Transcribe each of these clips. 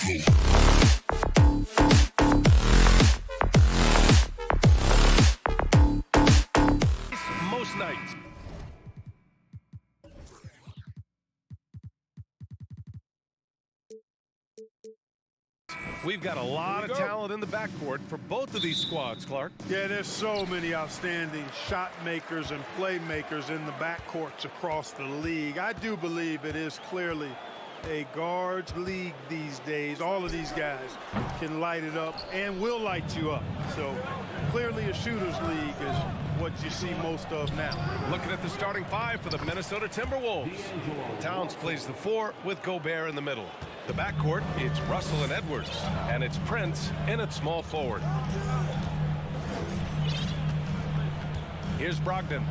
Most nights. We've got a lot of talent in the backcourt for both of these squads, Clark. Yeah, there's so many outstanding shot makers and playmakers in the backcourts across the league. I do believe it is clearly a guards league these days. All of these guys can light it up and will light you up. So clearly a shooters league is what you see most of now. Looking at the starting five for the Minnesota Timberwolves. Towns plays the 4 with Gobert in the middle. The backcourt, it's Russell and Edwards, and it's Prince in at small forward. Here's Brogdon.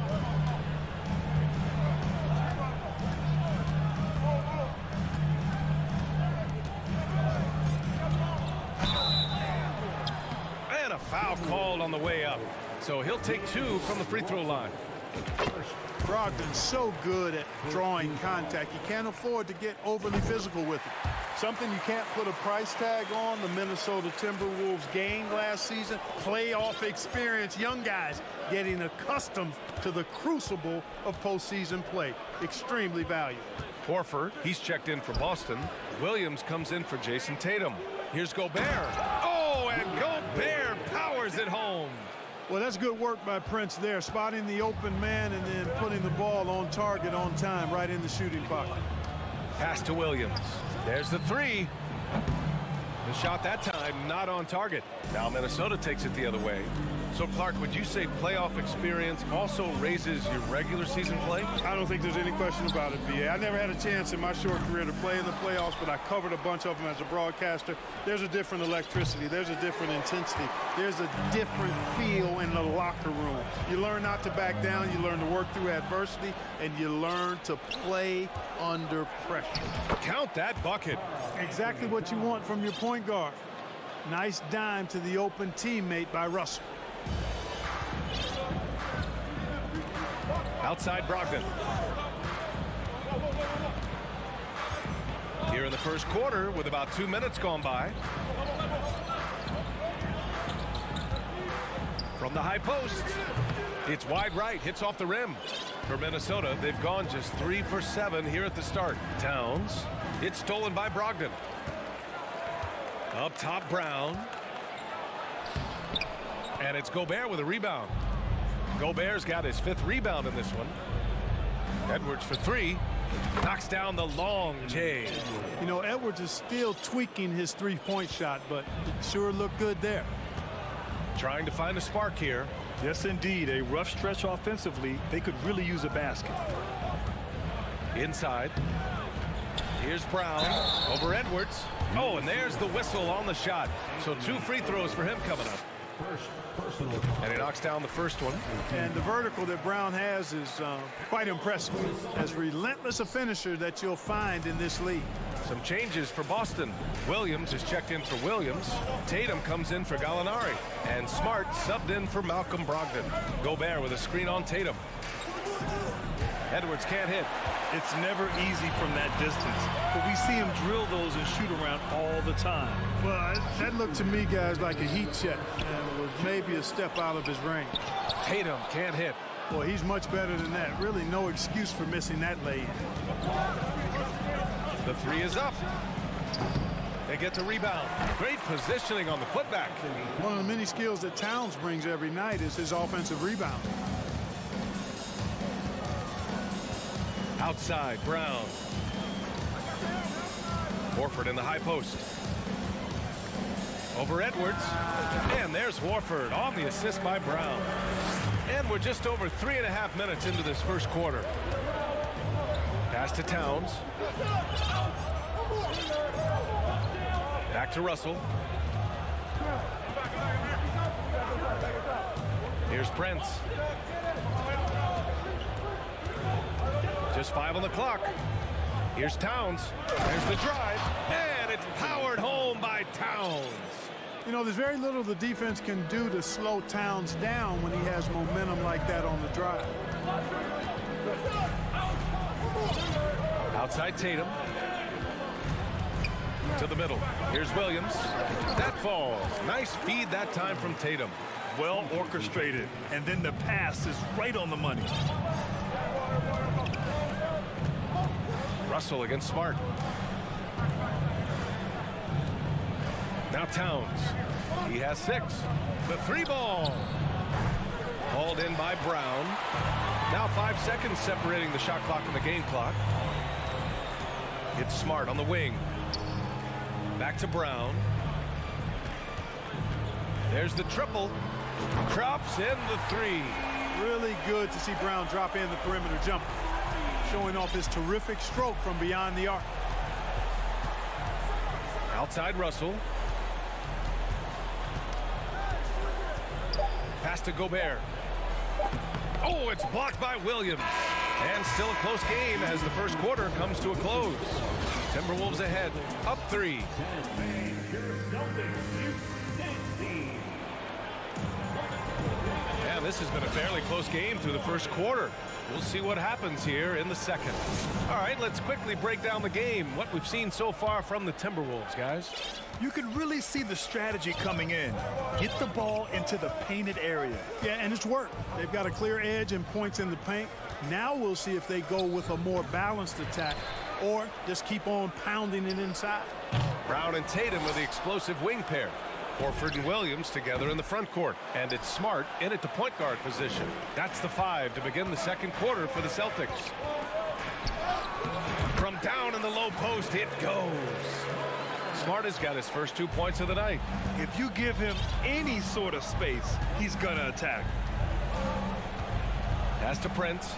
And a foul called on the way up. So he'll take 2 from the free throw line. Brogdon's so good at drawing contact. You can't afford to get overly physical with it. Something you can't put a price tag on. The Minnesota Timberwolves gained last season. Playoff experience. Young guys getting accustomed to the crucible of postseason play. Extremely valuable. Horford, he's checked in for Boston. Williams comes in for Jason Tatum. Here's Gobert. Oh, and Gobert powers it home. Well, that's good work by Prince there, spotting the open man and then putting the ball on target on time right in the shooting pocket. Pass to Williams. There's the 3. The shot that time not on target. Now Minnesota takes it the other way. So, Clark, would you say playoff experience also raises your regular season play? I don't think there's any question about it, B.A. I never had a chance in my short career to play in the playoffs, but I covered a bunch of them as a broadcaster. There's a different electricity. There's a different intensity. There's a different feel in the locker room. You learn not to back down. You learn to work through adversity, and you learn to play under pressure. Count that bucket. Exactly what you want from your point guard. Nice dime to the open teammate by Russell. Outside Brogdon. Here in the first quarter with about 2 minutes gone by. From the high post. It's wide right. Hits off the rim. For Minnesota, they've gone just 3 for 7 here at the start. Towns. It's stolen by Brogdon. Up top, Brown. And it's Gobert with a rebound. Gobert's got his 5th rebound in this one. Edwards for 3. Knocks down the long J. You know, Edwards is still tweaking his three-point shot, but it sure looked good there. Trying to find a spark here. Yes, indeed. A rough stretch offensively. They could really use a basket. Inside. Here's Brown over Edwards. Oh, and there's the whistle on the shot. So 2 free throws for him coming up. And he knocks down the first one. And the vertical that Brown has is quite impressive. As relentless a finisher that you'll find in this league. Some changes for Boston. Williams is checked in for Williams. Tatum comes in for Gallinari. And Smart subbed in for Malcolm Brogdon. Gobert with a screen on Tatum. Edwards can't hit. It's never easy from that distance, but we see him drill those and shoot around all the time. Well, that looked to me, guys, like a heat check, and was maybe a step out of his range. Tatum can't hit. Boy, he's much better than that. Really no excuse for missing that lay-in. The 3 is up. They get the rebound. Great positioning on the putback. One of the many skills that Towns brings every night is his offensive rebound. Outside, Brown. Horford in the high post. Over Edwards. And there's Horford on the assist by Brown. And we're just over 3.5 minutes into this first quarter. Pass to Towns. Back to Russell. Here's Prince. Just 5 on the clock. Here's Towns. There's the drive. And it's powered home by Towns. You know, there's very little the defense can do to slow Towns down when he has momentum like that on the drive. Outside Tatum. To the middle. Here's Williams. That falls. Nice feed that time from Tatum. Well orchestrated. And then the pass is right on the money. Russell against Smart. Now Towns. He has 6. The 3 ball. Hauled in by Brown. Now 5 seconds separating the shot clock and the game clock. It's Smart on the wing. Back to Brown. There's the triple. Drops in the 3. Really good to see Brown drop in the perimeter jumper, showing off his terrific stroke from beyond the arc. Outside Russell. Pass to Gobert. Oh, it's blocked by Williams. And still a close game as the first quarter comes to a close. Timberwolves ahead, up 3. Yeah, this has been a fairly close game through the first quarter. We'll see what happens here in the second. All right, let's quickly break down the game. What we've seen so far from the Timberwolves, guys. You can really see the strategy coming in. Get the ball into the painted area. Yeah, and it's worked. They've got a clear edge and points in the paint. Now we'll see if they go with a more balanced attack or just keep on pounding it inside. Brown and Tatum are the explosive wing pair. Horford and Williams together in the front court. And it's Smart in at the point guard position. That's the 5 to begin the second quarter for the Celtics. From down in the low post, it goes. Smart has got his first 2 points of the night. If you give him any sort of space, he's gonna attack. Pass to Prince.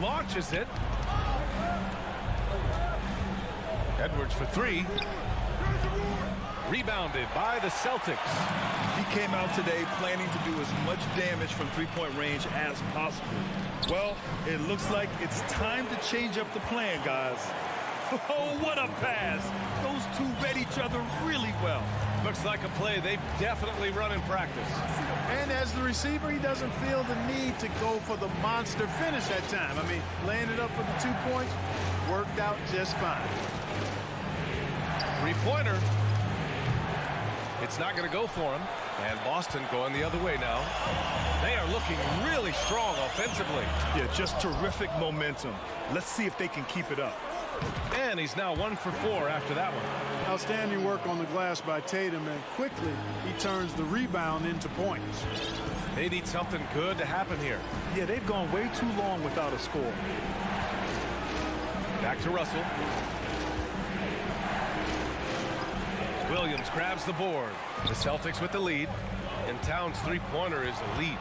Launches it. Edwards for 3. Rebounded by the Celtics. He came out today planning to do as much damage from three-point range as possible. Well, it looks like it's time to change up the plan, guys. Oh, what a pass. Those two read each other really well. Looks like a play they've definitely run in practice. And as the receiver, he doesn't feel the need to go for the monster finish that time. I mean, laying it up for the 2 points worked out just fine. Three-pointer. It's not going to go for him. And Boston going the other way now. They are looking really strong offensively. Yeah, just terrific momentum. Let's see if they can keep it up. And he's now 1 for 4 after that one. Outstanding work on the glass by Tatum, and quickly he turns the rebound into points. They need something good to happen here. Yeah, they've gone way too long without a score. Back to Russell. Williams grabs the board. The Celtics with the lead. And Towns' three-pointer is elite.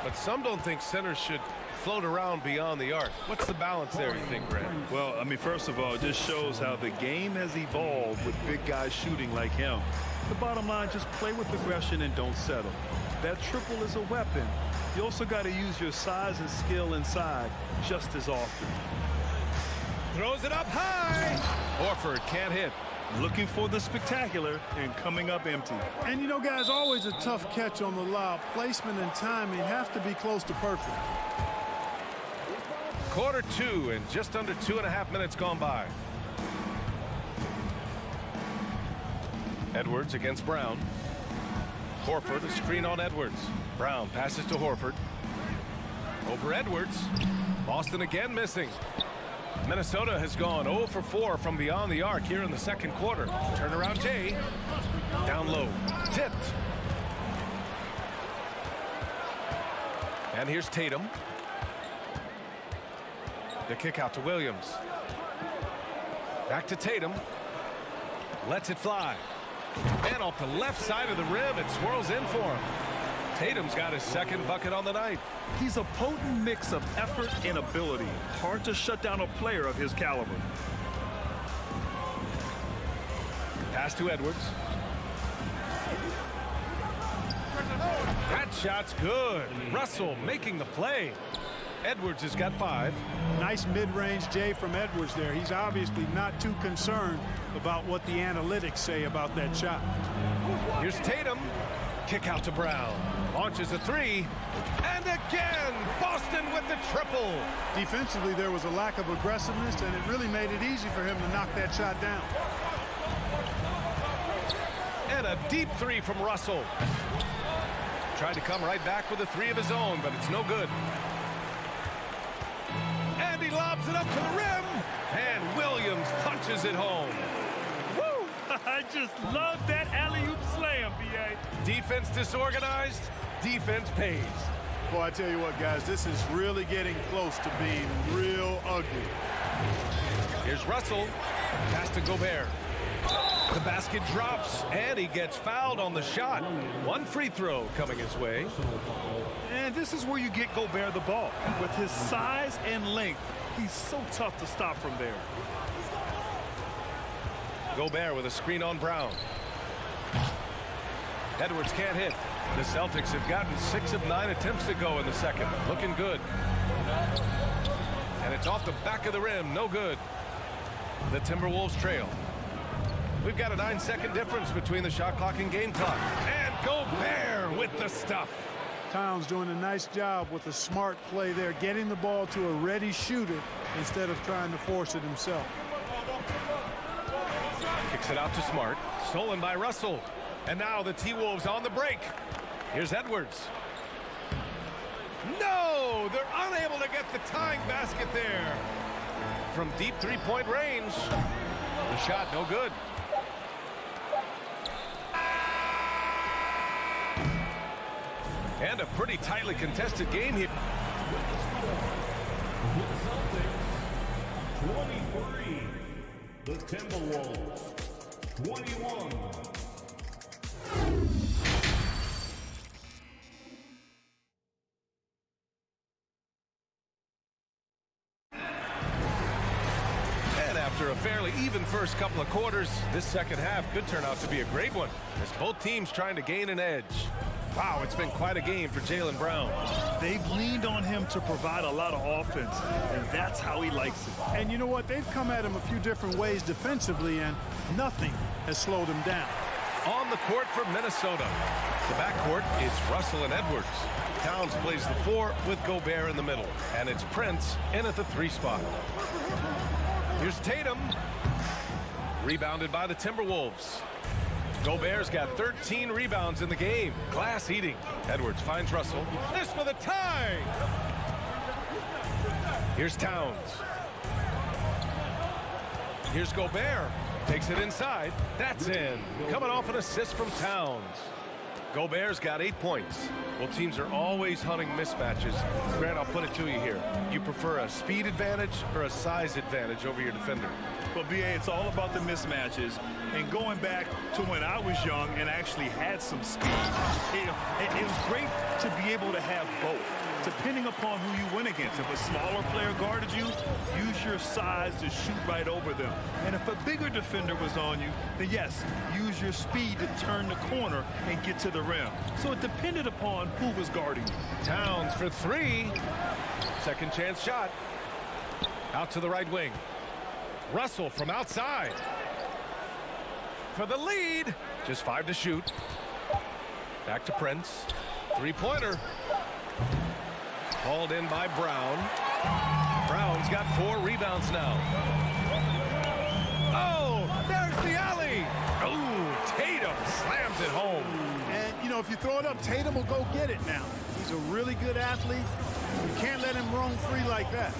But some don't think centers should float around beyond the arc. What's the balance there, you think, Grant? Well, I mean, first of all, it just shows how the game has evolved with big guys shooting like him. The bottom line, just play with aggression and don't settle. That triple is a weapon. You also got to use your size and skill inside just as often. Throws it up high. Horford can't hit. Looking for the spectacular and coming up empty. And, you know, guys, always a tough catch on the lob. Placement and timing have to be close to perfect. Quarter 2 and just under 2.5 minutes gone by. Edwards against Brown. Horford, a screen on Edwards. Brown passes to Horford. Over Edwards. Boston again missing. Minnesota has gone 0 for 4 from beyond the arc here in the second quarter. Turnaround Jay. Down low. Tipped. And here's Tatum. The kick out to Williams. Back to Tatum. Lets it fly. And off the left side of the rim, it swirls in for him. Tatum's got his second bucket on the night. He's a potent mix of effort and ability. Hard to shut down a player of his caliber. Pass to Edwards. That shot's good. Russell making the play. Edwards has got 5. Nice mid-range J from Edwards there. He's obviously not too concerned about what the analytics say about that shot. Here's Tatum. Kick out to Brown. Launches a three. And again, Boston with the triple. Defensively, there was a lack of aggressiveness, and it really made it easy for him to knock that shot down. And a deep three from Russell. Tried to come right back with a three of his own, but it's no good. And he lobs it up to the rim. And Williams punches it home. Woo! I just love that alley-oop slam, B.A. Defense disorganized, defense pays. Boy, I tell you what, guys, this is really getting close to being real ugly. Here's Russell. Pass to Gobert. The basket drops, and he gets fouled on the shot. One free throw coming his way. And this is where you get Gobert the ball. With his size and length, he's so tough to stop from there. Gobert with a screen on Brown. Edwards can't hit. The Celtics have gotten 6 of 9 attempts to go in the second. Looking good. And it's off the back of the rim. No good. The Timberwolves trail. We've got a 9-second difference between the shot clock and game clock. And Gobert with the stuff. Towns doing a nice job with a smart play there, getting the ball to a ready shooter instead of trying to force it himself. Kicks it out to Smart. Stolen by Russell. And now the T-Wolves on the break. Here's Edwards. No! They're unable to get the tying basket there. From deep three-point range. The shot no good. And a pretty tightly contested game here. Celtics 23. The Timberwolves 21. And after a fairly even first couple of quarters, this second half could turn out to be a great one, as both teams trying to gain an edge. Wow, it's been quite a game for Jaylen Brown. They've leaned on him to provide a lot of offense, and that's how he likes it. And you know what? They've come at him a few different ways defensively, and nothing has slowed him down. On the court for Minnesota. The backcourt is Russell and Edwards. Towns plays the 4 with Gobert in the middle. And it's Prince in at the 3 spot. Here's Tatum. Rebounded by the Timberwolves. Gobert's got 13 rebounds in the game. Glass eating. Edwards finds Russell. This for the tie. Here's Towns. Here's Gobert. Takes it inside. That's in. Coming off an assist from Towns. Gobert's got 8 points. Well, teams are always hunting mismatches. Grant, I'll put it to you here. You prefer a speed advantage or a size advantage over your defender? Well, B.A., it's all about the mismatches. And going back to when I was young and actually had some speed, it was great to be able to have both, depending upon who you went against. If a smaller player guarded you, use your size to shoot right over them. And if a bigger defender was on you, then yes, use your speed to turn the corner and get to the rim. So it depended upon who was guarding you. Towns for 3. Second chance shot. Out to the right wing. Russell from outside. For the lead. Just 5 to shoot. Back to Prince. 3-pointer. Hauled in by Brown. Brown's got 4 rebounds now. Oh, there's the alley. Oh, Tatum slams it home. And, you know, if you throw it up, Tatum will go get it now. He's a really good athlete. You can't let him roam free like that.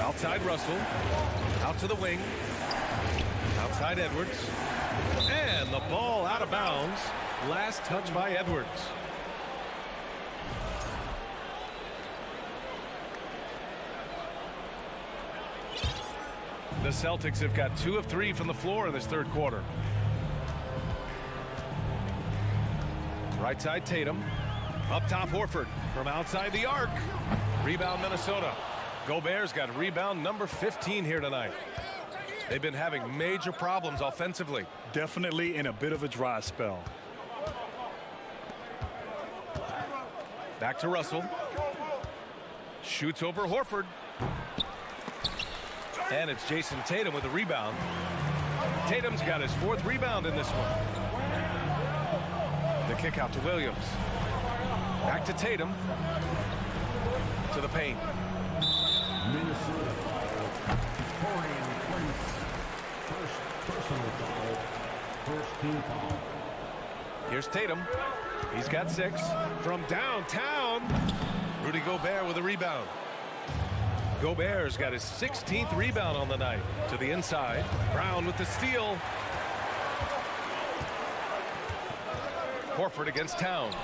Outside Russell. Out to the wing. Outside Edwards. And the ball out of bounds. Last touch by Edwards. The Celtics have got 2 of 3 from the floor in this third quarter. Right side Tatum. Up top Horford. From outside the arc. Rebound Minnesota. Gobert's got rebound number 15 here tonight. They've been having major problems offensively. Definitely in a bit of a dry spell. Back to Russell. Shoots over Horford. And it's Jason Tatum with a rebound. Tatum's got his 4th rebound in this one. The kick out to Williams. Back to Tatum. To the paint. Minnesota foul. Torian Prince. First personal foul. First team foul. Here's Tatum. He's got 6 from downtown. Rudy Gobert with a rebound. Gobert's got his 16th rebound on the night. To the inside. Brown with the steal. Horford against Towns.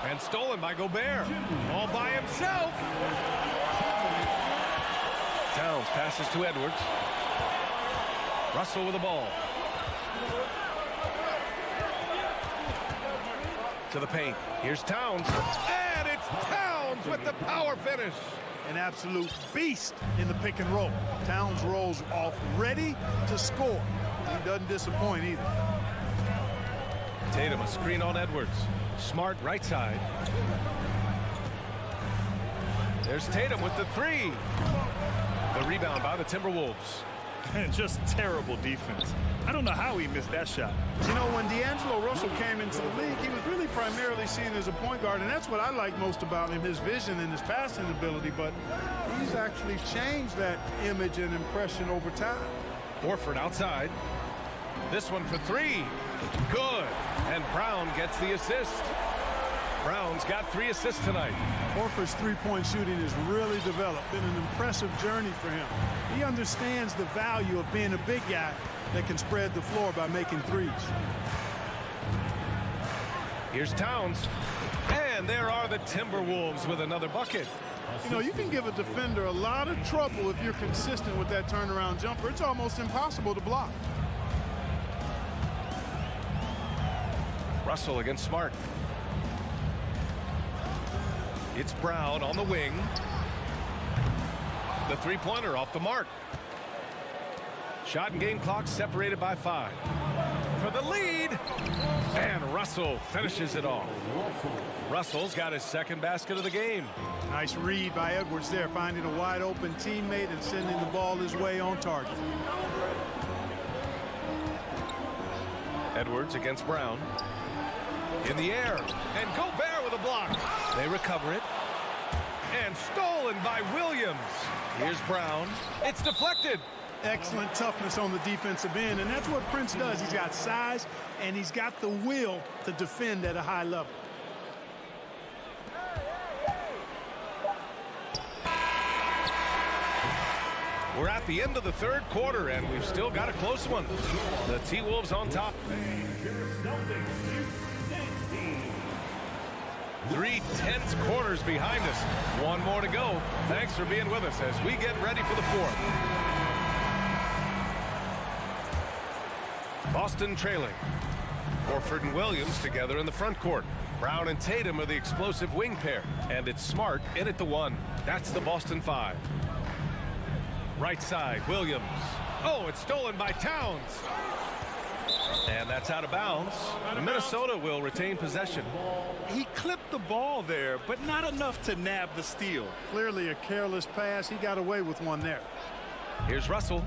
And stolen by Gobert. All by himself. Towns passes to Edwards. Russell with the ball. To the paint. Here's Towns. And it's Towns with the power finish. An absolute beast in the pick and roll. Towns rolls off ready to score. He doesn't disappoint either. Tatum, a screen on Edwards. Smart right side. There's Tatum with the 3. The rebound by the Timberwolves. And just terrible defense. I don't know how he missed that shot. You know, when D'Angelo Russell came into the league, he was really primarily seen as a point guard, and that's what I like most about him, his vision and his passing ability, but he's actually changed that image and impression over time. Horford outside. This one for 3. Good. And Brown gets the assist. Brown's got 3 assists tonight. Horford's three-point shooting has really developed. Been an impressive journey for him. He understands the value of being a big guy that can spread the floor by making threes. Here's Towns. And there are the Timberwolves with another bucket. You know, you can give a defender a lot of trouble if you're consistent with that turnaround jumper. It's almost impossible to block. Russell against Smart. It's Brown on the wing. The three-pointer off the mark. Shot and game clock separated by 5. For the lead. And Russell finishes it off. Russell's got his 2nd basket of the game. Nice read by Edwards there, finding a wide open teammate and sending the ball his way on target. Edwards against Brown. In the air. And Gobert with a block. They recover it. And stolen by Williams. Here's Brown. It's deflected. Excellent toughness on the defensive end, and that's what Prince does. He's got size, and he's got the will to defend at a high level. We're at the end of the 3rd quarter, and we've still got a close one. The T-Wolves on top. 3 tense quarters behind us. 1 more to go. Thanks for being with us as we get ready for the 4th. Boston trailing. Horford and Williams together in the front court. Brown and Tatum are the explosive wing pair. And it's Smart in at the 1. That's the Boston 5. Right side, Williams. Oh, it's stolen by Towns. And that's out of bounds. Minnesota will retain possession. He clipped the ball there, but not enough to nab the steal. Clearly a careless pass. He got away with one there. Here's Russell.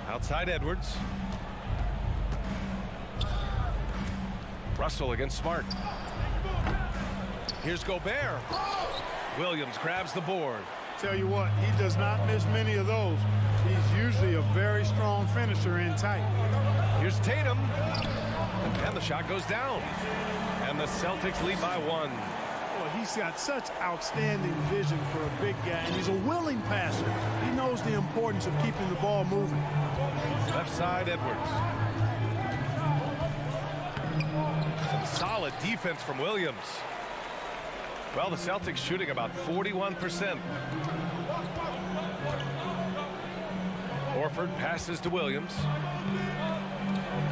Outside Edwards. Russell against Smart. Here's Gobert. Williams grabs the board. Tell you what, he does not miss many of those. He's usually a very strong finisher in tight. Here's Tatum. And the shot goes down. And the Celtics lead by 1. Well, he's got such outstanding vision for a big guy, and he's a willing passer. He knows the importance of keeping the ball moving. Left side, Edwards. Some solid defense from Williams. Well, the Celtics shooting about 41%. Horford passes to Williams.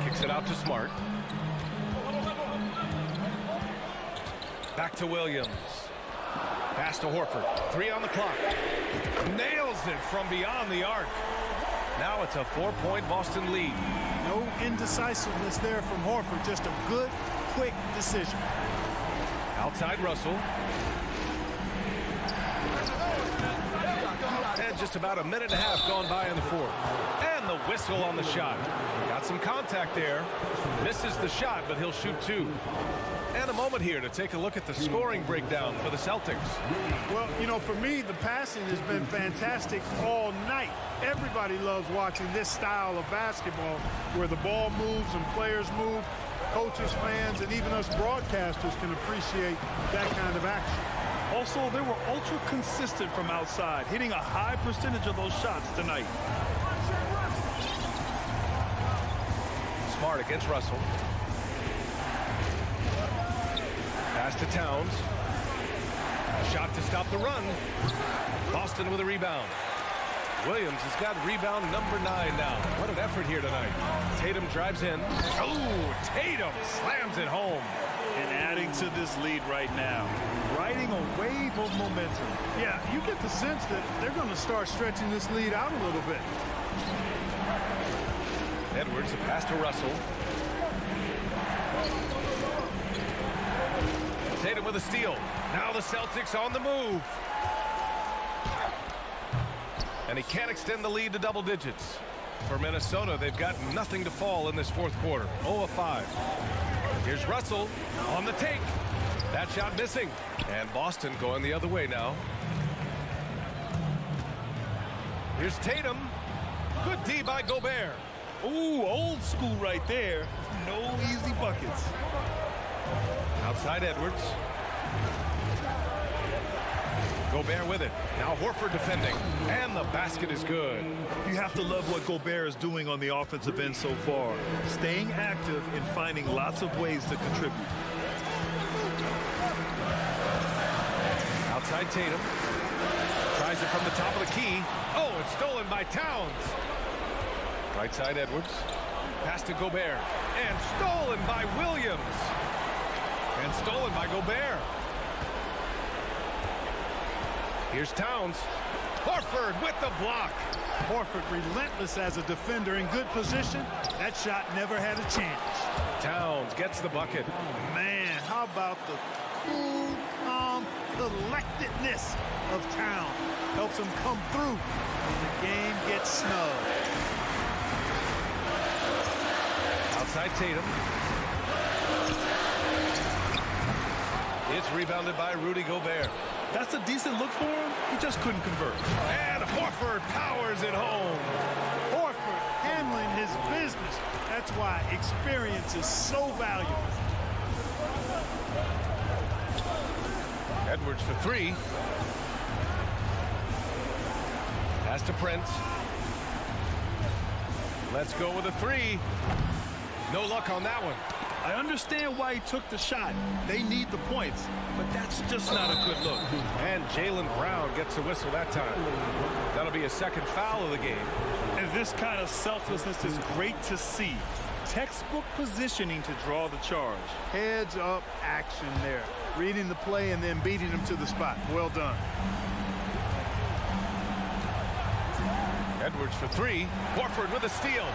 Kicks it out to Smart. Back to Williams. Pass to Horford. 3 on the clock. Nails it from beyond the arc. Now it's a 4-point Boston lead. No indecisiveness there from Horford. Just a good, quick decision. Outside Russell. And And just about a minute and a half gone by in the fourth. And the whistle on the shot. Got some contact there. Misses the shot, but he'll shoot two. And a moment here to take a look at the scoring breakdown for the Celtics. Well, you know, for me, the passing has been fantastic all night. Everybody loves watching this style of basketball where the ball moves and players move. Coaches, fans, and even us broadcasters can appreciate that kind of action. Also, they were ultra consistent from outside, hitting a high percentage of those shots tonight. Smart against Russell. Pass to Towns. Shot to stop the run. Boston with a rebound. Williams has got rebound number 9 now. What an effort here tonight. Tatum drives in. Oh, Tatum slams it home. And adding to this lead right now, riding a wave of momentum. Yeah, you get the sense that they're going to start stretching this lead out a little bit. Edwards, a pass to Russell. Tatum with a steal. Now the Celtics on the move. And he can't extend the lead to double digits. For Minnesota, they've got nothing to fall in this fourth quarter. 0 of 5. Here's Russell on the take. That shot missing. And Boston going the other way now. Here's Tatum. Good D by Gobert. Ooh, old school right there. No easy buckets. Outside Edwards. Gobert with it. Now Horford defending. And the basket is good. You have to love what Gobert is doing on the offensive end so far. Staying active and finding lots of ways to contribute. Outside Tatum. Tries it from the top of the key. Oh, it's stolen by Towns. Right side Edwards. Pass to Gobert. And stolen by Williams. And stolen by Gobert. Here's Towns. Horford with the block. Horford relentless as a defender in good position. That shot never had a chance. Towns gets the bucket. Man, how about the cool, calm collectedness of Towns. Helps him come through when the game gets snug. Outside Tatum. It's rebounded by Rudy Gobert. That's a decent look for him. He just couldn't convert. And Horford powers it home. Horford handling his business. That's why experience is so valuable. Edwards for 3. Pass to Prince. Let's go with a 3. No luck on that one. I understand why he took the shot. They need the points, but that's just not a good look. And Jaylen Brown gets the whistle that time. That'll be a second foul of the game. And this kind of selflessness is great to see. Textbook positioning to draw the charge. Heads up action there. Reading the play and then beating him to the spot. Well done. Edwards for 3. Horford with a steal.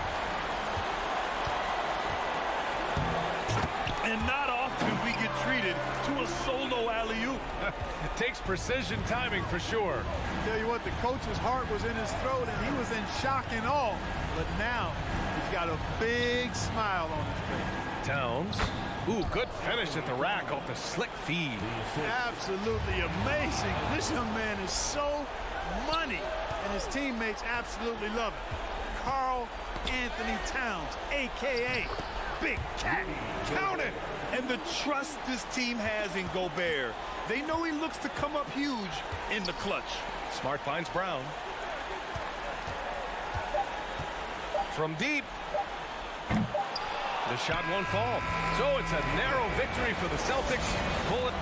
And not often we get treated to a solo alley-oop. It takes precision timing for sure. Tell you what, the coach's heart was in his throat and he was in shock and awe. But now he's got a big smile on his face. Towns. Ooh, good finish at the rack off the slick feed. Absolutely amazing. This young man is so money, and his teammates absolutely love it. Karl Anthony Towns, a.k.a. Big Cat. Count it! And the trust this team has in Gobert. They know he looks to come up huge in the clutch. Smart finds Brown. From deep. The shot won't fall. So it's a narrow victory for the Celtics. Pull it.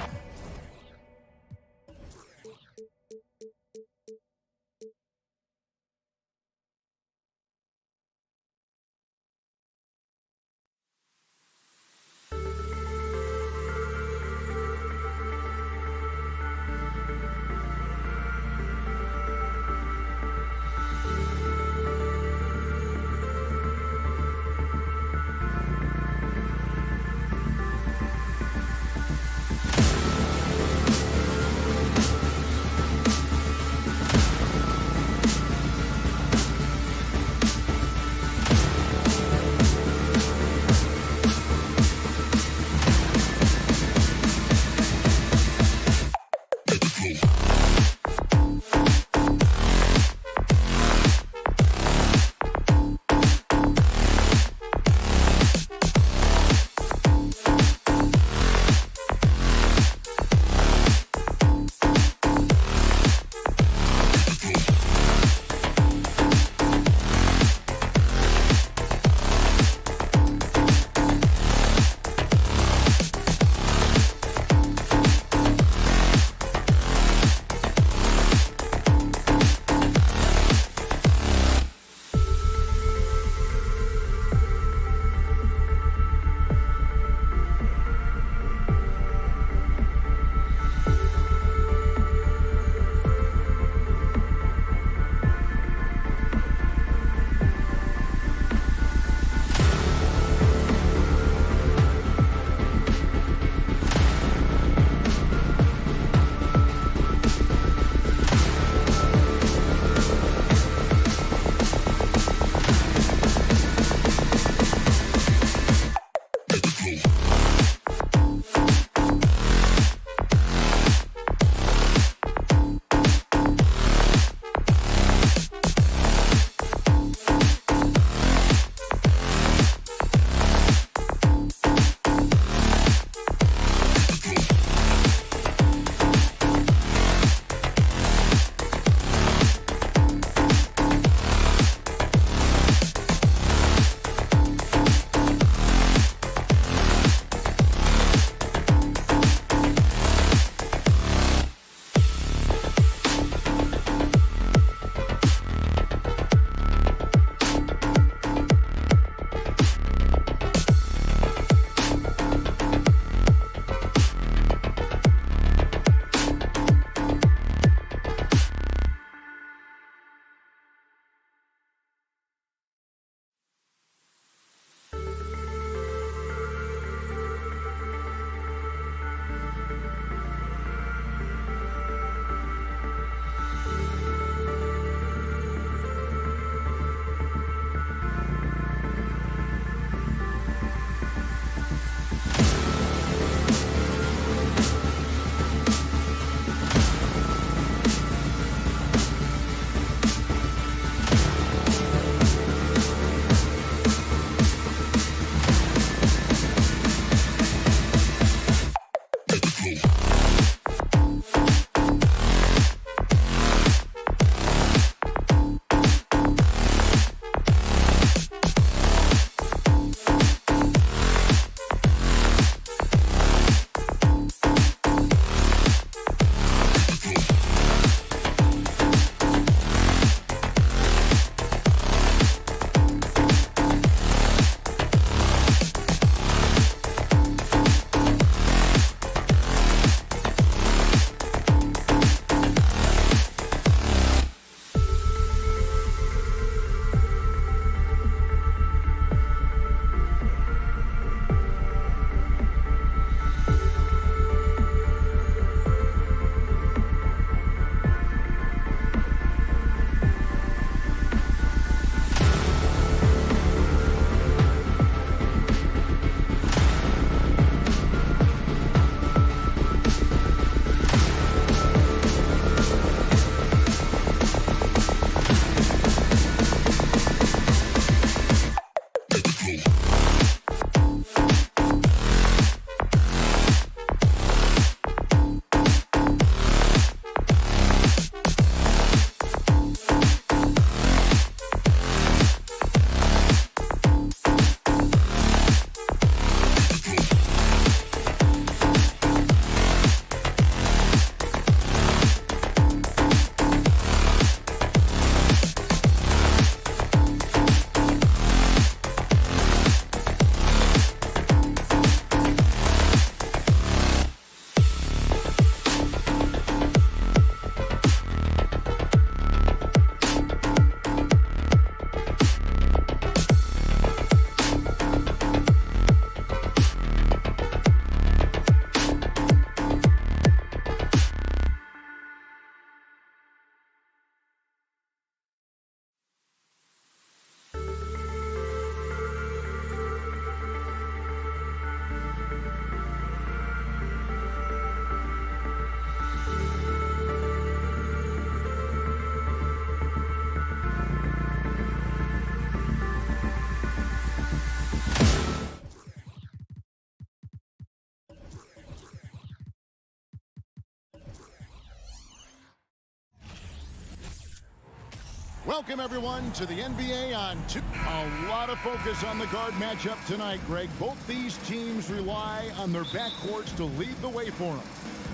Welcome, everyone, to the NBA on two. A lot of focus on the guard matchup tonight, Greg. Both these teams rely on their backcourts to lead the way for them.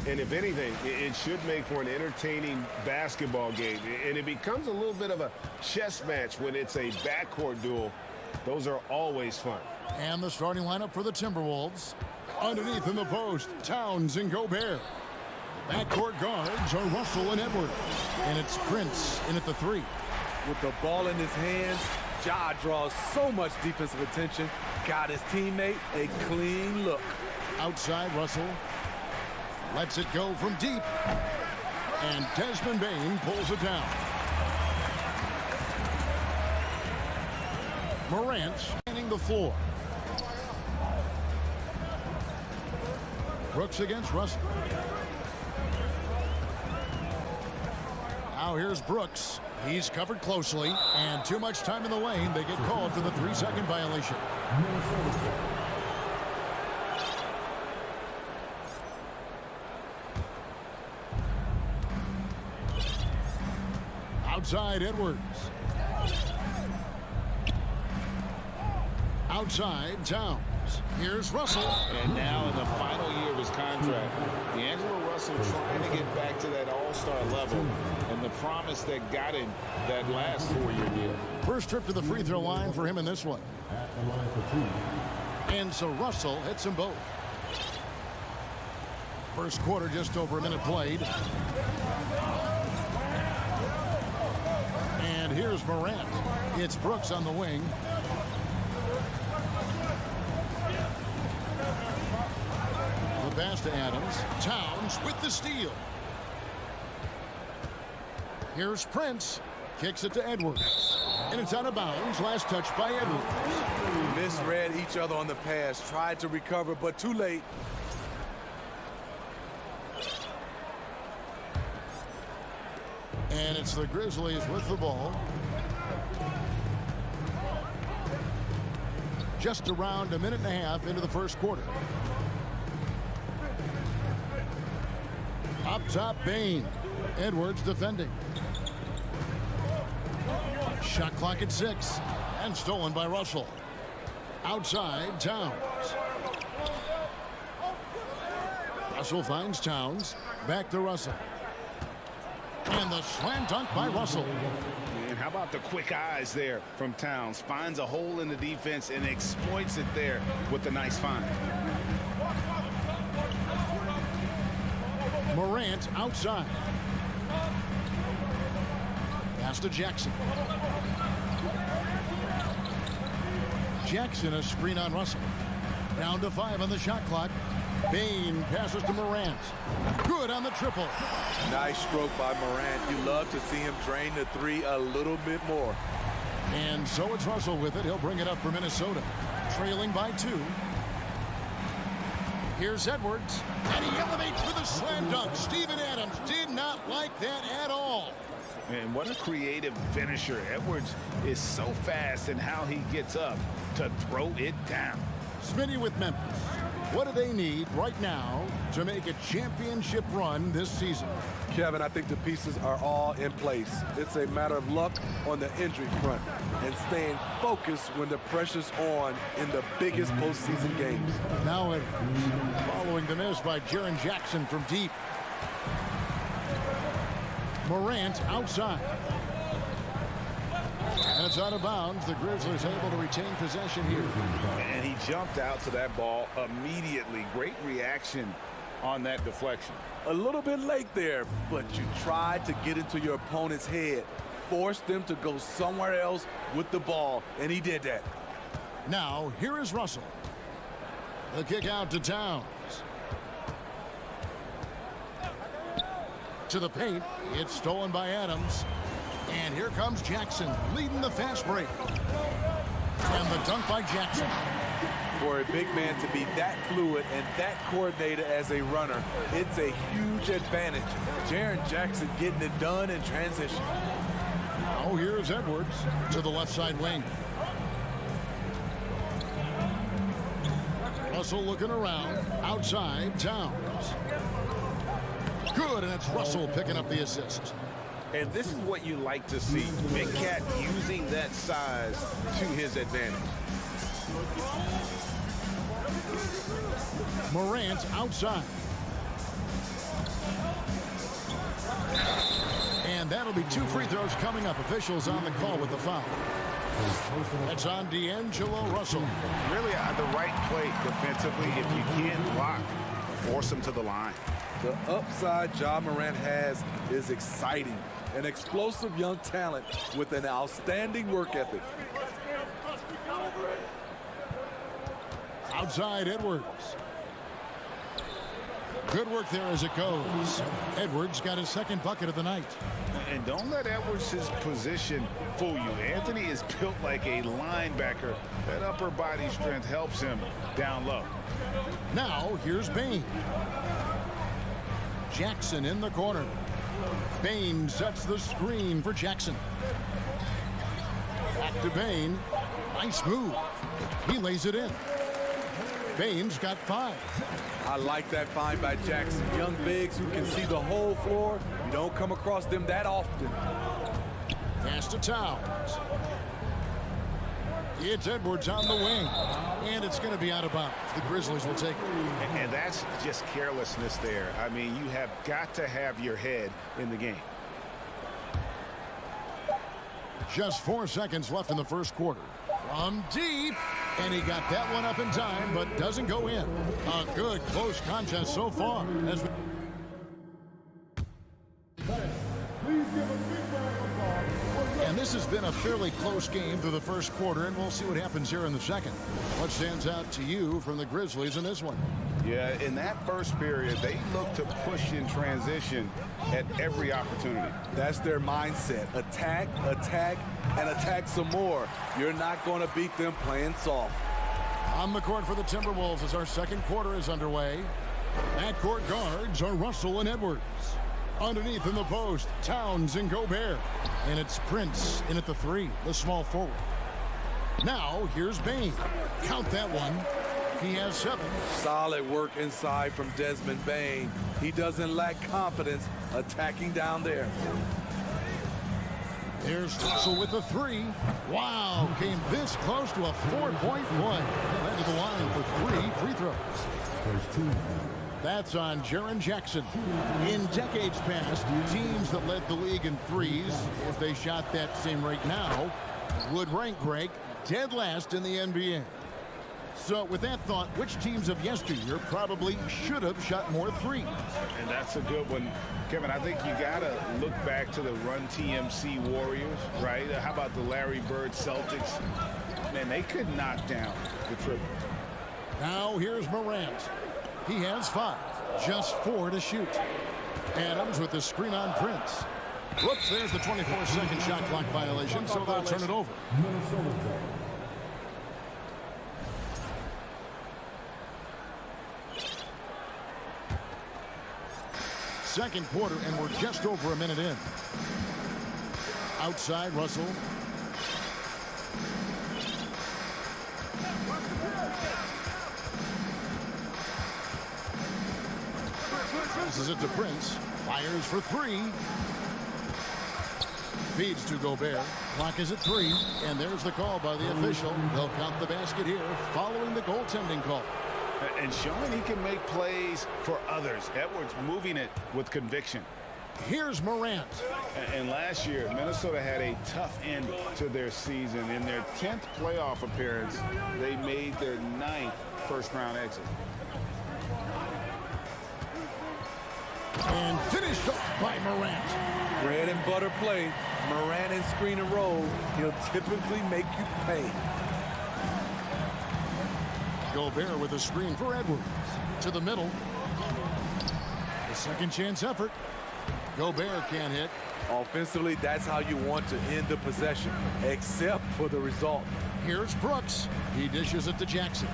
And if anything, it should make for an entertaining basketball game. And it becomes a little bit of a chess match when it's a backcourt duel. Those are always fun. And the starting lineup for the Timberwolves. Underneath in the post, Towns and Gobert. Backcourt guards are Russell and Edwards. And it's Prince in at the 3. With the ball in his hands, Ja draws so much defensive attention. Got his teammate a clean look. Outside, Russell lets it go from deep. And Desmond Bane pulls it down. Morant spanning the floor. Brooks against Russell. Now here's Brooks. He's covered closely, and too much time in the lane. They get called for the 3-second violation. Outside, Edwards. Outside, Towns. Here's Russell. And now in the final year of his contract, D'Angelo Russell trying to get back to that all-star level and the promise that got him that last 4-year deal. First trip to the free throw line for him in this one. At the line for 2. And so Russell hits them both. First quarter, just over a minute played. And here's Morant. It's Brooks on the wing. The pass to Adams. Towns with the steal. Here's Prince. Kicks it to Edwards. And it's out of bounds. Last touch by Edwards. Misread each other on the pass. Tried to recover, but too late. And it's the Grizzlies with the ball. Just around a minute and a half into the first quarter. Up top, Bane. Edwards defending. Shot clock at 6. And stolen by Russell. Outside, Towns. Russell finds Towns. Back to Russell. And the slam dunk by Russell. And how about the quick eyes there from Towns? Finds a hole in the defense and exploits it there with a nice find. Morant outside. Pass to Jackson. Jackson a screen on Russell. Down to 5 on the shot clock. Bane passes to Morant. Good on the triple. Nice stroke by Morant. You love to see him drain the 3 a little bit more. And so it's Russell with it. He'll bring it up for Minnesota. Trailing by 2. Here's Edwards. And he elevates for the slam dunk. Steven Adams did not like that at all. And what a creative finisher. Edwards is so fast in how he gets up to throw it down. Smitty with Memphis. What do they need right now to make a championship run this season? Kevin, I think the pieces are all in place. It's a matter of luck on the injury front and staying focused when the pressure's on in the biggest postseason games. Now Edwards following the miss by Jaren Jackson from deep. Morant outside. That's out of bounds. The Grizzlies able to retain possession here. And he jumped out to that ball immediately. Great reaction on that deflection. A little bit late there, but you tried to get into your opponent's head. Forced them to go somewhere else with the ball, and he did that. Now, here is Russell. The kick out to Towns. To the paint. It's stolen by Adams. And here comes Jackson leading the fast break. And the dunk by Jackson. For a big man to be that fluid and that coordinated as a runner, it's a huge advantage. Jaren Jackson getting it done in transition. Now here's Edwards to the left side wing. Russell looking around. Outside, Towns. Good, and it's Russell picking up the assist. And this is what you like to see. Big Cat using that size to his advantage. Morant outside. And that'll be 2 free throws coming up. Officials on the call with the foul. That's on D'Angelo Russell. Really the right play defensively. If you can't block, force him to the line. The upside Ja Morant has is exciting. An explosive young talent with an outstanding work ethic. Outside Edwards. Good work there as it goes. Edwards got his second bucket of the night. And don't let Edwards' position fool you. Anthony is built like a linebacker. That upper body strength helps him down low. Now here's Bane. Jackson in the corner. Bane sets the screen for Jackson. Back to Bane. Nice move. He lays it in. Bane's got 5. I like that find by Jackson. Young bigs who can see the whole floor. You don't come across them that often. Pass to Towns. It's Edwards on the wing. And it's going to be out of bounds. The Grizzlies will take it. And that's just carelessness there. I mean, you have got to have your head in the game. Just 4 seconds left in the first quarter. From deep. And he got that one up in time, but doesn't go in. A good close contest so far. As we And this has been a fairly close game through the first quarter, and we'll see what happens here in the second. What stands out to you from the Grizzlies in this one? Yeah, in that first period, they looked to push in transition at every opportunity. That's their mindset. Attack, attack, and attack some more. You're not going to beat them playing soft. On the court for the Timberwolves as our second quarter is underway. Backcourt guards are Russell and Edwards. Underneath in the post, Towns and Gobert. And it's Prince in at the 3, the small forward. Now, here's Bane. Count that one. He has 7. Solid work inside from Desmond Bane. He doesn't lack confidence attacking down there. There's Russell with the 3. Wow, came this close to a 4-point play. Led to the line for 3 free throws. First 2. That's on Jaren Jackson. In decades past, teams that led the league in threes, if they shot that same rate now, would rank Greg dead last in the NBA. So with that thought, which teams of yesteryear probably should have shot more threes? And that's a good one. Kevin, I think you got to look back to the Run TMC Warriors, right? How about the Larry Bird Celtics? Man, they could knock down the triple. Now here's Morant. He has 5, just 4 to shoot. Adams with the screen on Prince. Whoops, there's the 24-second shot clock violation, so they'll turn it over. Second quarter, and we're just over a minute in. Outside, Russell. Passes it to Prince. Fires for 3. Feeds to Gobert. Clock is at 3. And there's the call by the official. They'll count the basket here following the goaltending call. And showing he can make plays for others. Edwards moving it with conviction. Here's Morant. And last year, Minnesota had a tough end to their season. In their 10th playoff appearance, they made their 9th first-round exit. And finished off by Morant. Bread and butter play. Morant and screen and roll. He'll typically make you pay. Gobert with a screen for Edwards. To the middle. The second chance effort. Gobert can't hit. Offensively, that's how you want to end the possession, except for the result. Here's Brooks. He dishes it to Jackson.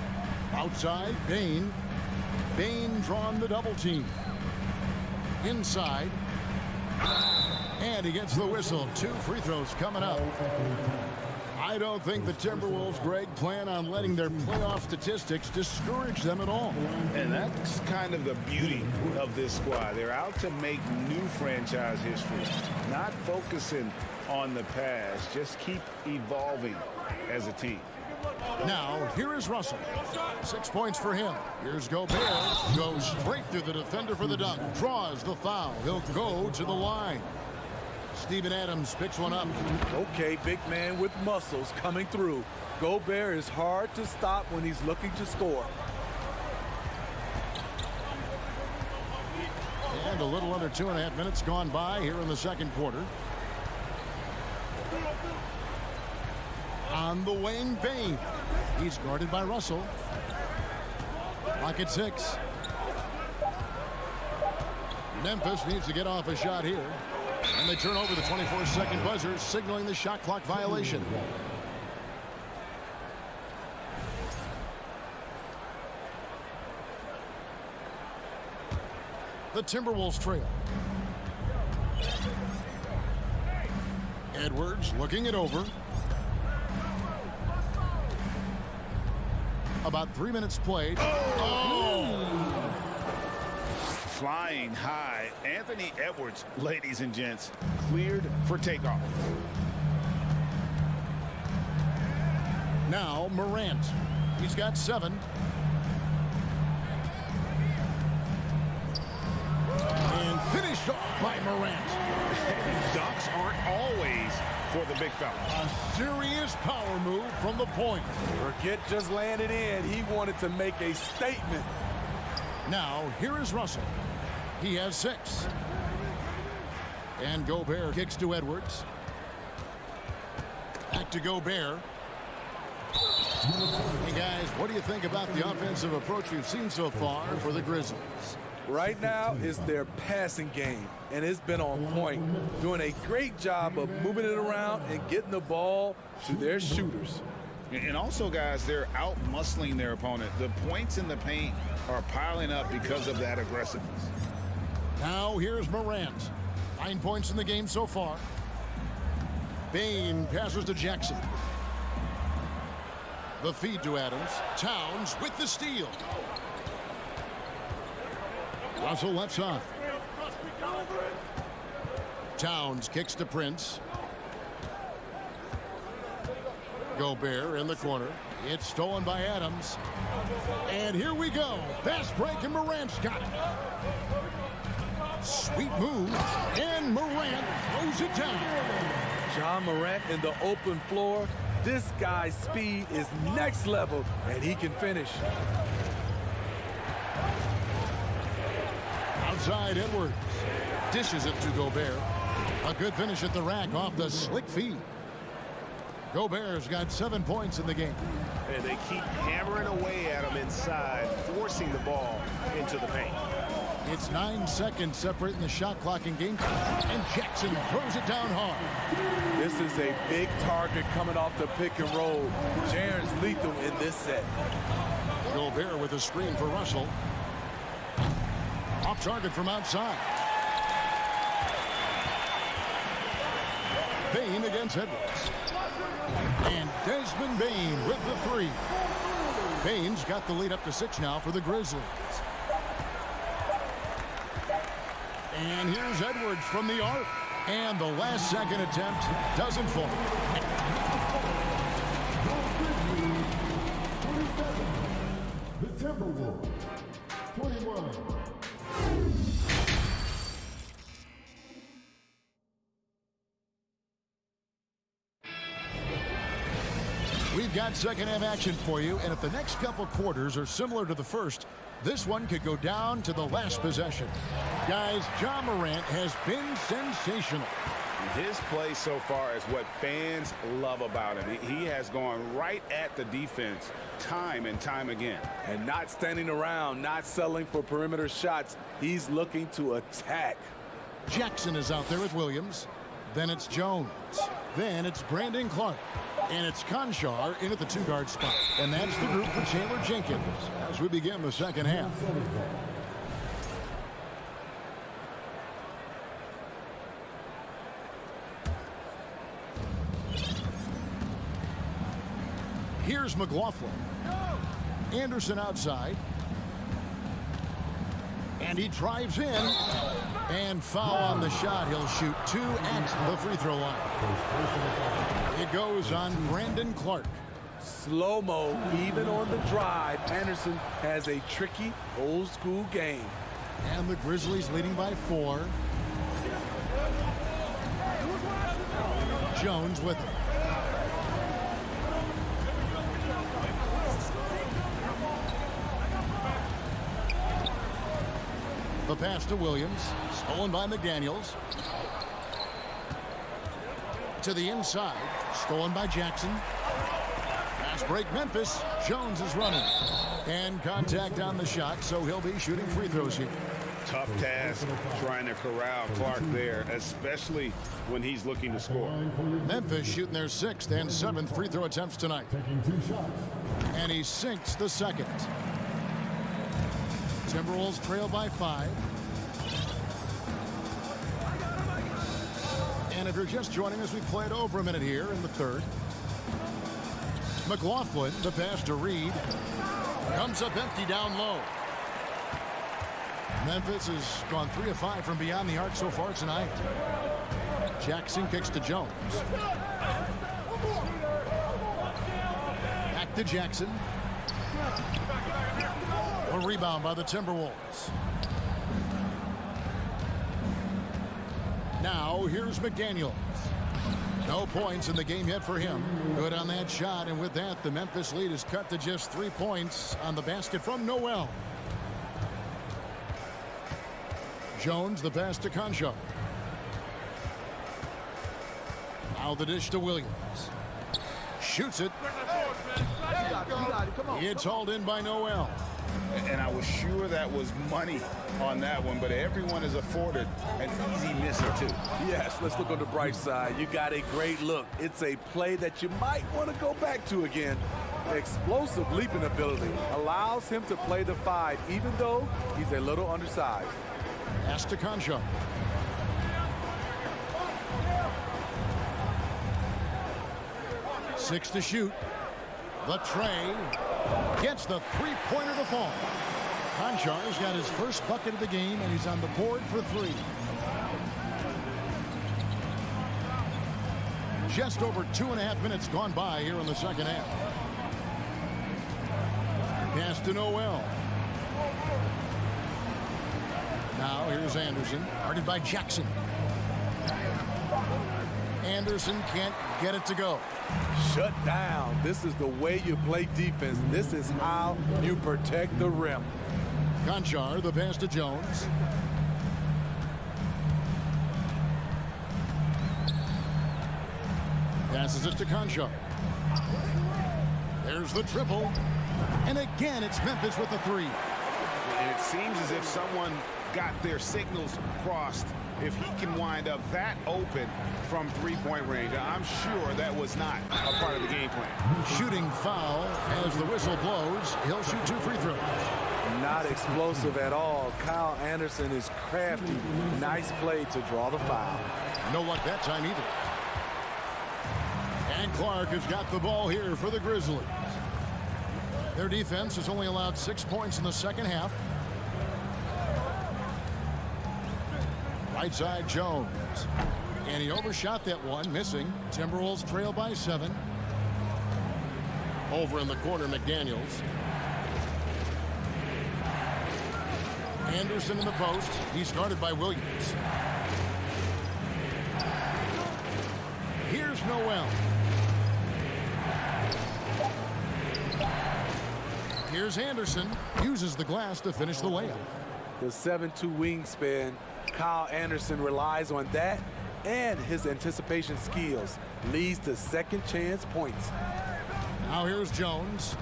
Outside, Bane. Bane drawn the double team. Inside. And he gets the whistle. 2 free throws coming up. I don't think the Timberwolves, Greg, plan on letting their playoff statistics discourage them at all. And that's kind of the beauty of this squad. They're out to make new franchise history, not focusing on the past. Just keep evolving as a team. Now, here is Russell. 6 points for him. Here's Gobert. Goes straight through the defender for the dunk. Draws the foul. He'll go to the line. Steven Adams picks one up. Okay, big man with muscles coming through. Gobert is hard to stop when he's looking to score. And a little under 2.5 minutes gone by here in the second quarter. On the wing, Bane. He's guarded by Russell. Clock at 6. Memphis needs to get off a shot here. And they turn over the 24-second buzzer, signaling the shot clock violation. The Timberwolves trail. Edwards looking it over. About 3 minutes played. Flying high, Anthony Edwards, ladies and gents, cleared for takeoff. Now Morant. He's got 7. And finished off by Morant. Dunks aren't always for the big fella. A serious power move from the point. Forget just laying it in. He wanted to make a statement. Now, here is Russell. He has 6. And Gobert kicks to Edwards. Back to Gobert. Hey, guys, what do you think about the offensive approach we've seen so far for the Grizzlies? Right now is their passing game, and it's been on point. Doing a great job of moving it around and getting the ball to their shooters. And also, guys, they're out-muscling their opponent. The points in the paint are piling up because of that aggressiveness. Now here's Morant. 9 points in the game so far. Bane passes to Jackson. The feed to Adams. Towns with the steal. Russell left side. Towns kicks to Prince. Gobert in the corner. It's stolen by Adams. And here we go. Fast break, and Morant's got it. Sweet move, and Morant throws it down. John Morant in the open floor. This guy's speed is next level, and he can finish. Outside Edwards. Dishes it to Gobert. A good finish at the rack off the slick feed. Gobert's got 7 points in the game. And they keep hammering away at him inside, forcing the ball into the paint. It's 9 seconds separating the shot clock and game time. And Jackson throws it down hard. This is a big target coming off the pick and roll. Jaren's lethal in this set. Gobert with a screen for Russell. Off target from outside. Bane against Edwards. And Desmond Bane with the 3. Bane's got the lead up to 6 now for the Grizzlies. And here's Edwards from the arc. And the last second attempt doesn't fall. The Timberwolves, 21. We've got second half action for you, and if the next couple quarters are similar to the first, this one could go down to the last possession. Guys, John Morant has been sensational. His play so far is what fans love about him. He has gone right at the defense time and time again. And not standing around, not settling for perimeter shots. He's looking to attack. Jackson is out there with Williams. Then it's Jones. Then it's Brandon Clark. And it's Conchar in at the 2-guard spot. And that's the group for Chandler Jenkins as we begin the second half. Here's McLaughlin. Anderson outside. And he drives in. And foul on the shot. He'll shoot 2 at the free throw line. It goes on Brandon Clark. Slow-mo, even on the drive. Anderson has a tricky, old-school game. And the Grizzlies leading by 4. Jones with it. The pass to Williams. Stolen by McDaniels. To the inside. Stolen by Jackson. Fast break Memphis. Jones is running. And contact on the shot, so he'll be shooting free throws here. Tough task trying to corral Clark there, especially when he's looking to score. Memphis shooting their 6th and 7th free throw attempts tonight. And he sinks the second. Timberwolves trail by 5. And if you're just joining us, we played over a minute here in the third. McLaughlin, the pass to Reed. Comes up empty down low. Memphis has gone 3 of 5 from beyond the arc so far tonight. Jackson kicks to Jones. Back to Jackson. A rebound by the Timberwolves. Now here's McDaniels. No points in the game yet for him. Good on that shot, and with that, the Memphis lead is cut to just 3 points on the basket from Noel. Jones, the pass to Concho. Now the dish to Williams. Shoots it. It's hauled in by Noel. And I was sure that was money on that one, but everyone is afforded an easy misser too. Yes, let's look on the bright side. You got a great look. It's a play that you might want to go back to again. Explosive leaping ability allows him to play the 5, even though he's a little undersized. Pass to Concho. Six to shoot. The tray gets the three-pointer to fall. Concho's got his first bucket of the game, and he's on the board for 3. Just over 2.5 minutes gone by here in the second half. Pass to Noel. Now here's Anderson, guarded by Jackson. Anderson can't get it to go. Shut down. This is the way you play defense. This is how you protect the rim. Conchar, the pass to Jones. Passes it to Conchar. There's the triple. And again, it's Memphis with the 3. And it seems as if someone got their signals crossed. If he can wind up that open from three-point range, I'm sure that was not a part of the game plan. Shooting foul as the whistle blows. He'll shoot 2 free throws. Not explosive at all. Kyle Anderson is crafty. Nice play to draw the foul. No luck that time either. And Clark has got the ball here for the Grizzlies. Their defense has only allowed 6 points in the second half. Right side Jones. And he overshot that one, missing. Timberwolves trail by 7. Over in the corner, McDaniels. Anderson in the post. He's guarded by Williams. Here's Noel. Here's Anderson. Uses the glass to finish the layup. The 7'2" wingspan. Kyle Anderson relies on that and his anticipation skills. Leads to second chance points. Now here's Jones.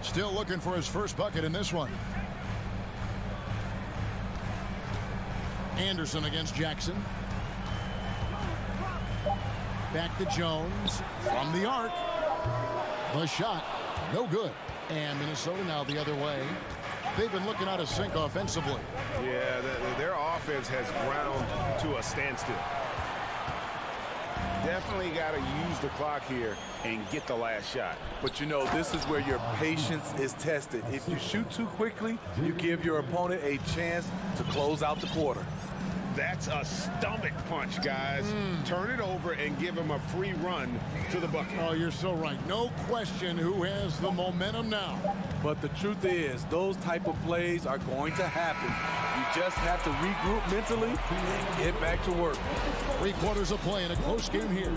Still looking for his first bucket in this one. Anderson against Jackson. Back to Jones from the arc. The shot, no good. And Minnesota now the other way. They've been looking out of sync offensively. Yeah, their offense has ground to a standstill. definitely got to use the clock here and get the last shot. But you know, this is where your patience is tested. If you shoot too quickly, you give your opponent a chance to close out the quarter. That's a stomach punch, guys. Turn it over and give him a free run to the bucket. Oh, you're so right. No question who has the momentum now. But the truth is, those type of plays are going to happen. You just have to regroup mentally and get back to work. 3 quarters of play in a close game here.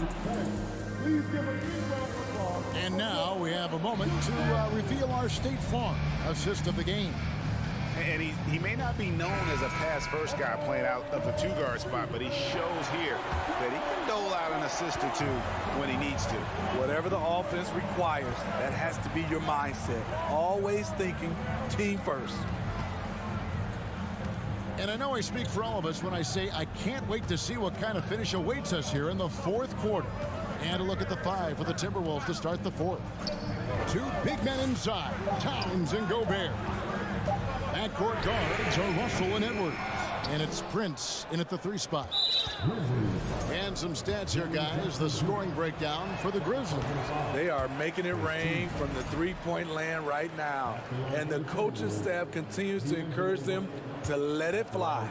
Please give a big round of applause. And now we have a moment to reveal our State Farm assist of the game. And he may not be known as a pass-first guy playing out of the 2-guard spot, but he shows here that he can dole out an assist or two when he needs to. Whatever the offense requires, that has to be your mindset. Always thinking team first. And I know I speak for all of us when I say I can't wait to see what kind of finish awaits us here in the 4th quarter. And a look at the 5 for the Timberwolves to start the 4th. 2 big men inside, Towns and Gobert. Backcourt guards are Russell and Edwards. And it's Prince in at the 3 spot. And some stats here, guys. The scoring breakdown for the Grizzlies. They are making it rain from the 3-point land right now. And the coaching staff continues to encourage them to let it fly.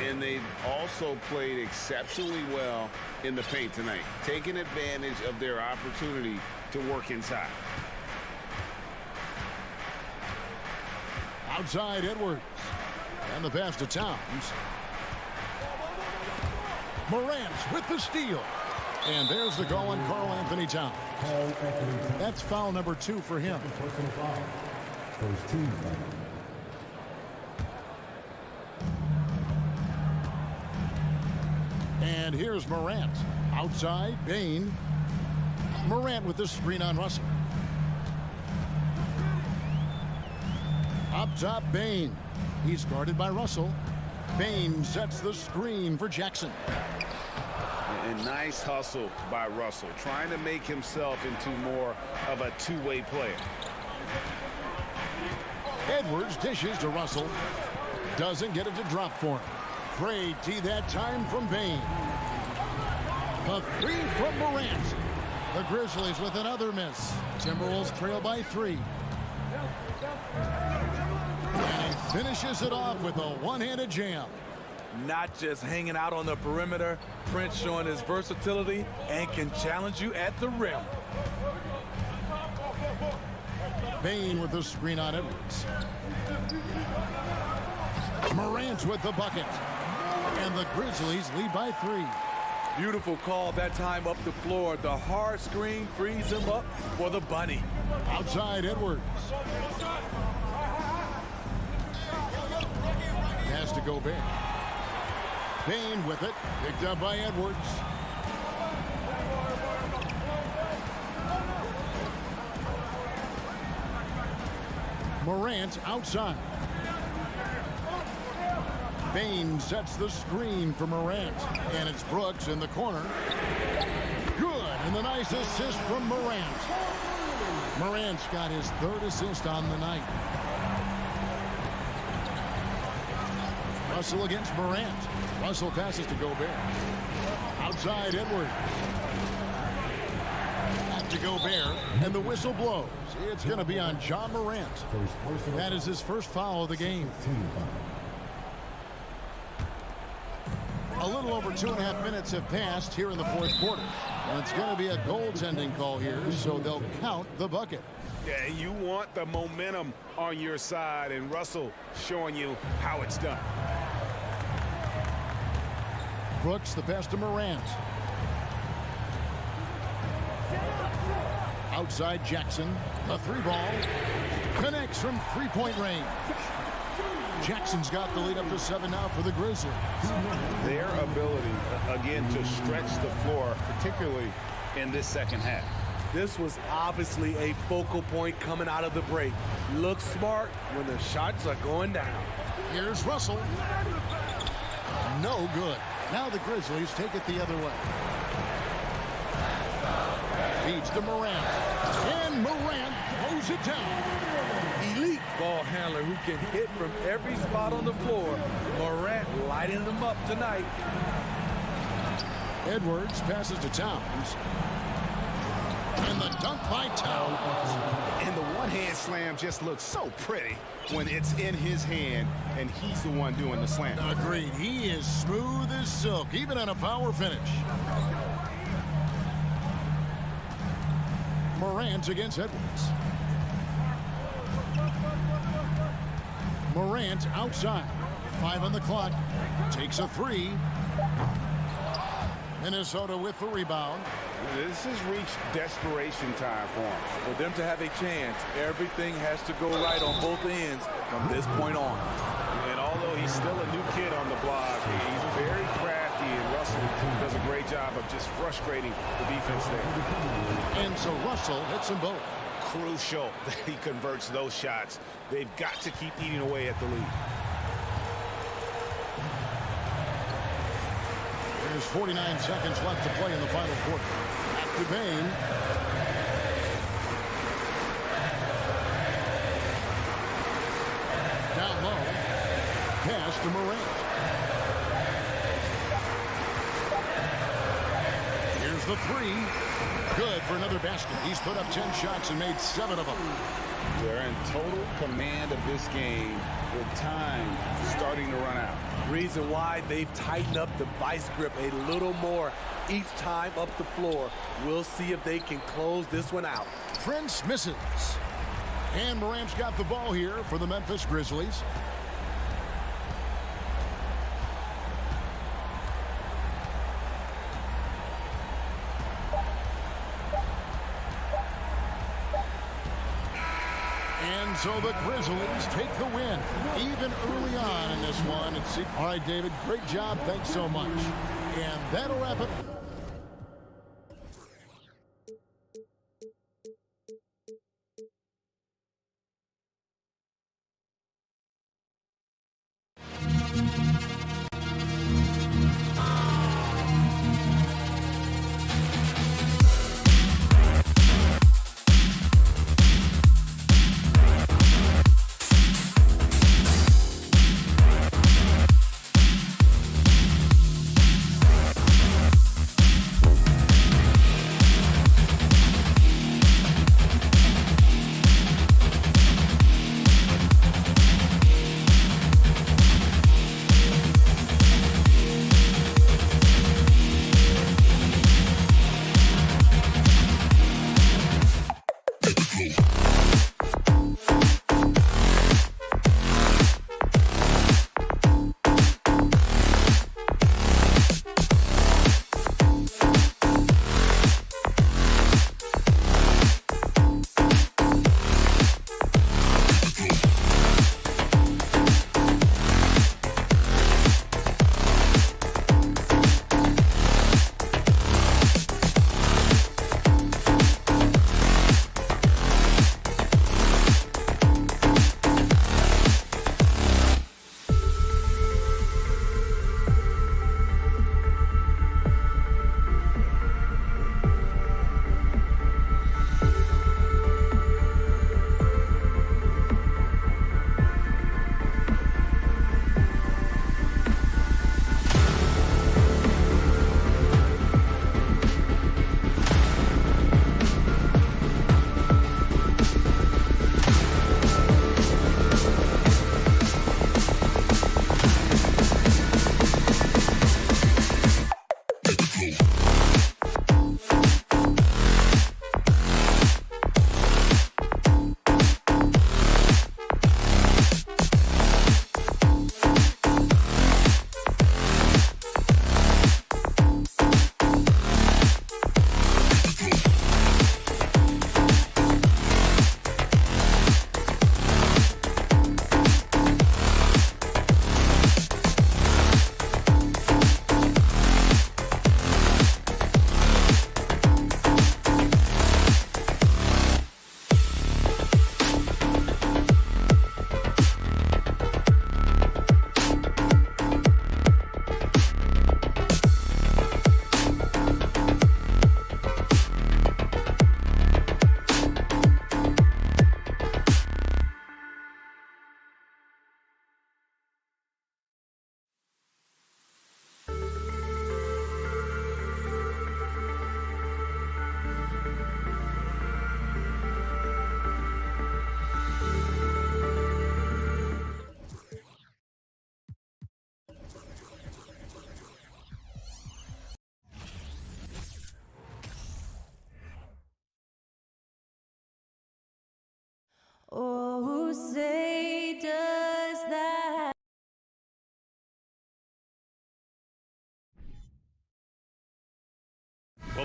And they've also played exceptionally well in the paint tonight, taking advantage of their opportunity to work inside. Outside Edwards. And the pass to Towns. Morant with the steal. And there's the goal on Karl Anthony Towns. That's foul number 2 for him. First team foul. And here's Morant. Outside, Bain. Morant with the screen on Russell. Up top, Bain. He's guarded by Russell. Bain sets the screen for Jackson. And nice hustle by Russell, trying to make himself into more of a two-way player. Edwards dishes to Russell. Doesn't get it to drop for him. Great D that time from Bain. A 3 from Morant. The Grizzlies with another miss. Timberwolves trail by 3. And he finishes it off with a one-handed jam. Not just hanging out on the perimeter, Prince showing his versatility and can challenge you at the rim. Bain with the screen on Edwards. Morant with the bucket. And the Grizzlies lead by 3. Beautiful call that time up the floor. The hard screen frees him up for the bunny. Outside Edwards. Pass to Gobert. Bain with it. Picked up by Edwards. Morant outside. Bain sets the screen for Morant. And it's Brooks in the corner. Good. And the nice assist from Morant. Morant's got his 3rd assist on the night. Russell against Morant. Russell passes to Gobert. Outside Edwards. Back to Gobert. And the whistle blows. It's going to be on John Morant. That is his first foul of the game. A little over 2.5 minutes have passed here in the 4th quarter. And it's going to be a goaltending call here, so they'll count the bucket. Yeah, you want the momentum on your side, and Russell showing you how it's done. Brooks, the pass to Morant. Outside Jackson. The 3-ball. Connects from 3-point range. Jackson's got the lead up to 7 now for the Grizzlies. Their ability, again, to stretch the floor, particularly in this second half. This was obviously a focal point coming out of the break. Look smart when the shots are going down. Here's Russell. No good. Now the Grizzlies take it the other way. Feeds to Morant. And Morant throws it down. Elite ball handler who can hit from every spot on the floor. Morant lighting them up tonight. Edwards passes to Towns. And the dunk by Towns. And the one-hand slam just looks so pretty when it's in his hand and he's the one doing the slam. Agreed. He is smooth as silk, even on a power finish. Morant against Edwards. Morant outside. 5 on the clock. Takes a 3. Minnesota with the rebound. This has reached desperation time for him. For them to have a chance, everything has to go right on both ends from this point on. And although he's still a new kid on the block, he's very crafty, and Russell does a great job of just frustrating the defense there. And so Russell hits them both. Crucial that he converts those shots. They've got to keep eating away at the lead. There's 49 seconds left to play in the final quarter. Back to Bain. Down low. Pass to Morant. Here's the 3. Good for another basket. He's put up 10 shots and made 7 of them. They're in total command of this game with time starting to run out. Reason why they've tightened up the vice grip a little more each time up the floor. We'll see if they can close this one out. Prince misses. And Morant's got the ball here for the Memphis Grizzlies. And so the Grizzlies take the win, even early on in this one. All right, David, great job. Thanks so much. And that'll wrap it.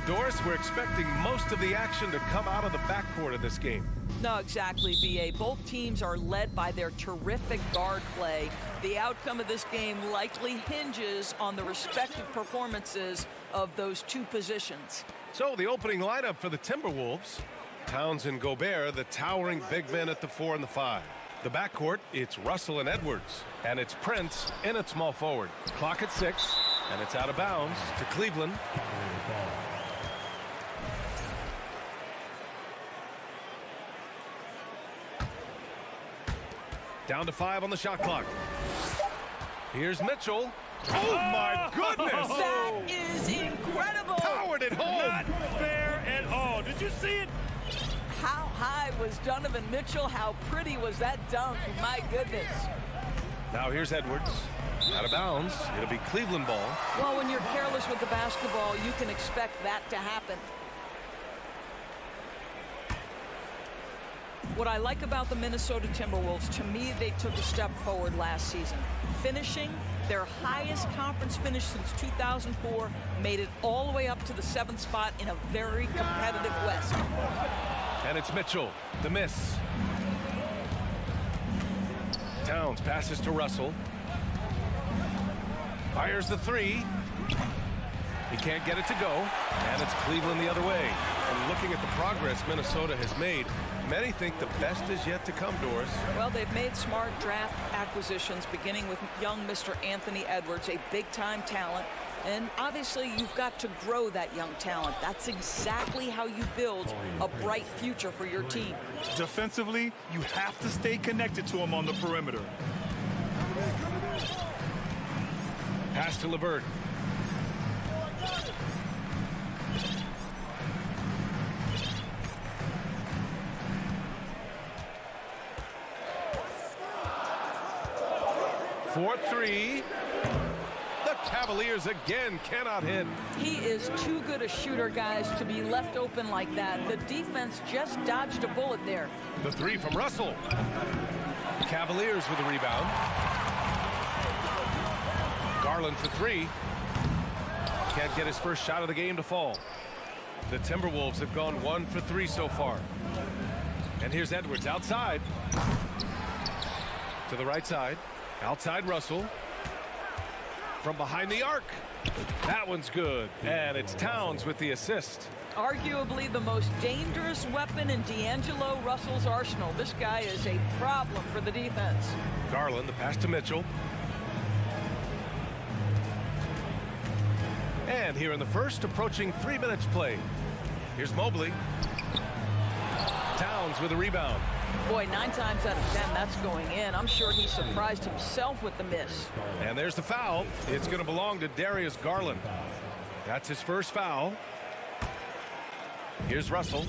Doris, we're expecting most of the action to come out of the backcourt of this game. No, exactly, B.A. Both teams are led by their terrific guard play. The outcome of this game likely hinges on the respective performances of those two positions. So the opening lineup for the Timberwolves. Towns and Gobert, the towering big men at the 4 and the 5. The backcourt, it's Russell and Edwards. And it's Prince in at small forward. Clock at 6, and it's out of bounds to Cleveland. Down to 5 on the shot clock. Here's Mitchell. Oh, my goodness! That is incredible! Powered it home! Not fair at all. Did you see it? How high was Donovan Mitchell? How pretty was that dunk? My goodness. Now here's Edwards. Out of bounds. It'll be Cleveland ball. Well, when you're careless with the basketball, you can expect that to happen. What I like about the Minnesota Timberwolves, to me, they took a step forward last season. Finishing their highest conference finish since 2004, made it all the way up to the 7th spot in a very competitive West. And it's Mitchell, the miss. Towns passes to Russell. Fires the 3. He can't get it to go. And it's Cleveland the other way. And looking at the progress Minnesota has made, many think the best is yet to come, Doris. Well, they've made smart draft acquisitions, beginning with young Mr. Anthony Edwards, a big-time talent. And obviously, you've got to grow that young talent. That's exactly how you build a bright future for your team. Defensively, you have to stay connected to him on the perimeter. Pass to LeVert. For 3. The Cavaliers again cannot hit. He is too good a shooter, guys, to be left open like that. The defense just dodged a bullet there. The 3 from Russell. Cavaliers with a rebound. Garland for 3. Can't get his first shot of the game to fall. The Timberwolves have gone 1 for 3 so far. And here's Edwards outside. To the right side. Outside Russell. From behind the arc. That one's good. And it's Towns with the assist. Arguably the most dangerous weapon in D'Angelo Russell's arsenal. This guy is a problem for the defense. Garland, the pass to Mitchell. And here in the first, approaching 3 minutes played. Here's Mobley. Towns with a rebound. Boy, 9 times out of 10, that's going in. I'm sure he surprised himself with the miss. And there's the foul. It's going to belong to Darius Garland. That's his first foul. Here's Russell.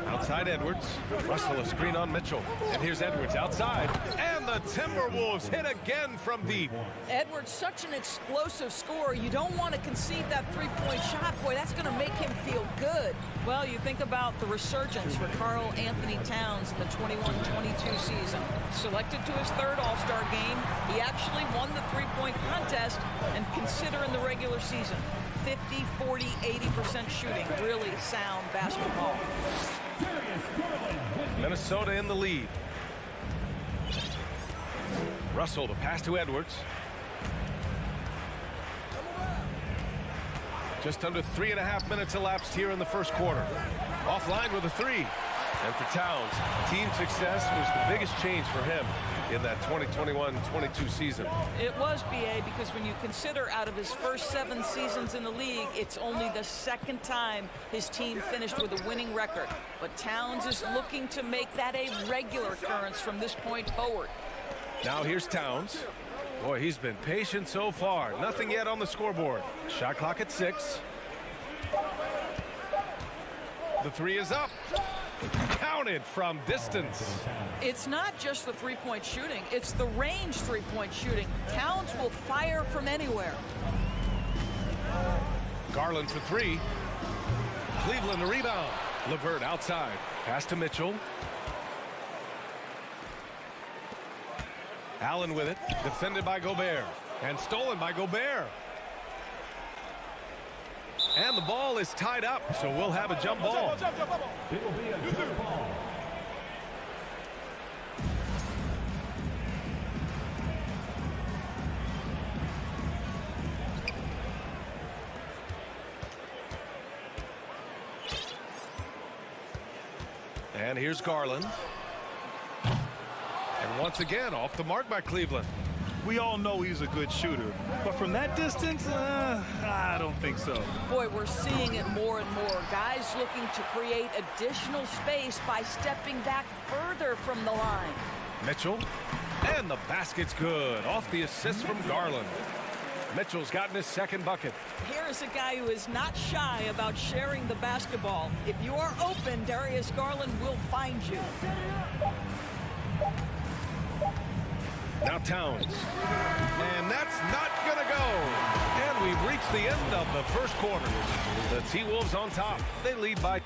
Outside Edwards. Russell a screen on Mitchell. And here's Edwards outside. And the Timberwolves hit again from deep. Edwards, such an explosive scorer. You don't want to concede that three-point shot. Boy, that's going to make him feel good. Well, you think about the resurgence for Karl Anthony Towns in the 21-22 season. Selected to his 3rd All-Star game, he actually won the three-point contest, and consider in the regular season. 50, 40, 80% shooting. Really sound basketball. Minnesota in the lead. Russell, the pass to Edwards. Just under 3.5 minutes elapsed here in the first quarter. Offline with a 3. And for Towns, team success was the biggest change for him in that 2021-22 season. It was, B.A., because when you consider out of his first 7 seasons in the league, it's only the 2nd time his team finished with a winning record. But Towns is looking to make that a regular occurrence from this point forward. Now here's Towns. Boy, he's been patient so far. Nothing yet on the scoreboard. Shot clock at 6. The 3 is up. Counted from distance. It's not just the three-point shooting. It's the range three-point shooting. Towns will fire from anywhere. Garland for 3. Cleveland the rebound. LeVert outside. Pass to Mitchell. Allen with it. Defended by Gobert. And stolen by Gobert. And the ball is tied up, so we'll have a jump ball. It will be a jump ball. And here's Garland. And once again, off the mark by Cleveland. We all know he's a good shooter, but from that distance, I don't think so. Boy, we're seeing it more and more. Guys looking to create additional space by stepping back further from the line. Mitchell. And the basket's good. Off the assist from Garland. Mitchell's gotten his second bucket. Here is a guy who is not shy about sharing the basketball. If you are open, Darius Garland will find you. Now Towns. And that's not going to go. And we've reached the end of the first quarter. The T-Wolves on top. They lead by...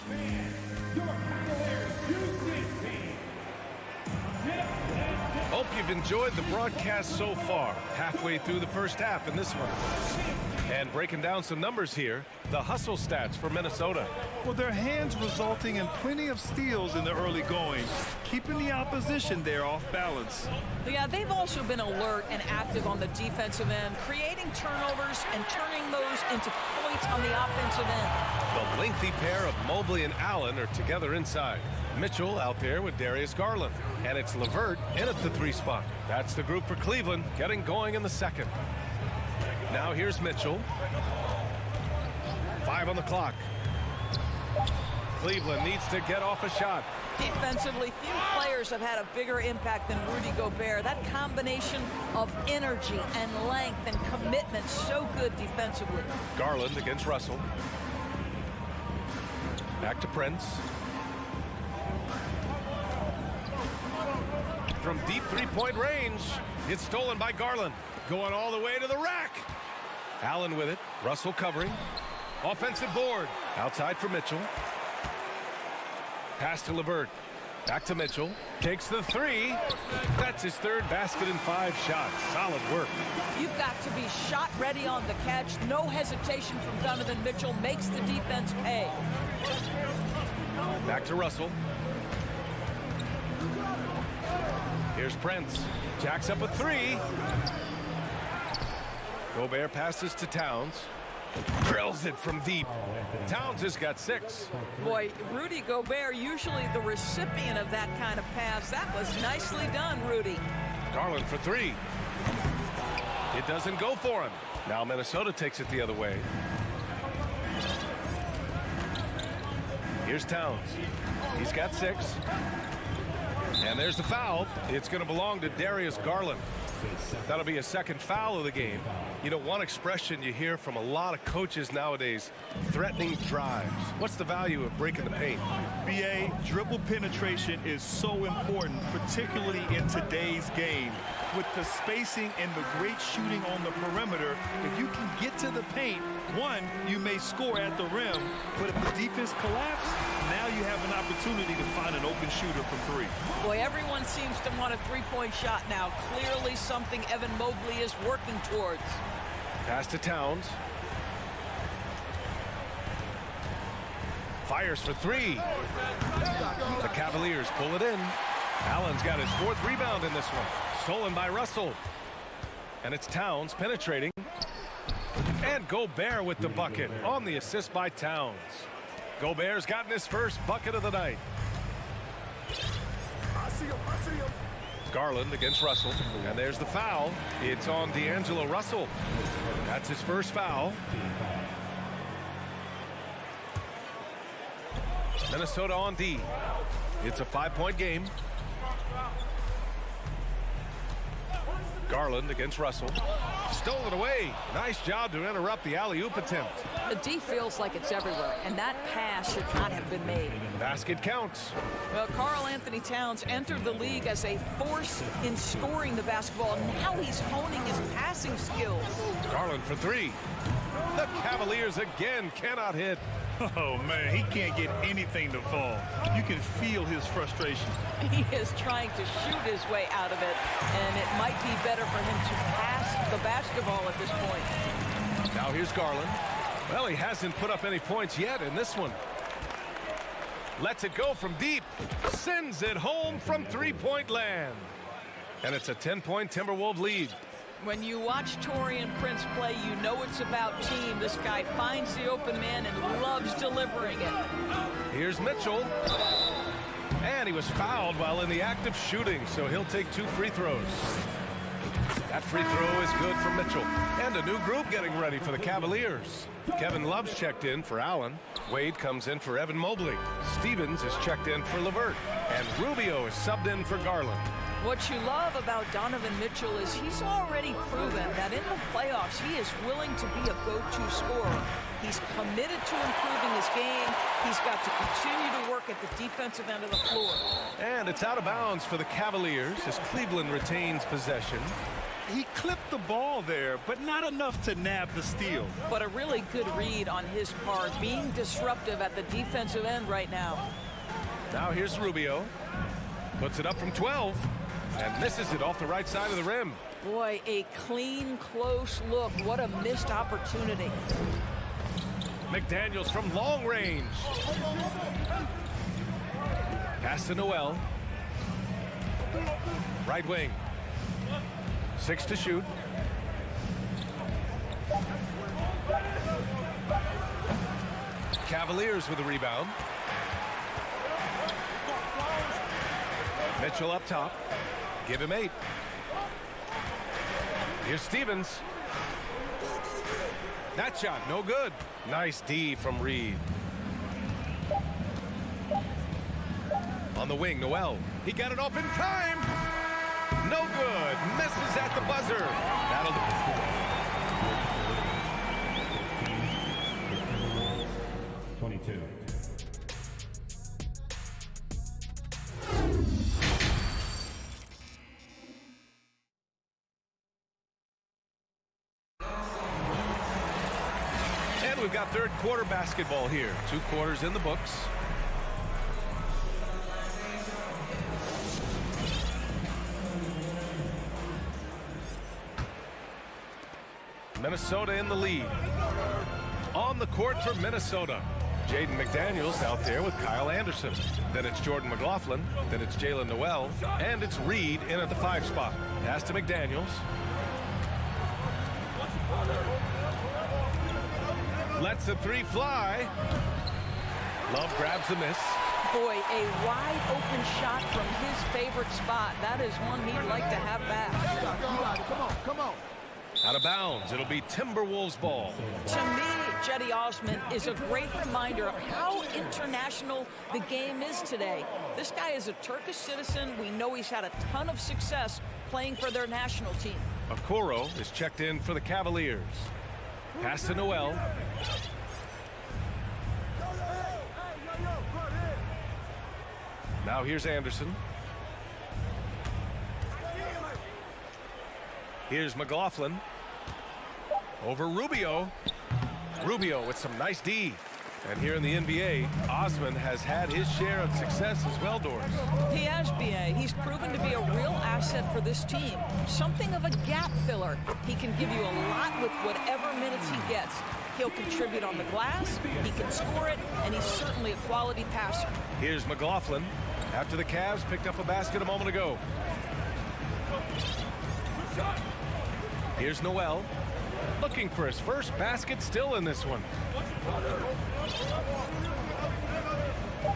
Hope you've enjoyed the broadcast so far. Halfway through the first half in this one. And breaking down some numbers here, the hustle stats for Minnesota. Well, their hands resulting in plenty of steals in the early going, keeping the opposition there off balance. Yeah, they've also been alert and active on the defensive end, creating turnovers and turning those into points on the offensive end. The lengthy pair of Mobley and Allen are together inside. Mitchell out there with Darius Garland. And it's LeVert in at the 3 spot. That's the group for Cleveland getting going in the second. Now here's Mitchell. 5 on the clock. Cleveland needs to get off a shot. Defensively, few players have had a bigger impact than Rudy Gobert. That combination of energy and length and commitment, so good defensively. Garland against Russell. Back to Prince. From deep three-point range, it's stolen by Garland. Going all the way to the rack. Allen with it. Russell covering. Offensive board. Outside for Mitchell. Pass to LeVert. Back to Mitchell. Takes the 3. That's his third basket in 5 shots. Solid work. You've got to be shot ready on the catch. No hesitation from Donovan Mitchell. Makes the defense pay. Back to Russell. Here's Prince. Jacks up a 3. Gobert passes to Towns. Drills it from deep. Towns has got 6. Boy, Rudy Gobert, usually the recipient of that kind of pass. That was nicely done, Rudy. Garland for 3. It doesn't go for him. Now Minnesota takes it the other way. Here's Towns. He's got 6. And there's the foul. It's going to belong to Darius Garland. That'll be a second foul of the game. You know, one expression you hear from a lot of coaches nowadays, threatening drives. What's the value of breaking the paint? BA, dribble penetration is so important, particularly in today's game. With the spacing and the great shooting on the perimeter, if you can get to the paint, one, you may score at the rim, but if the defense collapses, now you have an opportunity to find an open shooter from 3. Boy, everyone seems to want a three-point shot now. Clearly something Evan Mobley is working towards. Pass to Towns. Fires for 3. The Cavaliers pull it in. Allen's got his 4th rebound in this one. Stolen by Russell. And it's Towns penetrating. And Gobert with the bucket on the assist by Towns. Gobert's gotten his first bucket of the night. I see him. Garland against Russell. And there's the foul. It's on D'Angelo Russell. That's his first foul. Minnesota on D. It's a 5-point game. Garland against Russell. Stolen away. Nice job to interrupt the alley-oop attempt. The D feels like it's everywhere, and that pass should not have been made. Basket counts. Well, Karl Anthony Towns entered the league as a force in scoring the basketball. Now he's honing his passing skills. Garland for 3. The Cavaliers again cannot hit. Oh, man, he can't get anything to fall. You can feel his frustration. He is trying to shoot his way out of it, and it might be better for him to pass the basketball at this point. Now here's Garland. Well, he hasn't put up any points yet in this one. Lets it go from deep. Sends it home from three-point land. And it's a 10-point Timberwolves lead. When you watch Taurean Prince play, you know it's about team. This guy finds the open man and loves delivering it. Here's Mitchell. And he was fouled while in the act of shooting, so he'll take 2 free throws. That free throw is good for Mitchell. And a new group getting ready for the Cavaliers. Kevin Love's checked in for Allen. Wade comes in for Evan Mobley. Stevens is checked in for LeVert. And Rubio is subbed in for Garland. What you love about Donovan Mitchell is he's already proven that in the playoffs he is willing to be a go-to scorer. He's committed to improving his game. He's got to continue to work at the defensive end of the floor. And it's out of bounds for the Cavaliers as Cleveland retains possession. He clipped the ball there, but not enough to nab the steal. But a really good read on his part, being disruptive at the defensive end right now. Now here's Rubio. Puts it up from 12 and misses it off the right side of the rim. Boy, a clean, close look. What a missed opportunity. McDaniels from long range. Pass to Noel. Right wing. 6 to shoot. Cavaliers with a rebound. Mitchell up top. Give him 8. Here's Stevens. That shot, no good. Nice D from Reed. On the wing, Noel. He got it off in time. No good. Misses at the buzzer. That'll do. And we've got third quarter basketball here. 2 quarters in the books. Minnesota in the lead. On the court for Minnesota. Jaden McDaniels out there with Kyle Anderson. Then it's Jordan McLaughlin. Then it's Jalen Noel. And it's Reed in at the 5 spot. Pass to McDaniels. Lets the 3 fly. Love grabs the miss. Boy, a wide open shot from his favorite spot. That is one he'd like to have back. Come on. Out of bounds. It'll be Timberwolves ball. To me, Cedi Osman is a great reminder of how international the game is today. This guy is a Turkish citizen. We know he's had a ton of success playing for their national team. Okoro is checked in for the Cavaliers. Pass to Noel. Now here's Anderson. Here's McLaughlin. Over Rubio. Rubio with some nice D. And here in the NBA, Osman has had his share of success as well, Doris. He has, B.A. He's proven to be a real asset for this team. Something of a gap filler. He can give you a lot with whatever minutes he gets. He'll contribute on the glass, he can score it, and he's certainly a quality passer. Here's McLaughlin after the Cavs picked up a basket a moment ago. Here's Noel looking for his first basket still in this one.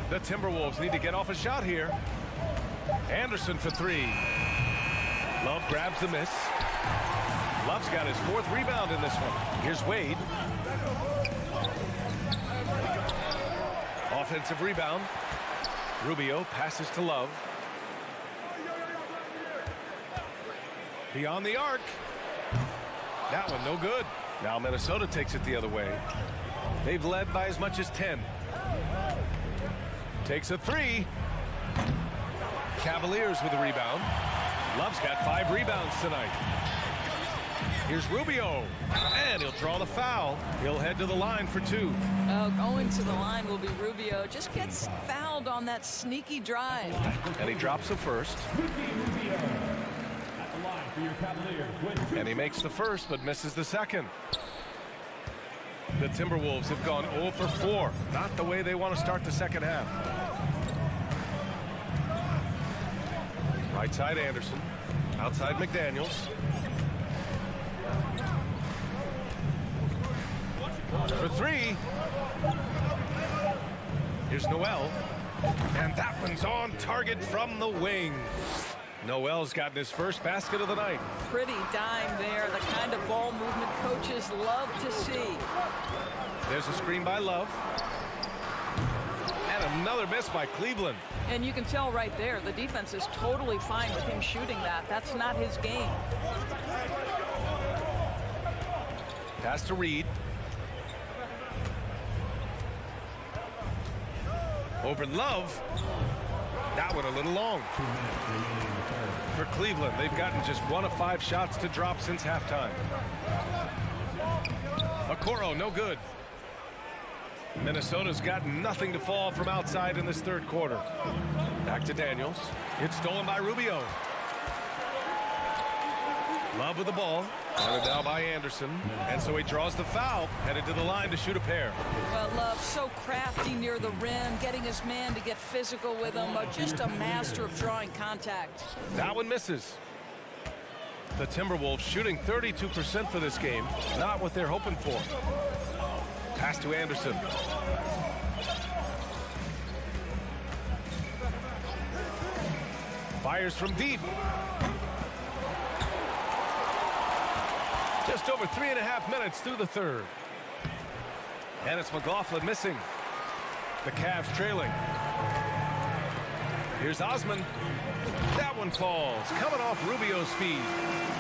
The Timberwolves need to get off a shot here. Anderson for 3. Love grabs the miss. Love's got his 4th rebound in this one. Here's Wade. Offensive rebound. Rubio passes to Love. Beyond the arc. That one no good. Now Minnesota takes it the other way. They've led by as much as 10. Takes a 3. Cavaliers with a rebound. Love's got 5 rebounds tonight. Here's Rubio. And he'll draw the foul. He'll head to the line for 2. Going to the line will be Rubio. Just gets fouled on that sneaky drive. And he drops the first. And he makes the first but misses the second. The Timberwolves have gone 0 for 4. Not the way they want to start the second half. Right side Anderson. Outside McDaniels. For three. Here's Noel. And that one's on target from the wing. Noel's gotten his first basket of the night. Pretty dime there. The kind of ball movement coaches love to see. There's a screen by Love. And another miss by Cleveland. And you can tell right there, the defense is totally fine with him shooting that. That's not his game. Pass to Reed. Over Love. That one a little long. For Cleveland, they've gotten just 1 of 5 shots to drop since halftime. Okoro, no good. Minnesota's got nothing to fall from outside in this third quarter. Back to Daniels. It's stolen by Rubio. Love with the ball. Counted now by Anderson. And so he draws the foul. Headed to the line to shoot a pair. Well, Love so crafty near the rim, getting his man to get physical with him. Just a master of drawing contact. That one misses. The Timberwolves shooting 32% for this game. Not what they're hoping for. Pass to Anderson. Fires from deep. Just over 3.5 minutes through the third. And it's McLaughlin missing. The Cavs trailing. Here's Osman. That one falls. Coming off Rubio's feed.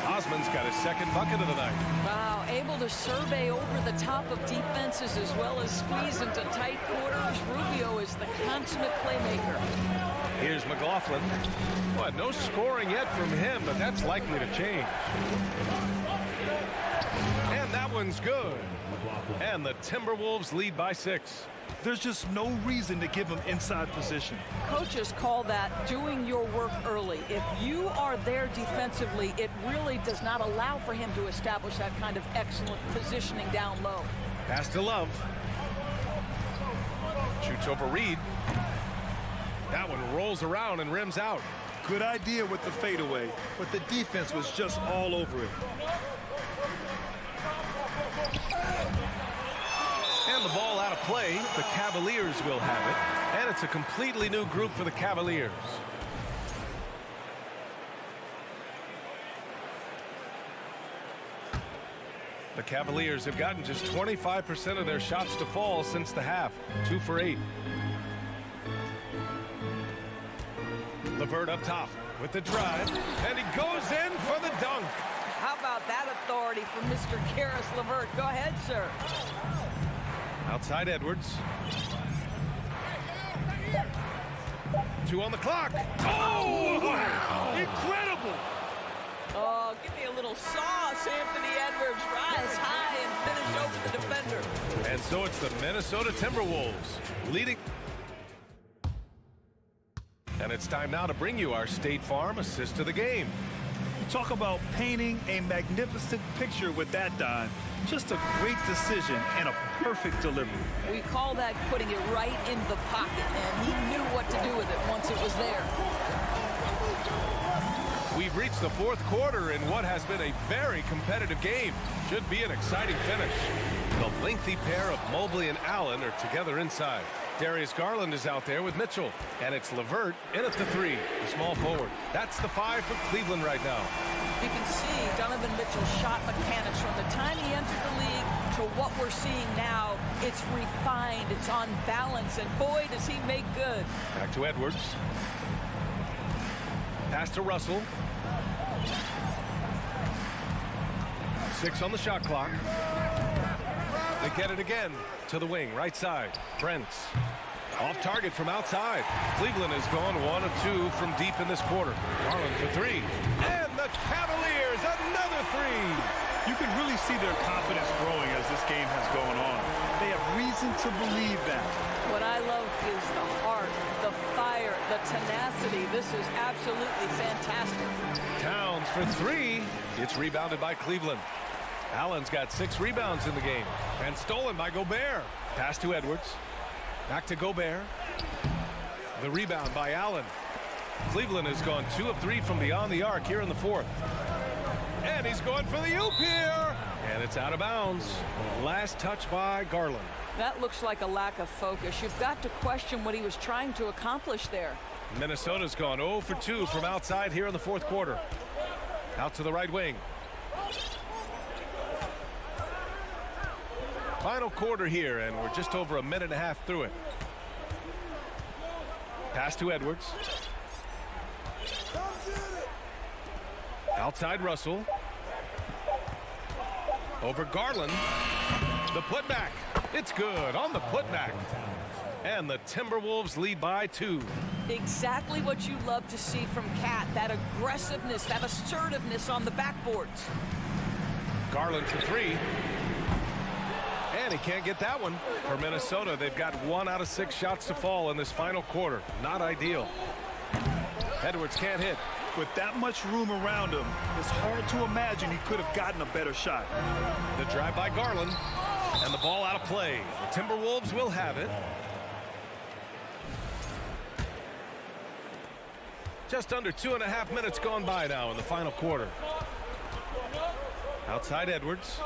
Osman's got his second bucket of the night. Wow, able to survey over the top of defenses as well as squeeze into tight quarters. Rubio is the consummate playmaker. Here's McLaughlin. Well, no scoring yet from him, but that's likely to change. And that one's good. And the Timberwolves lead by 6. There's just no reason to give him inside position. Coaches call that doing your work early. If you are there defensively, it really does not allow for him to establish that kind of excellent positioning down low. Pass to Love. Shoots over Reed. That one rolls around and rims out. Good idea with the fadeaway, but the defense was just all over it. And the ball out of play. The Cavaliers will have it. And it's a completely new group for the Cavaliers. The Cavaliers have gotten just 25% of their shots to fall since the half. 2 for 8. LeVert up top with the drive. And he goes in for the dunk. How about that authority from Mr. Karis LeVert? Go ahead, sir. Outside Edwards. 2 on the clock. Oh, wow. Incredible. Oh, give me a little sauce, Anthony Edwards. Rise high and finish over the defender. And so it's the Minnesota Timberwolves leading. And it's time now to bring you our State Farm assist of the game. Talk about painting a magnificent picture with that, Don. Just a great decision and a perfect delivery. We call that putting it right in the pocket, and he knew what to do with it once it was there. We've reached the fourth quarter in what has been a very competitive game. Should be an exciting finish. The lengthy pair of Mobley and Allen are together inside. Darius Garland is out there with Mitchell. And it's LeVert in at the 3, the small forward. That's the 5 for Cleveland right now. You can see Donovan Mitchell's shot mechanics from the time he entered the league to what we're seeing now. It's refined, it's on balance, and boy, does he make good. Back to Edwards. Pass to Russell. 6 on the shot clock. They get it again to the wing, right side. Brents off target from outside. Cleveland has gone 1 of 2 from deep in this quarter. Garland for 3. And the Cavaliers, another 3. You can really see their confidence growing as this game has gone on. They have reason to believe that. What I love is the heart, the fire, the tenacity. This is absolutely fantastic. Towns for 3. It's rebounded by Cleveland. Allen's got 6 rebounds in the game. And stolen by Gobert. Pass to Edwards. Back to Gobert. The rebound by Allen. Cleveland has gone 2 of 3 from beyond the arc here in the 4th. And he's going for the oop here. And it's out of bounds. Last touch by Garland. That looks like a lack of focus. You've got to question what he was trying to accomplish there. Minnesota's gone 0 for 2 from outside here in the 4th quarter. Out to the right wing. Final quarter here, and we're just over a minute and a half through it. Pass to Edwards. Outside Russell. Over Garland. The putback. It's good on the putback. And the Timberwolves lead by 2. Exactly what you love to see from Cat. That aggressiveness, that assertiveness on the backboards. Garland for 3. And he can't get that one. For Minnesota, they've got 1 out of 6 shots to fall in this final quarter. Not ideal. Edwards can't hit. With that much room around him, it's hard to imagine he could have gotten a better shot. The drive by Garland. And the ball out of play. The Timberwolves will have it. Just under 2.5 minutes gone by now in the final quarter. Outside Edwards.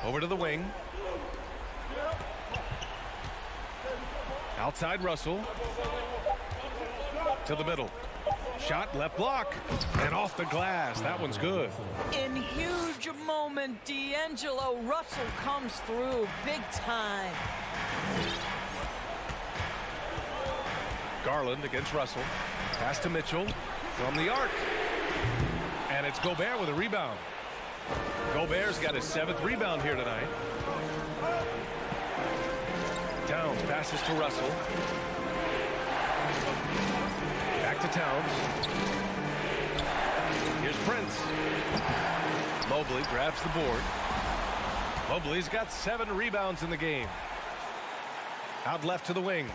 Over to the wing. Outside Russell. To the middle. Shot, left block, and off the glass. That one's good. In huge moment, D'Angelo Russell comes through big time. Garland against Russell. Pass to Mitchell from the arc. And it's Gobert with a rebound. Gobert's got his 7th rebound here tonight. Towns passes to Russell. Back to Towns. Here's Prince. Mobley grabs the board. Mobley's got 7 rebounds in the game. Out left to the wing.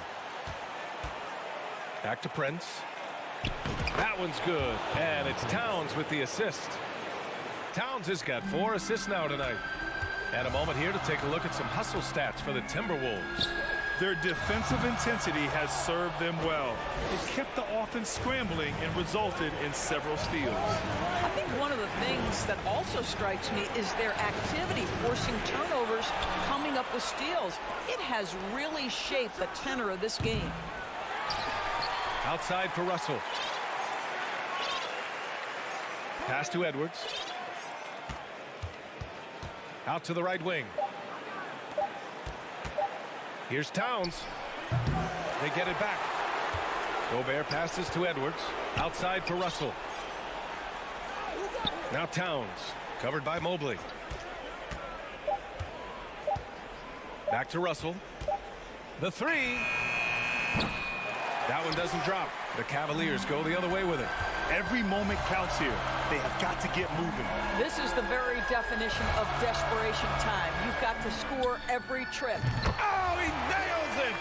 Back to Prince. That one's good. And it's Towns with the assist. Towns has got 4 assists now tonight. And a moment here to take a look at some hustle stats for the Timberwolves. Their defensive intensity has served them well. It kept the offense scrambling and resulted in several steals. I think one of the things that also strikes me is their activity, forcing turnovers, coming up with steals. It has really shaped the tenor of this game. Outside for Russell. Pass to Edwards. Out to the right wing. Here's Towns. They get it back. Gobert passes to Edwards. Outside for Russell. Now Towns. Covered by Mobley. Back to Russell. The 3. That one doesn't drop. The Cavaliers go the other way with it. Every moment counts here. They have got to get moving. This is the very definition of desperation time. You've got to score every trip. Oh, he nails it!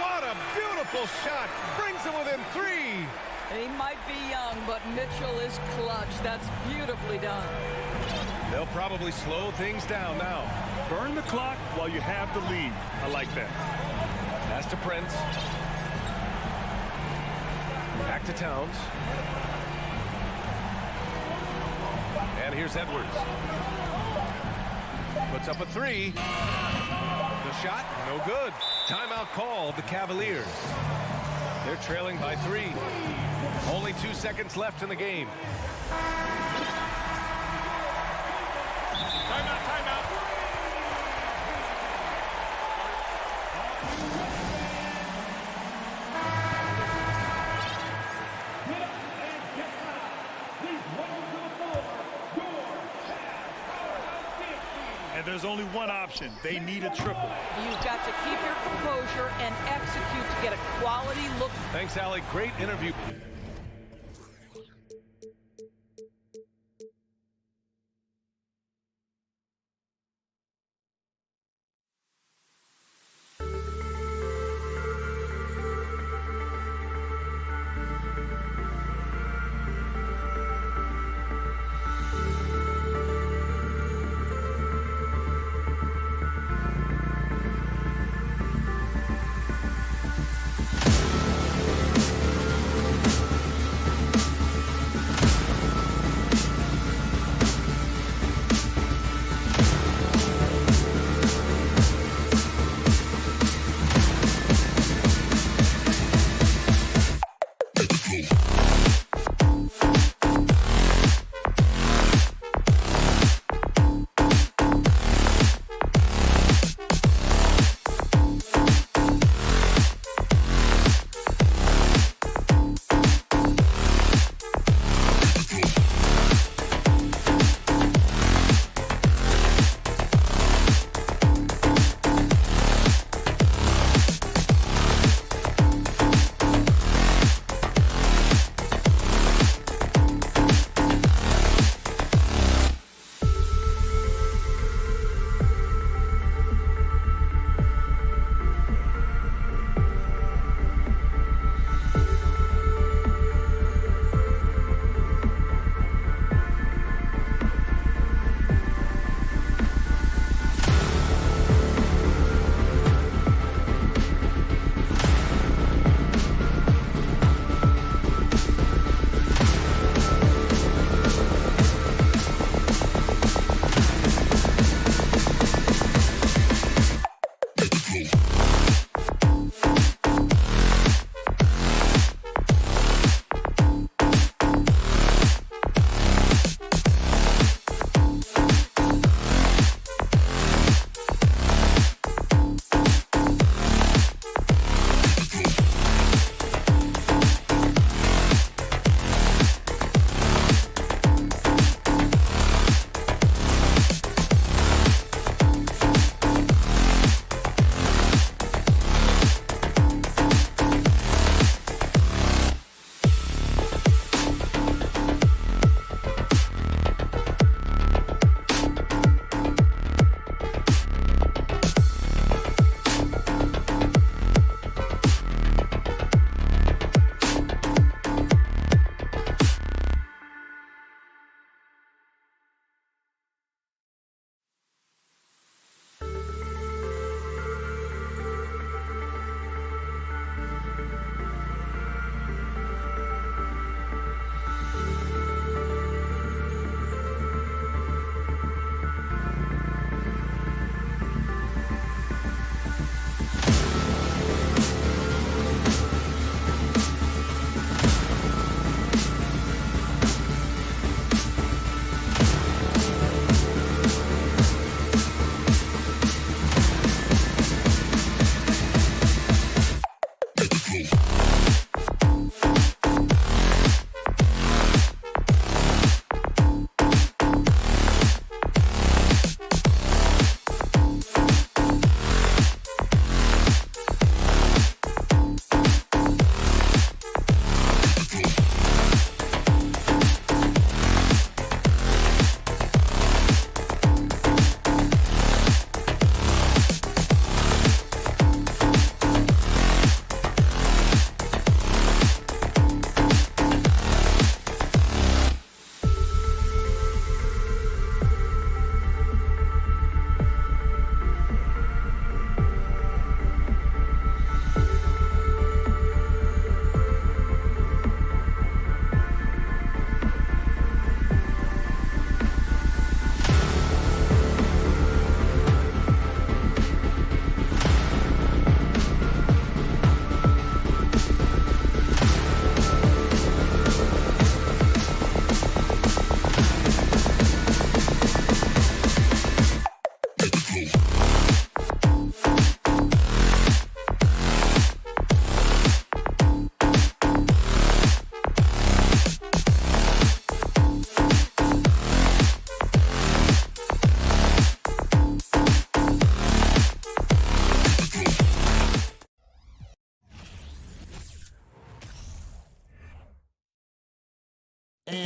What a beautiful shot! Brings him within 3. He might be young, but Mitchell is clutch. That's beautifully done. They'll probably slow things down now. Burn the clock while you have the lead. I like that. Pass to Prince. Back to Towns. And here's Edwards. Puts up a 3. The shot, no good. Timeout called the Cavaliers. They're trailing by 3. Only 2 seconds left in the game. Timeout, timeout. And there's only one option. They need a triple. You've got to keep your composure and execute to get a quality look. Thanks, Allie. Great interview.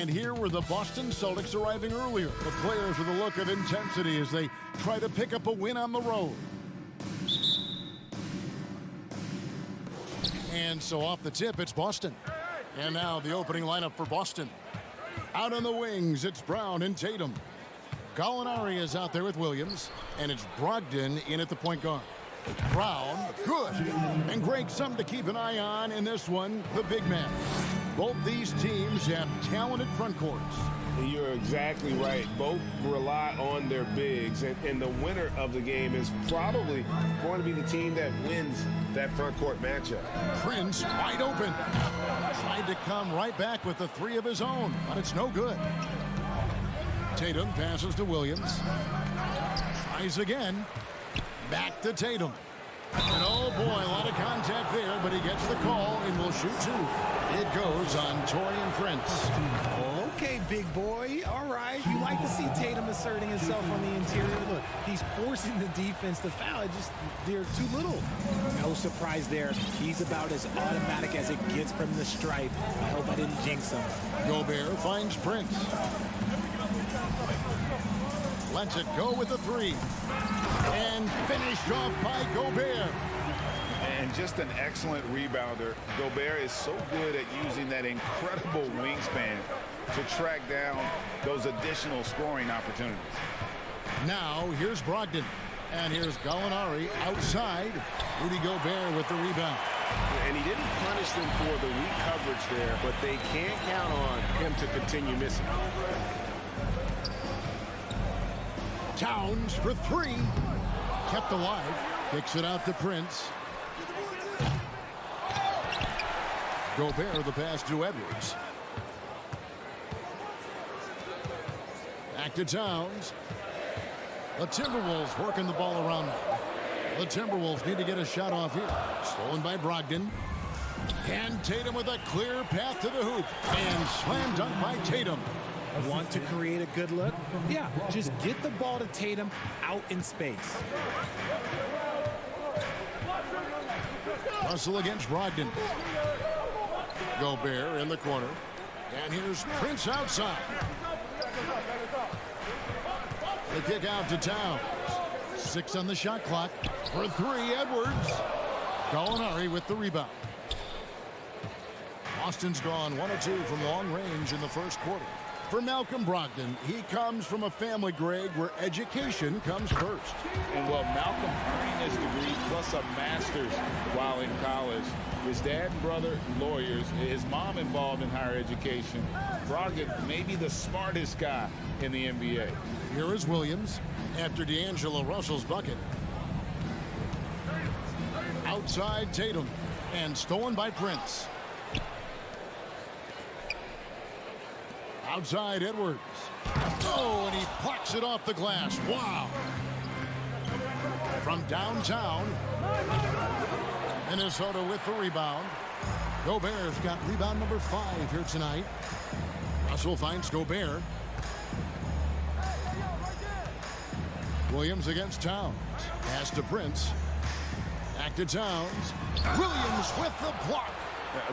And here were the Boston Celtics arriving earlier. The players with a look of intensity as they try to pick up a win on the road. And so off the tip, it's Boston. And now the opening lineup for Boston. Out on the wings, it's Brown and Tatum. Gallinari is out there with Williams, and it's Brogdon in at the point guard. Brown, good. And Greg, something to keep an eye on in this one, the big man. Both these teams have talented front courts. You're exactly right. Both rely on their bigs, and the winner of the game is probably going to be the team that wins that front court matchup. Prince wide open. Tried to come right back with the three of his own, but it's no good. Tatum passes to Williams. Tries again. Back to Tatum. And oh boy, a lot of contact there, but he gets the call and will shoot two. It goes on Taurean Prince. Okay, big boy. All right. You like to see Tatum asserting himself on the interior. Look, he's forcing the defense to foul. They're too little. No surprise there. He's about as automatic as it gets from the stripe. I hope I didn't jinx him. Gobert finds Prince. Lets it go with the three. And finished off by Gobert. And just an excellent rebounder. Gobert is so good at using that incredible wingspan to track down those additional scoring opportunities. Now here's Brogdon. And here's Gallinari outside. Rudy Gobert with the rebound. And he didn't punish them for the weak coverage there, but they can't count on him to continue missing. Towns for three. Kept alive. Kicks it out to Prince. Gobert the pass to Edwards. Back to Towns. The Timberwolves working the ball around now. The Timberwolves need to get a shot off here. Stolen by Brogdon. And Tatum with a clear path to the hoop. And slam dunk by Tatum. Want to create a good look? Yeah, just get the ball to Tatum out in space. Russell against Brogdon. Gobert in the corner. And here's Prince outside. The kick out to Towns. 6 on the shot clock. For three, Edwards. Gallinari with the rebound. Boston's gone 1 of 2 from long range in the first quarter. For Malcolm Brogdon, he comes from a family, Greg, where education comes first. And well, Malcolm earning his degree plus a master's while in college. His dad and brother, lawyers. His mom involved in higher education. Brogdon may be the smartest guy in the NBA. Here is Williams after D'Angelo Russell's bucket. Outside Tatum. And stolen by Prince. Outside Edwards. Oh, and he plucks it off the glass. Wow. From downtown. Minnesota with the rebound. Gobert's got rebound number 5 here tonight. Russell finds Gobert. Williams against Towns. Pass to Prince. Back to Towns. Williams with the block.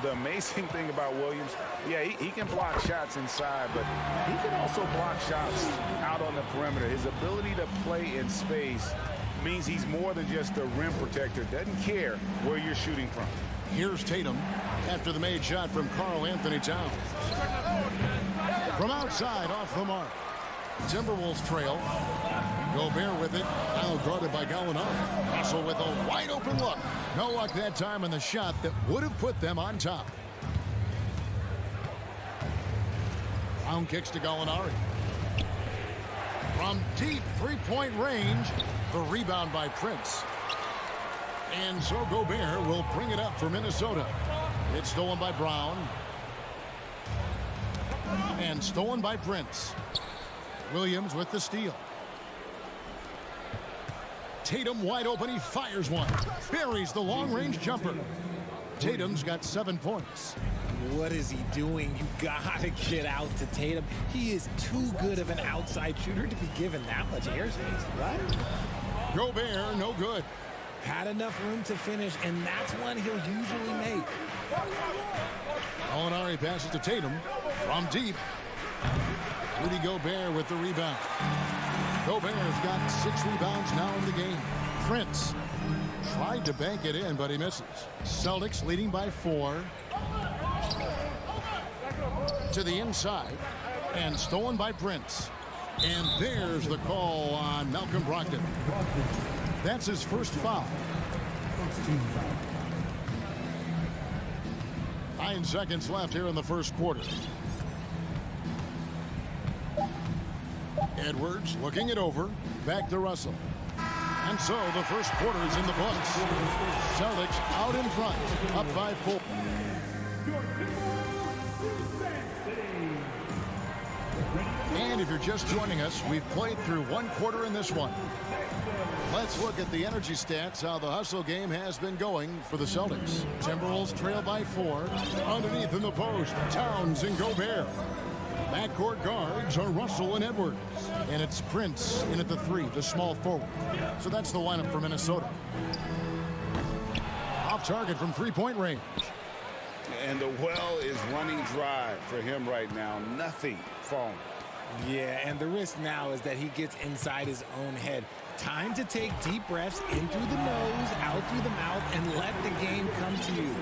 The amazing thing about Williams, yeah, he can block shots inside, but he can also block shots out on the perimeter. His ability to play in space means he's more than just a rim protector. Doesn't care where you're shooting from. Here's Tatum after the made shot from Karl Anthony Towns. From outside, off the mark. Timberwolves trail. Gobert with it. Now guarded by Gallinari. Russell with a wide open look. No luck that time on the shot that would have put them on top. Brown kicks to Gallinari. From deep three-point range, the rebound by Prince. And so Gobert will bring it up for Minnesota. It's stolen by Brown. And stolen by Prince. Williams with the steal. Tatum wide open. He fires one. Buries the long-range jumper. Tatum's got 7 points. What is he doing? You gotta get out to Tatum. He is too good of an outside shooter to be given that much airspace. What? Gobert, no good. Had enough room to finish, and that's one he'll usually make. Gallinari passes to Tatum from deep. Rudy Gobert with the rebound. Gobert's got 6 rebounds now in the game. Prince tried to bank it in, but he misses. Celtics leading by 4. To the inside, and stolen by Prince. And there's the call on Malcolm Brogdon. That's his first foul. 9 seconds left here in the first quarter. Edwards looking it over. Back to Russell. And so the first quarter is in the books. Celtics out in front, up by 4. And if you're just joining us, we've played through 1 quarter in this one. Let's look at the energy stats, how the hustle game has been going for the Celtics. Timberwolves trail by 4. Underneath in the post, Towns and Gobert. Backcourt guards are Russell and Edwards. And it's Prince in at the 3, the small forward. So that's the lineup for Minnesota. Off target from 3-point range. And the well is running dry for him right now. Nothing falling. Yeah, and the risk now is that he gets inside his own head. Time to take deep breaths in through the nose, out through the mouth, and let the game come to you.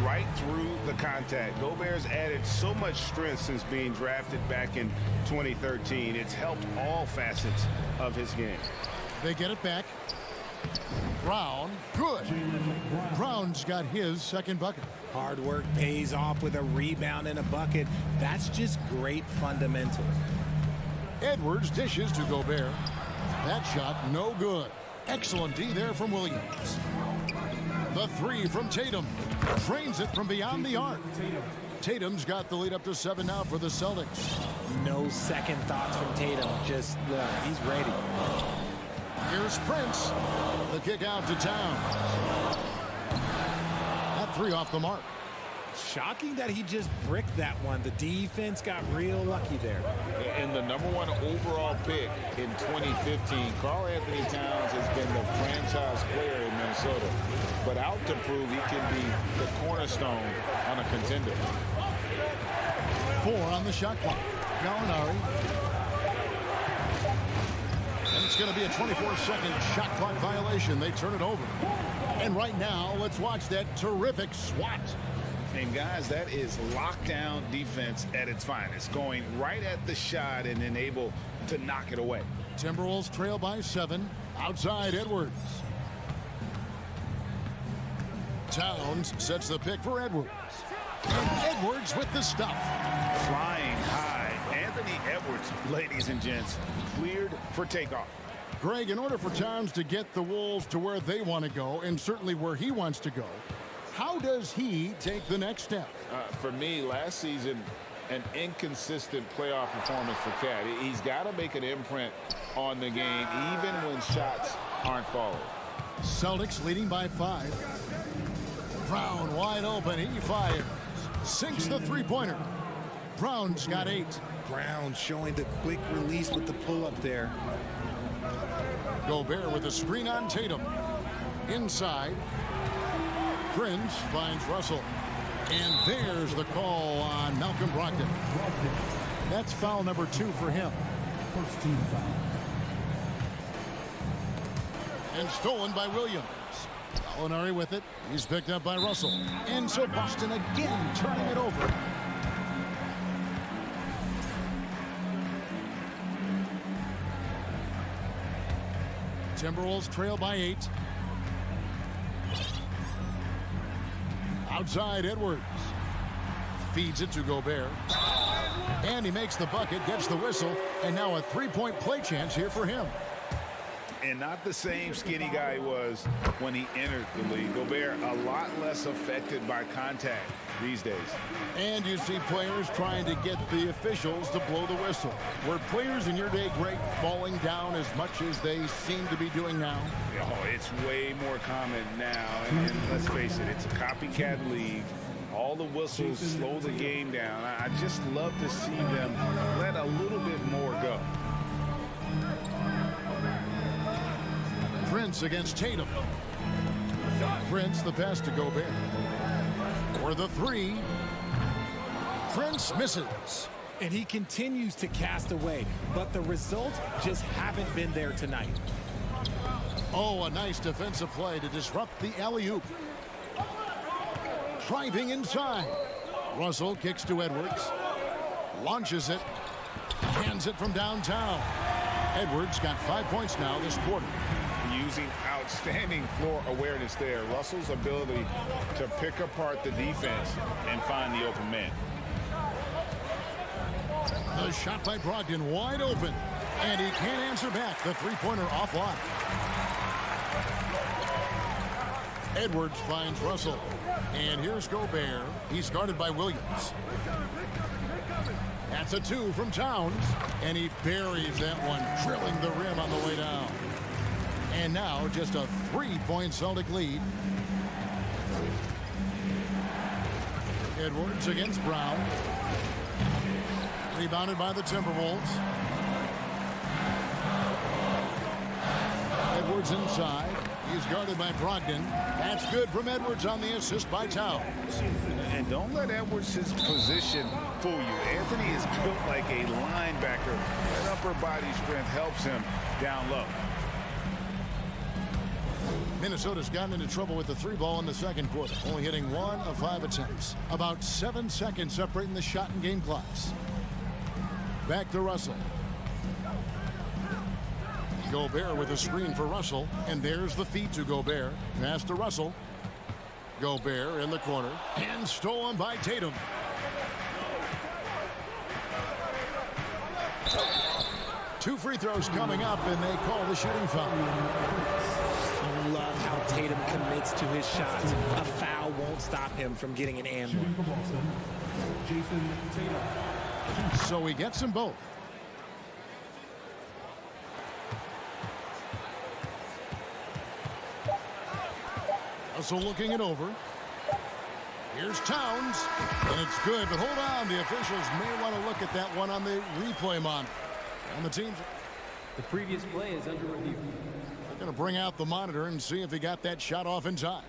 Right through the contact. Gobert's added so much strength since being drafted back in 2013. It's helped all facets of his game. They get it back. Brown, good. Brown's got his second bucket. Hard work pays off with a rebound and a bucket. That's just great fundamentals. Edwards dishes to Gobert. That shot no good. Excellent D there from Williams. The 3 from Tatum. Drains it from beyond the arc. Tatum's got the lead up to 7 now for the Celtics. No second thoughts from Tatum. Just, he's ready. Here's Prince. The kick out to Towns. That 3 off the mark. Shocking that he just bricked that one. The defense got real lucky there. And the #1 overall pick in 2015, Karl Anthony Towns has been the franchise player in Minnesota, but out to prove he can be the cornerstone on a contender. 4 on the shot clock. Gallinari. And it's going to be a 24-second shot clock violation. They turn it over. And right now, let's watch that terrific swat. And guys, that is lockdown defense at its finest. Going right at the shot and then able to knock it away. Timberwolves trail by 7. Outside Edwards. Towns sets the pick for Edwards. And Edwards with the stuff. Flying high. Anthony Edwards, ladies and gents, cleared for takeoff. Greg, in order for Towns to get the Wolves to where they want to go, and certainly where he wants to go, how does he take the next step? For me, last season, an inconsistent playoff performance for Cat. He's got to make an imprint on the game, even when shots aren't falling. Celtics leading by 5. Brown wide open. He fires. Sinks the 3-pointer. Brown's got 8. Brown showing the quick release with the pull-up there. Gobert with a screen on Tatum. Inside. Prince finds Russell. And there's the call on Malcolm Brogdon. That's foul number 2 for him. First team foul. And stolen by Williams. Gallinari with it. He's picked up by Russell. And so Boston again turning it over. Timberwolves trail by 8. Outside Edwards. Feeds it to Gobert. And he makes the bucket, gets the whistle, and now a 3-point play chance here for him. And not the same skinny guy he was when he entered the league. Gobert a lot less affected by contact these days. And you see players trying to get the officials to blow the whistle. Were players in your day, Greg, falling down as much as they seem to be doing now? Oh, it's way more common now. And let's face it, it's a copycat league. All the whistles slow the game down. I just love to see them let a little bit more go. Prince against Tatum. Prince the pass to Gobert. For the 3. Prince misses. And he continues to cast away, but the results just haven't been there tonight. Oh, a nice defensive play to disrupt the alley-oop. Driving inside. Russell kicks to Edwards. Launches it. Hands it from downtown. Edwards got 5 points now this quarter. Using outstanding floor awareness there. Russell's ability to pick apart the defense and find the open man. The shot by Brogdon wide open. And he can't answer back. The three-pointer offline. Edwards finds Russell. And here's Gobert. He's guarded by Williams. That's a 2 from Towns. And he buries that one, drilling the rim on the way down. And now just a 3-point Celtic lead. Edwards against Brown. Rebounded by the Timberwolves. Edwards inside. He's guarded by Brogdon. That's good from Edwards on the assist by Towns. And don't let Edwards' position fool you. Anthony is built like a linebacker. That upper body strength helps him down low. Minnesota's gotten into trouble with the 3-ball in the second quarter, only hitting 1 of 5 attempts. About 7 seconds separating the shot and game clocks. Back to Russell. Gobert with a screen for Russell, and there's the feed to Gobert. Pass to Russell. Gobert in the corner, and stolen by Tatum. Two free throws coming up, and they call the shooting foul. I love how Tatum commits to his shots. A foul won't stop him from getting an and one. So he gets them both. Russell looking it over. Here's Towns, and it's good, but hold on. The officials may want to look at that one on the replay monitor. And the team's... The previous play is under review. They're going to bring out the monitor and see if he got that shot off in time.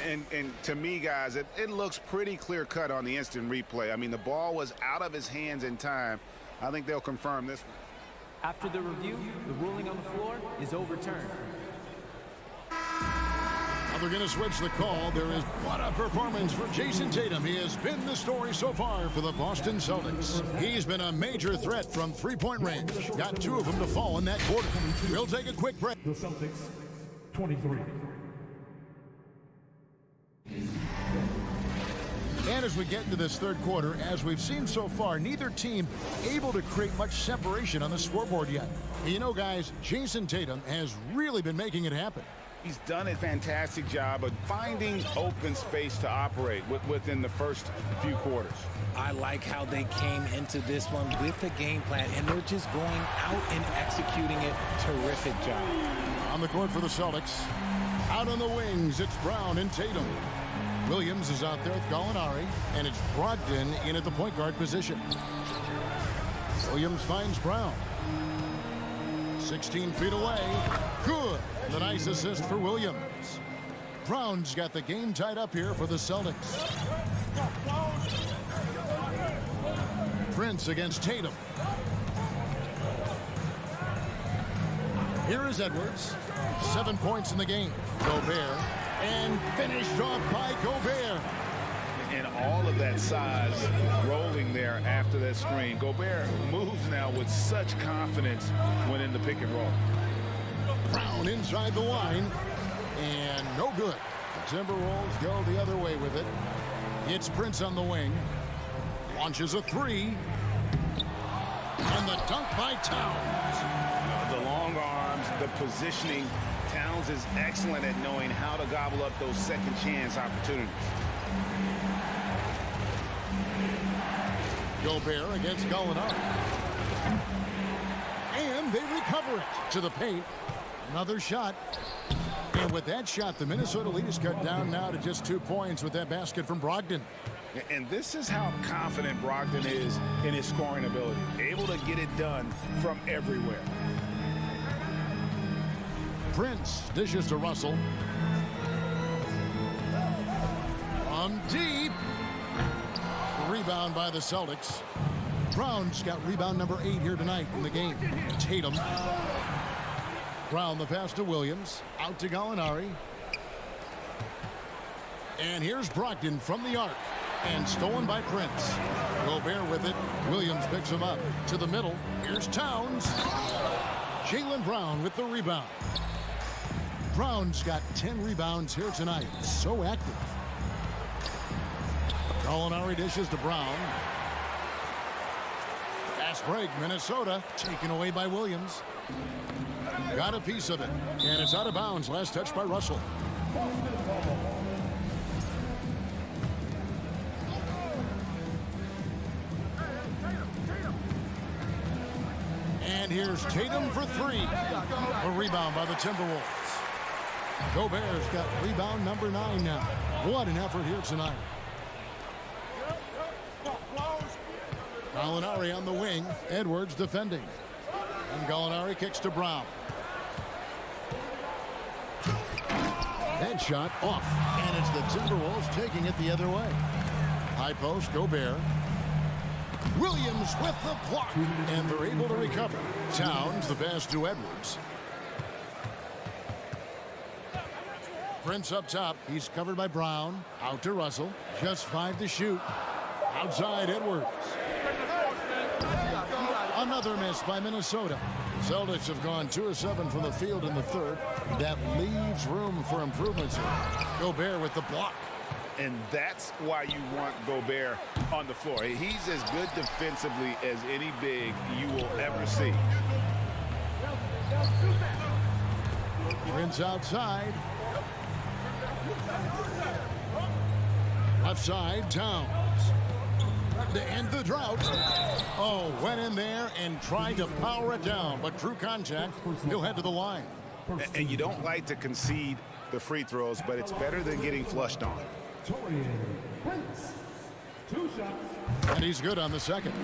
And to me, guys, it looks pretty clear-cut on the instant replay. I mean, the ball was out of his hands in time. I think they'll confirm this one. After the review, the ruling on the floor is overturned. Now they're going to switch the call. There is what a performance for Jason Tatum. He has been the story so far for the Boston Celtics. He's been a major threat from three-point range. Got 2 of them to fall in that quarter. We'll take a quick break. The Celtics, 23. And as we get into this third quarter, as we've seen so far, neither team able to create much separation on the scoreboard yet. You know, guys, Jason Tatum has really been making it happen. He's done a fantastic job of finding open space to operate within the first few quarters. I like how they came into this one with a game plan, and they're just going out and executing it. Terrific job. On the court for the Celtics. Out on the wings, it's Brown and Tatum. Williams is out there with Gallinari, and it's Brogdon in at the point guard position. Williams finds Brown. 16 feet away. Good. The nice assist for Williams. Brown's got the game tied up here for the Celtics. Prince against Tatum. Here is Edwards. 7 points in the game. Gobert. And finished off by Gobert. And all of that size rolling there after that screen. Gobert moves now with such confidence when in the pick and roll. Brown inside the line. And no good. The Timberwolves go the other way with it. It's Prince on the wing. Launches a 3. And the dunk by Towns. The long arms, the positioning. Towns is excellent at knowing how to gobble up those second chance opportunities. Gobert against Gallinari. And they recover it to the paint. Another shot. And with that shot, the Minnesota lead is cut down now to just 2 points with that basket from Brogdon. And this is how confident Brogdon is in his scoring ability. Able to get it done from everywhere. Prince dishes to Russell. From deep. Rebound by the Celtics. Brown's got rebound number 8 here tonight in the game. Tatum. Brown the pass to Williams. Out to Gallinari. And here's Brogdon from the arc. And stolen by Prince. Gobert with it. Williams picks him up. To the middle. Here's Towns. Jaylen Brown with the rebound. Brown's got 10 rebounds here tonight. So active. Gallinari dishes to Brown. Fast break. Minnesota taken away by Williams. Got a piece of it. And it's out of bounds. Last touch by Russell. And here's Tatum for 3. A rebound by the Timberwolves. Gobert's got rebound number 9 now. What an effort here tonight. Gallinari on the wing. Edwards defending. And Gallinari kicks to Brown. Head shot off. And it's the Timberwolves taking it the other way. High post, Gobert. Williams with the block. And they're able to recover. Towns the pass to Edwards. Prince up top. He's covered by Brown. Out to Russell. Just 5 to shoot. Outside Edwards. Another miss by Minnesota. Celtics have gone 2 of 7 from the field in the third. That leaves room for improvements here. Gobert with the block. And that's why you want Gobert on the floor. He's as good defensively as any big you will ever see. Prince outside. Left side, Towns. To end the drought. Oh, went in there and tried to power it down, but true contact, he'll head to the line. And you don't like to concede the free throws, but it's better than getting flushed on. Prince, 2 shots. And he's good on the second.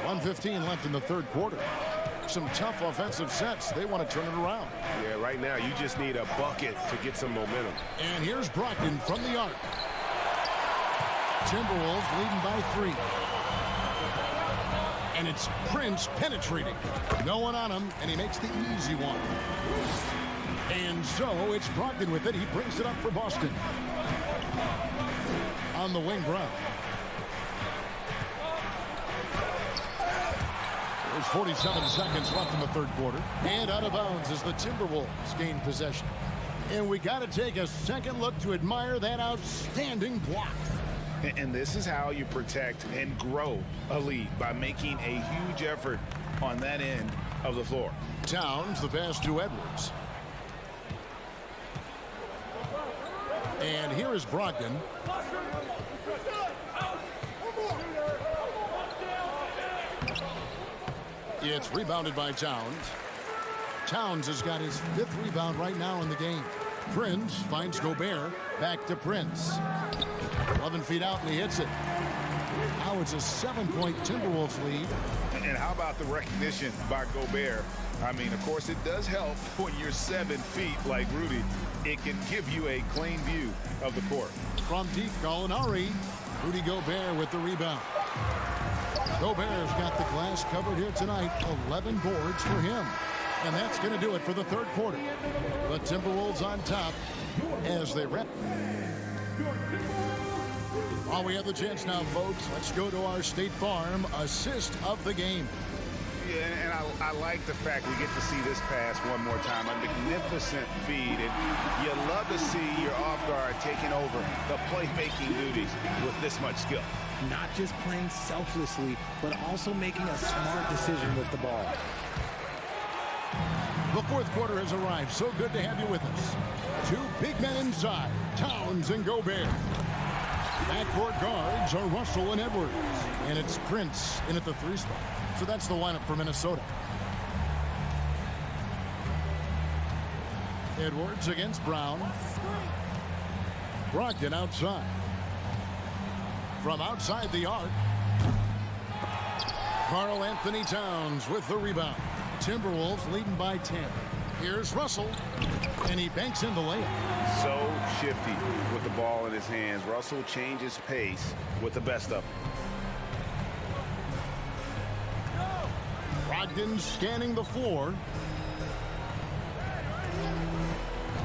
.115 left in the third quarter. Some tough offensive sets. They want to turn it around. Yeah, right now you just need a bucket to get some momentum. And here's Brogdon from the arc. Timberwolves leading by 3. And it's Prince penetrating. No one on him, and he makes the easy one. And so it's Brogdon with it. He brings it up for Boston. On the wing, Brown. There's 47 seconds left in the third quarter. And out of bounds as the Timberwolves gain possession. And we got to take a second look to admire that outstanding block. And this is how you protect and grow a lead, by making a huge effort on that end of the floor. Towns the pass to Edwards. And here is Brogdon. It's rebounded by Towns. Towns has got his 5th rebound right now in the game. Prince finds Gobert. Back to Prince. 11 feet out and he hits it. Now it's a 7-point Timberwolves lead. And how about the recognition by Gobert? I mean, of course, it does help when you're 7 feet like Rudy. It can give you a clean view of the court. From deep, Gallinari. Rudy Gobert with the rebound. Gobert's got the glass covered here tonight. 11 boards for him. And that's going to do it for the third quarter. The Timberwolves on top as they wrap. While we have the chance now, folks, let's go to our State Farm assist of the game. Yeah, and I like the fact we get to see this pass one more time. A magnificent feed, and you love to see your off guard taking over the playmaking duties with this much skill. Not just playing selflessly, but also making a smart decision with the ball. The fourth quarter has arrived. So good to have you with us. 2 big men inside, Towns and Gobert. Backcourt guards are Russell and Edwards. And it's Prince in at the 3 spot. So that's the lineup for Minnesota. Edwards against Brown. Brogdon outside. From outside the arc, Karl Anthony Towns with the rebound. Timberwolves leading by 10. Here's Russell, and he banks in the layup. So shifty with the ball in his hands. Russell changes pace with the best of them. Brogdon scanning the floor.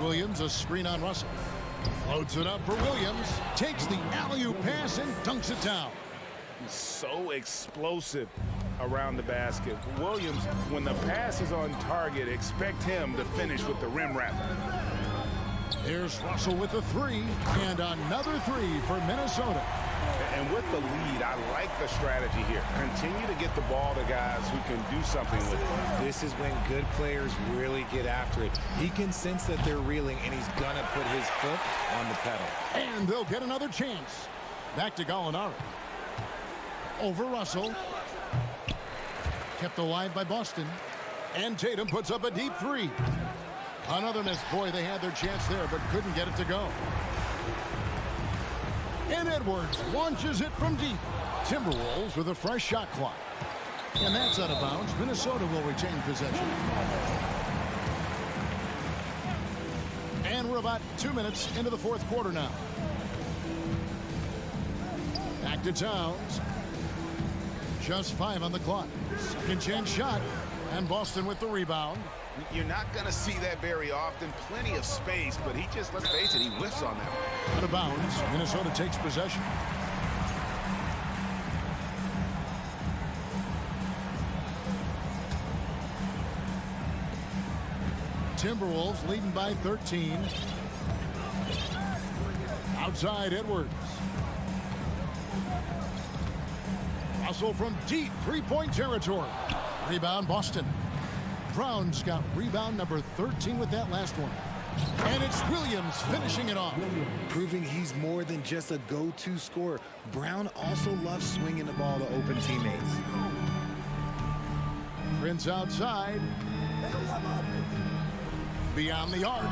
Williams, a screen on Russell. Floats it up for Williams. Takes the alley-oop pass and dunks it down. So explosive around the basket. Williams, when the pass is on target, expect him to finish with the rim wrap. Here's Russell with the three, and another three for Minnesota. And with the lead, I like the strategy here. Continue to get the ball to guys who can do something with it. This is when good players really get after it. He can sense that they're reeling, and he's going to put his foot on the pedal. And they'll get another chance. Back to Gallinari. Over Russell. Kept alive by Boston. And Tatum puts up a deep three. Another miss. Boy, they had their chance there, but couldn't get it to go. And Edwards launches it from deep. Timberwolves with a fresh shot clock. And that's out of bounds. Minnesota will retain possession. And we're about 2 minutes into the fourth quarter now. Back to Towns. Just 5 on the clock. Second chance shot. And Boston with the rebound. You're not going to see that very often. Plenty of space, but he just, let's face it, he whiffs on that. Out of bounds. Minnesota takes possession. Timberwolves leading by 13. Outside Edwards. Russell from deep three-point territory. Rebound Boston. Brown's got rebound number 13 with that last one. And it's Williams finishing it off. Proving he's more than just a go-to scorer. Brown also loves swinging the ball to open teammates. Prince outside. Beyond the arc.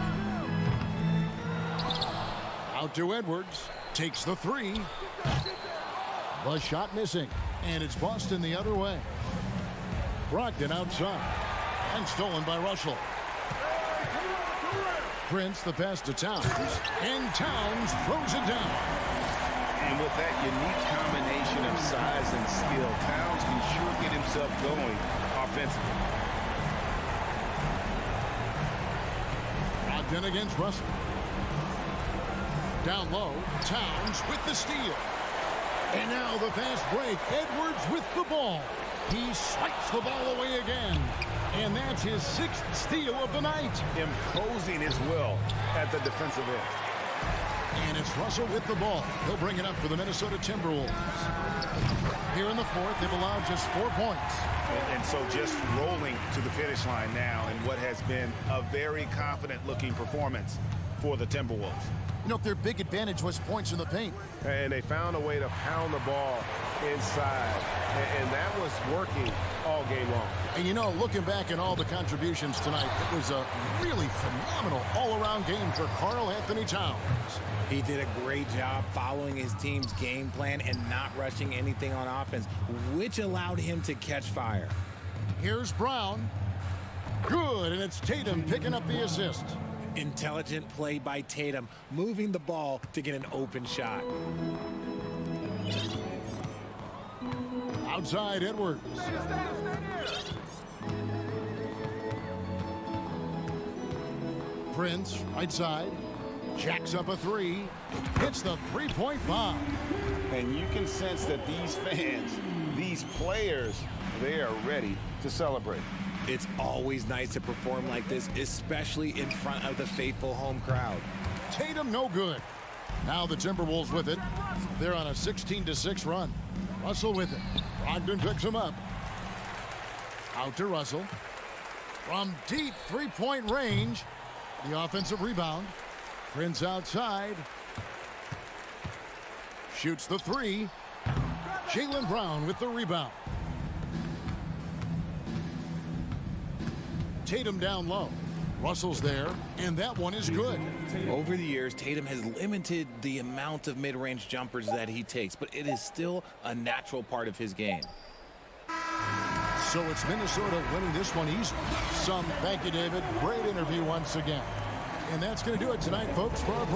Out to Edwards. Takes the three. The shot missing. And it's Boston the other way. Brogdon outside. And stolen by Russell. Prince the pass to Towns. And Towns throws it down. And with that unique combination of size and skill, Towns can sure get himself going offensively. Brogdon against Russell. Down low, Towns with the steal. And now the fast break. Edwards with the ball. He swipes the ball away again. And that's his 6th steal of the night. Imposing his will at the defensive end. And it's Russell with the ball. He'll bring it up for the Minnesota Timberwolves. Here in the fourth, they've allowed just 4 points. And so just rolling to the finish line now in what has been a very confident-looking performance for the Timberwolves. You know, their big advantage was points in the paint. And they found a way to pound the ball inside. And that was working all game long. And you know, looking back at all the contributions tonight, it was a really phenomenal all-around game for Karl Anthony Towns. He did a great job following his team's game plan and not rushing anything on offense, which allowed him to catch fire. Here's Brown. Good, and it's Tatum picking up the assist. Intelligent play by Tatum, moving the ball to get an open shot. Outside Edwards. Prince, right side. Jacks up a three. Hits the three-point bomb. And you can sense that these fans, these players, they are ready to celebrate. It's always nice to perform like this, especially in front of the faithful home crowd. Tatum no good. Now the Timberwolves with it. They're on a 16-6 run. Russell with it. Brogdon picks him up. Out to Russell. From deep three-point range. The offensive rebound. Prince outside. Shoots the three. Jaylen Brown with the rebound. Tatum down low. Russell's there, and that one is good. Over the years, Tatum has limited the amount of mid-range jumpers that he takes, but it is still a natural part of his game. So it's Minnesota winning this one easily. Thank you, David. Great interview once again. And that's going to do it tonight, folks, for our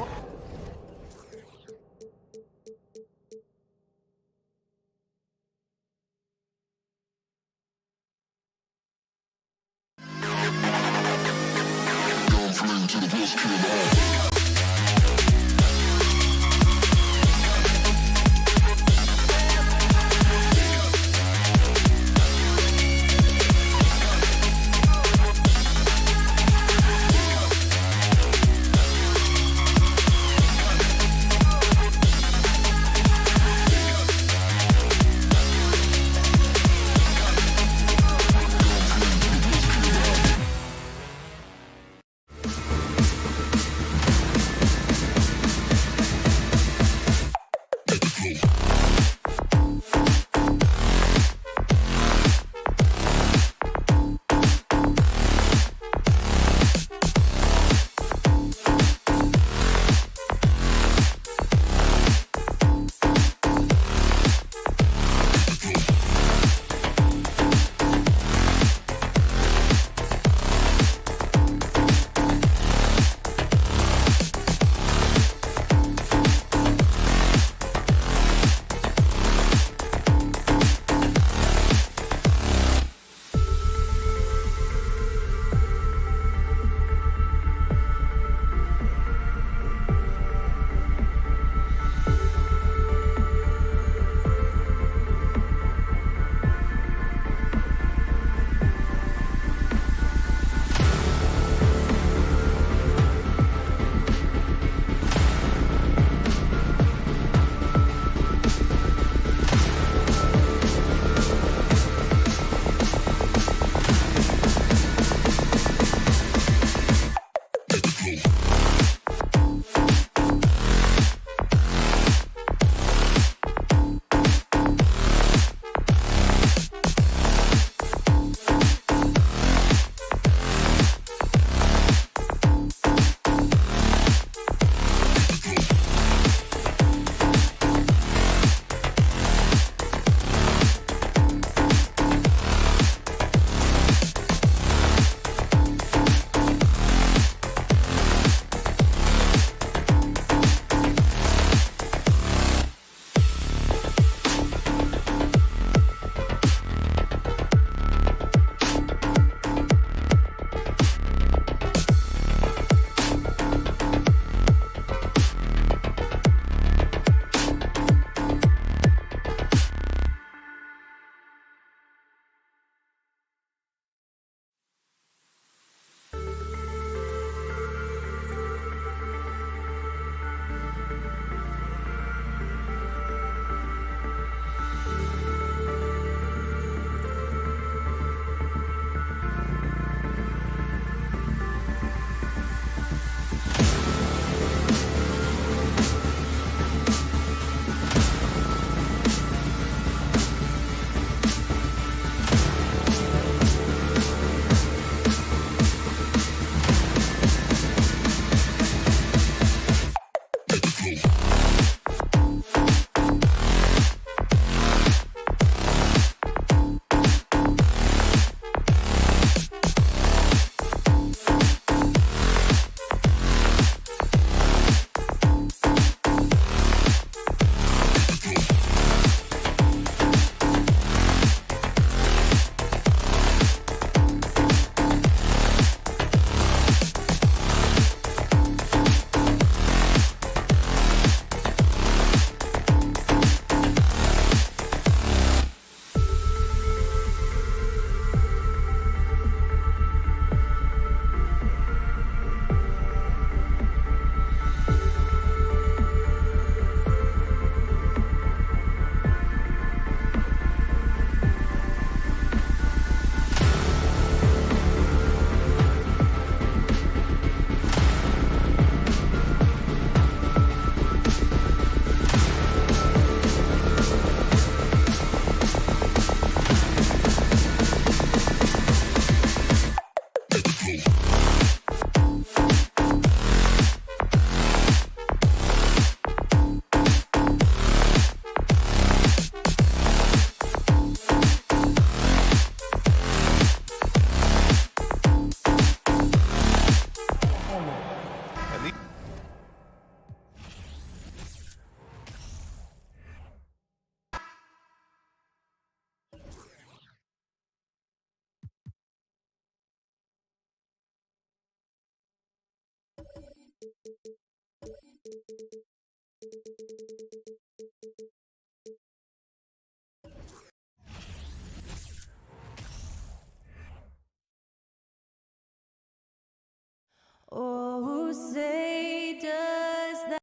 say does that?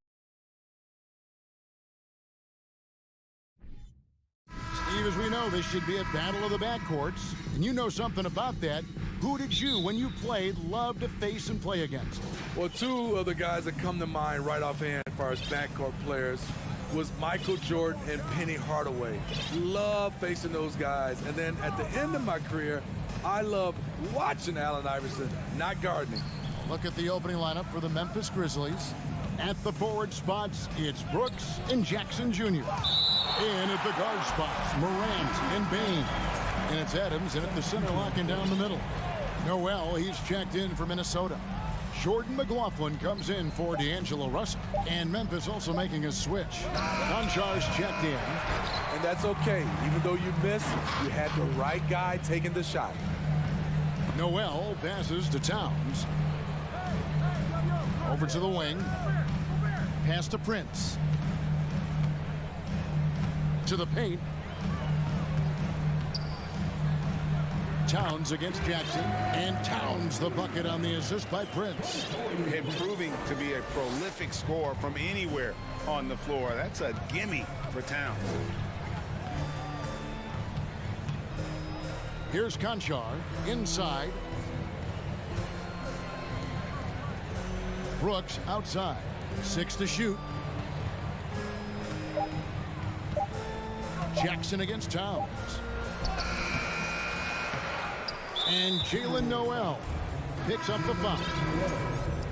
Steve, as we know, this should be a battle of the backcourts, and you know something about that. Who did you, when you played, love to face and play against? Well, two of the guys that come to mind right offhand as far as backcourt players was Michael Jordan and Penny Hardaway. Love facing those guys. And then at the end of my career, I love watching Allen Iverson, not gardening. Look at the opening lineup for the Memphis Grizzlies. At the forward spots, it's Brooks and Jackson Jr. In at the guard spots, Morant and Bain. And it's Adams in at the center, locking down the middle. Noel, he's checked in for Minnesota. Jordan McLaughlin comes in for D'Angelo Russell. And Memphis also making a switch. Konchar's checked in. And that's okay. Even though you missed, you had the right guy taking the shot. Noel passes to Towns. Over to the wing. Pass to Prince. To the paint. Towns against Jackson, and Towns the bucket on the assist by Prince. Improving to be a prolific scorer from anywhere on the floor. That's a gimme for Towns. Here's Konchar inside. Brooks outside. 6 to shoot. Jackson against Towns. And Jalen Noel picks up the foul.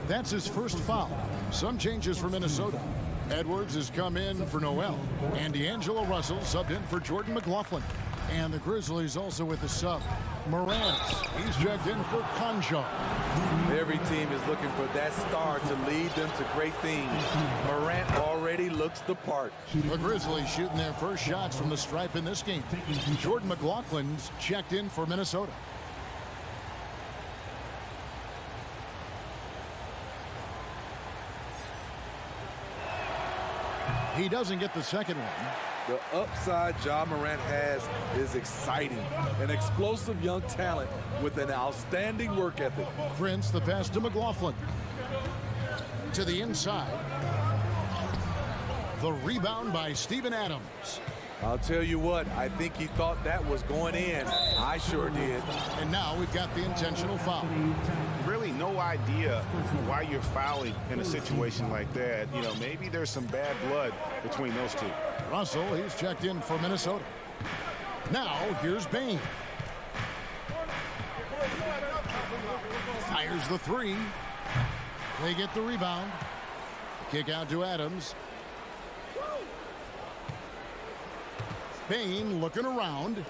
That's his first foul. Some changes for Minnesota. Edwards has come in for Noel. And D'Angelo Russell subbed in for Jordan McLaughlin. And the Grizzlies also with the sub. Morant, he's checked in for Konchar. Every team is looking for that star to lead them to great things. Morant already looks the part. The Grizzlies shooting their first shots from the stripe in this game. Jordan McLaughlin's checked in for Minnesota. He doesn't get the second one. The upside Ja Morant has is exciting. An explosive young talent with an outstanding work ethic. Prince, the pass to McLaughlin. To the inside. The rebound by Steven Adams. I'll tell you what, I think he thought that was going in. I sure did. And now we've got the intentional foul. Really no idea why you're fouling in a situation like that. You know, maybe there's some bad blood between those two. Russell, he's checked in for Minnesota. Now, here's Bain. Fires the three. They get the rebound. Kick out to Adams. Bain looking around.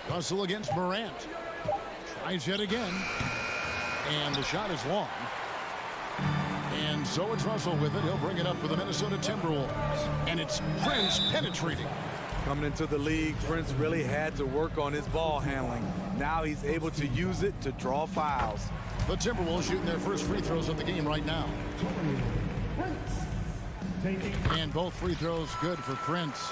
Russell against Morant. Tries yet again. And the shot is long. And so it's Russell with it. He'll bring it up for the Minnesota Timberwolves. And it's Prince penetrating. Coming into the league, Prince really had to work on his ball handling. Now he's able to use it to draw fouls. The Timberwolves shooting their first free throws of the game right now. And both free throws good for Prince.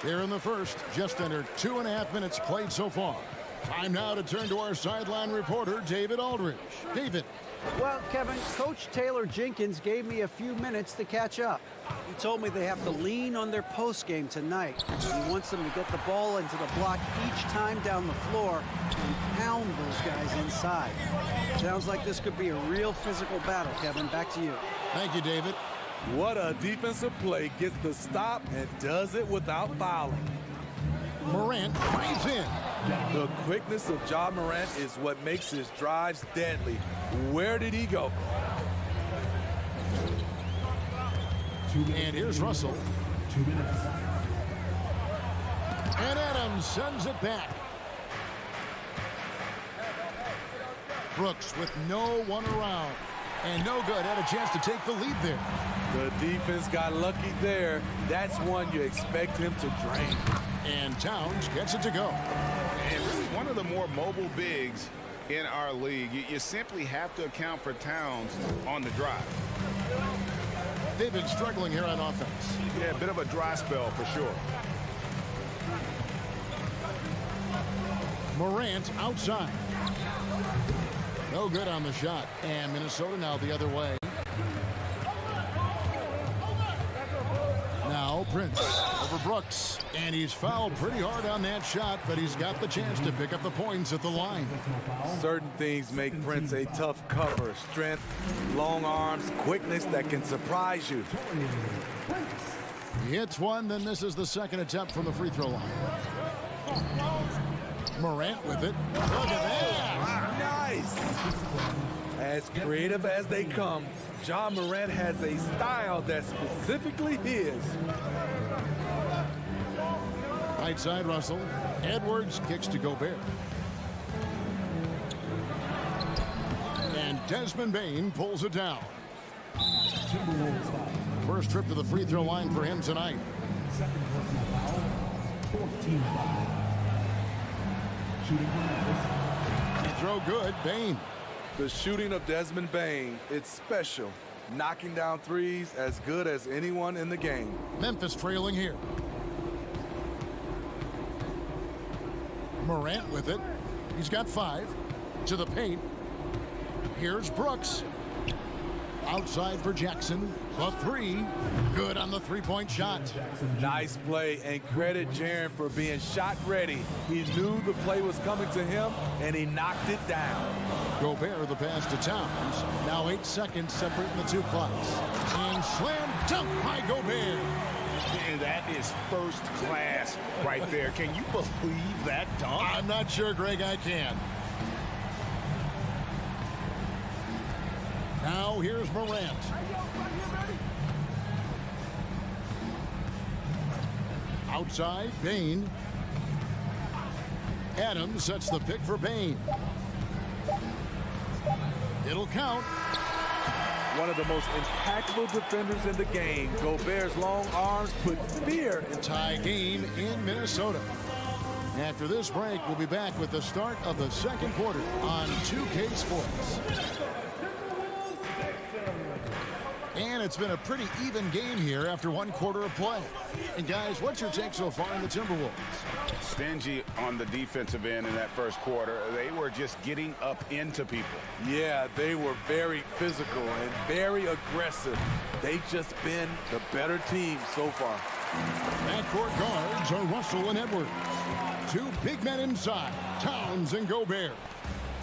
Here in the first, just under 2.5 minutes played so far. Time now to turn to our sideline reporter, David Aldridge. David. Well, Kevin, Coach Taylor Jenkins gave me a few minutes to catch up. He told me they have to lean on their post game tonight. He wants them to get the ball into the block each time down the floor and pound those guys inside. Sounds like this could be a real physical battle, Kevin. Back to you. Thank you, David. What a defensive play. Gets the stop and does it without fouling. Morant drives in. The quickness of Ja Morant is what makes his drives deadly. Where did he go? And here's Russell. 2 minutes. And Adams sends it back. Brooks with no one around. And no good. Had a chance to take the lead there. The defense got lucky there. That's one you expect him to drain. And Towns gets it to go. And really one of the more mobile bigs in our league. You simply have to account for Towns on the drive. They've been struggling here on offense. Yeah, a bit of a dry spell for sure. Morant outside. No good on the shot. And Minnesota now the other way. Now Prince over Brooks. And he's fouled pretty hard on that shot, but he's got the chance to pick up the points at the line. Certain things make Prince a tough cover. Strength, long arms, quickness that can surprise you. He hits one, then misses the second attempt from the free throw line. Morant with it. Look at that. Nice. As creative as they come, Ja Morant has a style that's specifically his. Right side, Russell. Edwards kicks to Gobert. And Desmond Bane pulls it down. First trip to the free throw line for him tonight. Second personal foul, 14 foul. Shooting for Memphis. Free throw good, Bane. The shooting of Desmond Bane, it's special. Knocking down threes as good as anyone in the game. Memphis trailing here. Morant with it. He's got 5. To the paint. Here's Brooks. Outside for Jackson. The 3. Good on the three-point shot. Nice play, and credit Jaren for being shot ready. He knew the play was coming to him, and he knocked it down. Gobert the pass to Towns. Now 8 seconds separating the two clocks. And slam dunk by Gobert. And that is first class right there. Can you believe that dunk? I'm not sure, Greg, I can. Now here's Morant. Outside, Bane. Adams sets the pick for Bane. It'll count. One of the most impactful defenders in the game. Gobert's long arms put fear in. Tie game in Minnesota. After this break, we'll be back with the start of the second quarter on 2K Sports. And it's been a pretty even game here after one quarter of play. And guys, what's your take so far in the Timberwolves? Stingy on the defensive end in that first quarter. They were just getting up into people. Yeah, they were very physical and very aggressive. They've just been the better team so far. Backcourt guards are Russell and Edwards. 2 big men inside, Towns and Gobert.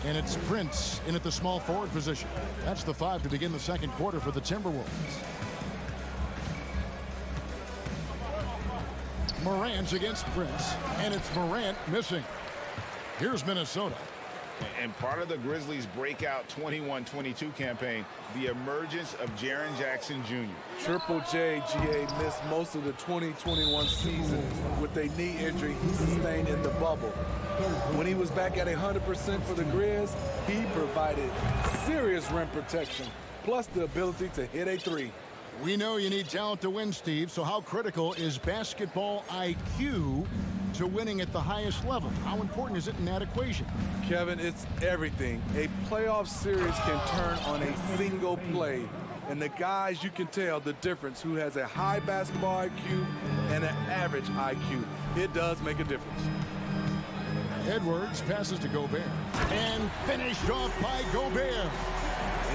And it's Prince in at the small forward position. That's the 5 to begin the second quarter for the Timberwolves. Morant's against Prince, and it's Morant missing. Here's Minnesota. And part of the Grizzlies' breakout 21-22 campaign, the emergence of Jaren Jackson Jr. Triple J, GA missed most of the 2021 season with a knee injury he sustained in the bubble. When he was back at 100% for the Grizz, he provided serious rim protection, plus the ability to hit a 3. We know you need talent to win, Steve, so how critical is basketball IQ to winning at the highest level? How important is it in that equation? Kevin, it's everything. A playoff series can turn on a single play. And the guys, you can tell the difference who has a high basketball IQ and an average IQ. It does make a difference. Edwards passes to Gobert. And finished off by Gobert.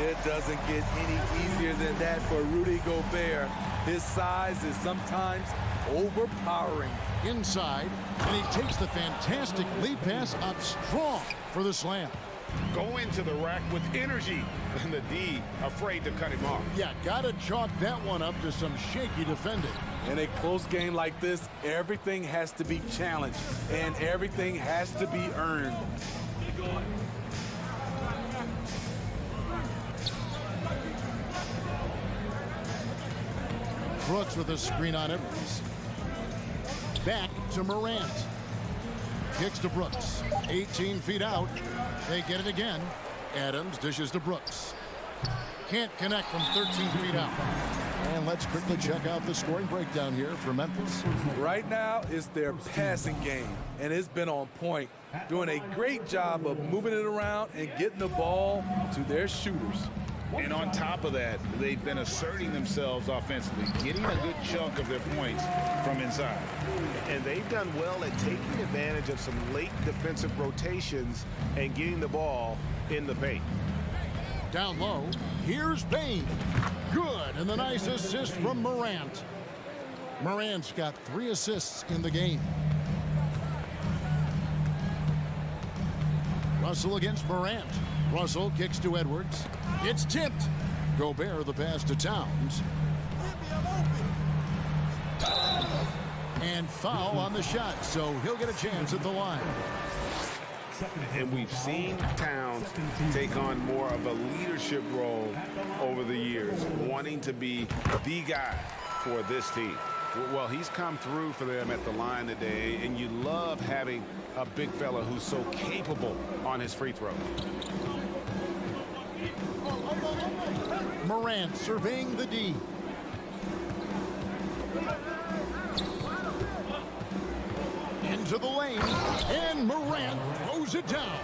It doesn't get any easier than that for Rudy Gobert. His size is sometimes overpowering. Inside, and he takes the fantastic lead pass up strong for the slam. Go into the rack with energy, and the D afraid to cut him off. Yeah, gotta chalk that one up to some shaky defending. In a close game like this, everything has to be challenged, and everything has to be earned. Brooks with a screen on Edwards. Back to Morant. Kicks to Brooks. 18 feet out. They get it again. Adams dishes to Brooks. Can't connect from 13 feet out. And let's quickly check out the scoring breakdown here for Memphis. Right now, it's their passing game, and it's been on point. Doing a great job of moving it around and getting the ball to their shooters. And on top of that, they've been asserting themselves offensively, getting a good chunk of their points from inside. And they've done well at taking advantage of some late defensive rotations and getting the ball in the paint. Down low, here's Bain. Good, and the nice assist from Morant. Morant's got 3 assists in the game. Russell against Morant. Russell kicks to Edwards. It's tipped. Gobert the pass to Towns. And foul on the shot, so he'll get a chance at the line. And we've seen Towns take on more of a leadership role over the years, wanting to be the guy for this team. Well, he's come through for them at the line today, and you love having a big fella who's so capable on his free throw. Morant surveying the D. Into the lane, and Morant throws it down.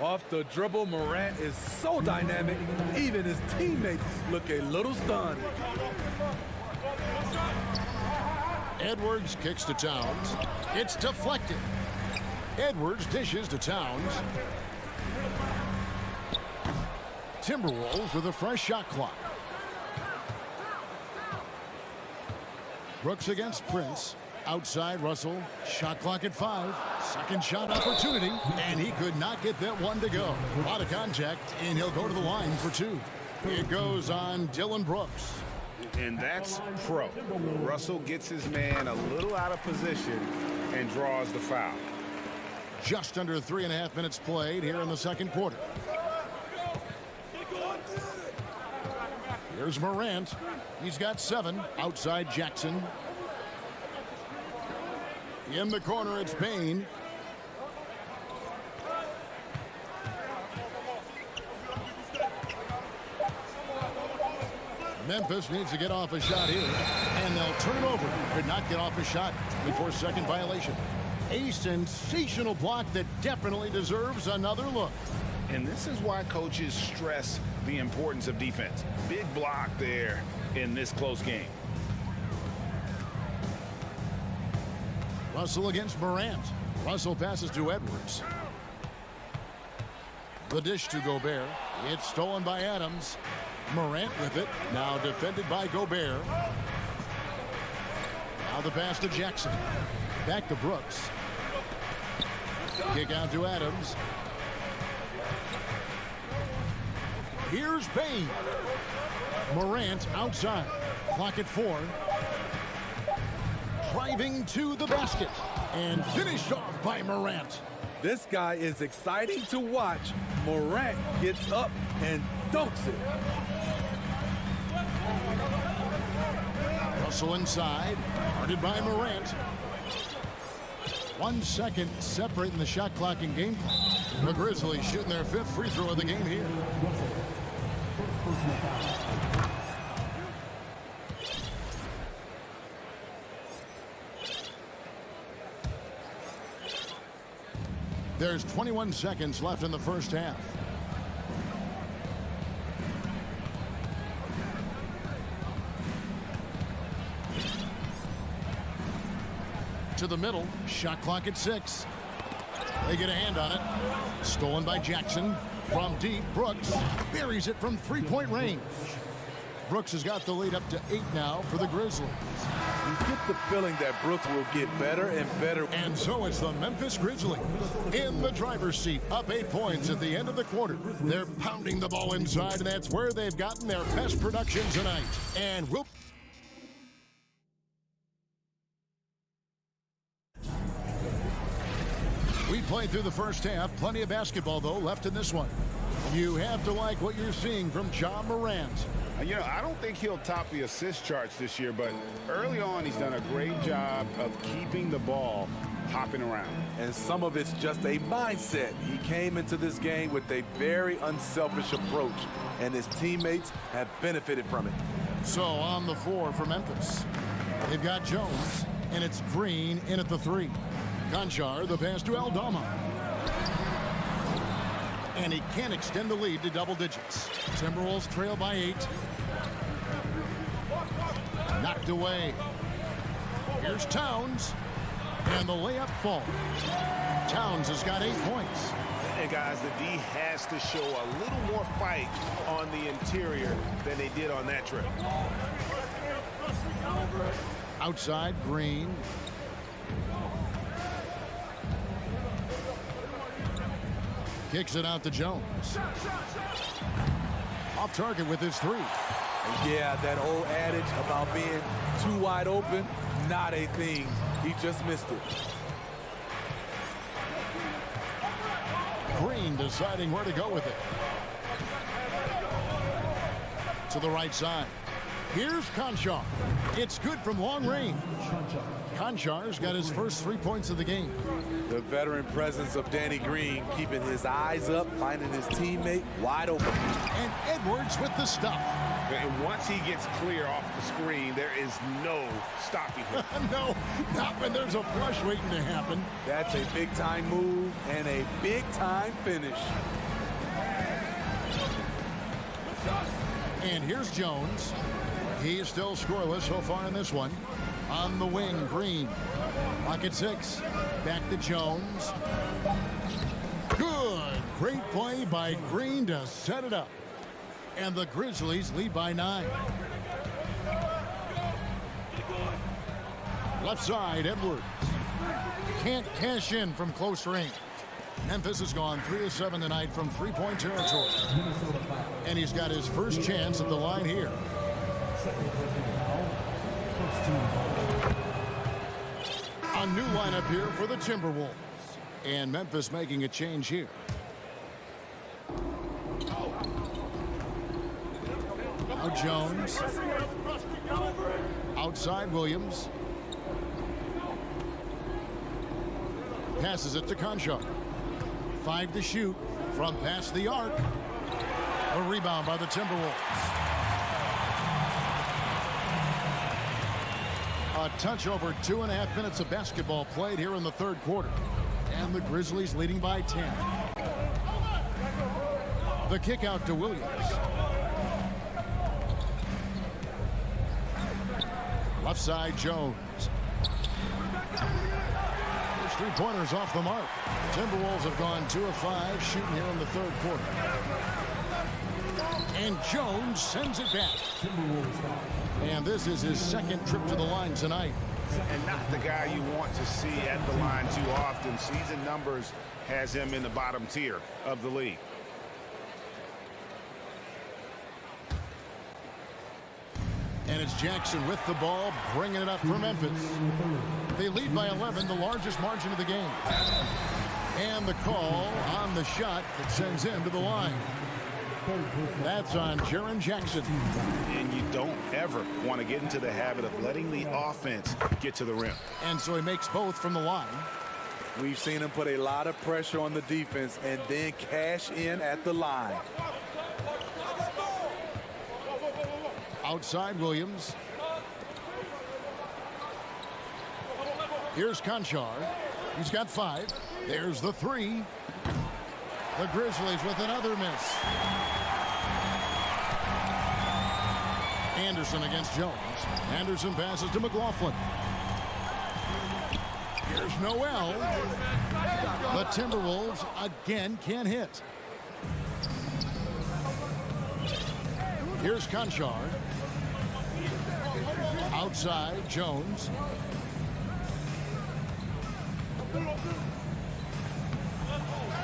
Off the dribble, Morant is so dynamic, even his teammates look a little stunned. Edwards kicks to Towns. It's deflected. Edwards dishes to Towns. Timberwolves with a fresh shot clock. Brooks against Prince. Outside Russell. Shot clock at 5. Second shot opportunity. And he could not get that one to go. A lot of contact, and he'll go to the line for 2. It goes on Dylan Brooks. And that's pro. Russell gets his man a little out of position and draws the foul. Just under 3.5 minutes played here in the second quarter. Here's Morant. He's got 7. Outside Jackson. In the corner, it's Bain. Memphis needs to get off a shot here, and they'll turn it over. Could not get off a shot before second violation. A sensational block that definitely deserves another look. And this is why coaches stress the importance of defense. Big block there in this close game. Russell against Morant. Russell passes to Edwards. The dish to Gobert. It's stolen by Adams. Morant with it. Now defended by Gobert. Now the pass to Jackson. Back to Brooks. Kick out to Adams. Here's Bain. Morant outside. Clock at 4. Driving to the basket. And finished off by Morant. This guy is exciting to watch. Morant gets up and dunks it. Russell inside. Guarded by Morant. 1 second separating the shot clock and game clock. The Grizzlies shooting their 5th free throw of the game here. There's 21 seconds left in the first half. To the middle. Shot clock at 6. They get a hand on it. Stolen by Jackson. From deep, Brooks buries it from 3-point range. Brooks has got the lead up to 8 now for the Grizzlies. You get the feeling that Brooks will get better and better. And so it's the Memphis Grizzlies in the driver's seat, up 8 points at the end of the quarter. They're pounding the ball inside, and that's where they've gotten their best production tonight. And we'll... We played through the first half. Plenty of basketball, though, left in this one. You have to like what you're seeing from Ja Morant. You know, I don't think he'll top the assist charts this year, but early on he's done a great job of keeping the ball hopping around. And some of it's just a mindset. He came into this game with a very unselfish approach, and his teammates have benefited from it. So on the 4 for Memphis, they've got Jones, and it's Green in at the 3. Conchar, the pass to Aldama. And he can't extend the lead to double digits. Timberwolves trail by 8. Knocked away. Here's Towns. And the layup falls. Towns has got 8 points. And guys, the D has to show a little more fight on the interior than they did on that trip. Outside, Green. Kicks it out to Jones. Off target with his 3. Yeah, that old adage about being too wide open, not a thing. He just missed it. Green deciding where to go with it. To the right side. Here's Conchar. It's good from long range. Conchar's got his first 3 points of the game. The veteran presence of Danny Green keeping his eyes up, finding his teammate wide open. And Edwards with the stuff. And once he gets clear off the screen, there is no stopping him. No, not when there's a flush waiting to happen. That's a big-time move and a big-time finish. And here's Jones. He is still scoreless so far in this one. On the wing, Green. Lock at 6. Back to Jones. Good. Great play by Green to set it up. And the Grizzlies lead by 9. Left side, Edwards. Can't cash in from close range. Memphis has gone 3 of 7 tonight from 3-point territory. And he's got his first chance at the line here. A new lineup here for the Timberwolves. And Memphis making a change here. Now Jones. Outside Williams. Passes it to Conchar. 5 to shoot from past the arc. A rebound by the Timberwolves. A touch over 2.5 minutes of basketball played here in the third quarter. And the Grizzlies leading by 10. The kick out to Williams. Left side, Jones. There's 3-pointers off the mark. Timberwolves have gone 2 of 5 shooting here in the third quarter. And Jones sends it back. And this is his second trip to the line tonight. And not the guy you want to see at the line too often. Season numbers has him in the bottom tier of the league. And it's Jackson with the ball, bringing it up for Memphis. They lead by 11, the largest margin of the game. And the call on the shot that sends him to the line. That's on Jaren Jackson. And you don't ever want to get into the habit of letting the offense get to the rim. And so he makes both from the line. We've seen him put a lot of pressure on the defense and then cash in at the line. Outside Williams. Here's Conchar. He's got 5. There's the 3. The Grizzlies with another miss. Anderson against Jones. Anderson passes to McLaughlin. Here's Noel. The Timberwolves again can't hit. Here's Conchar. Outside, Jones.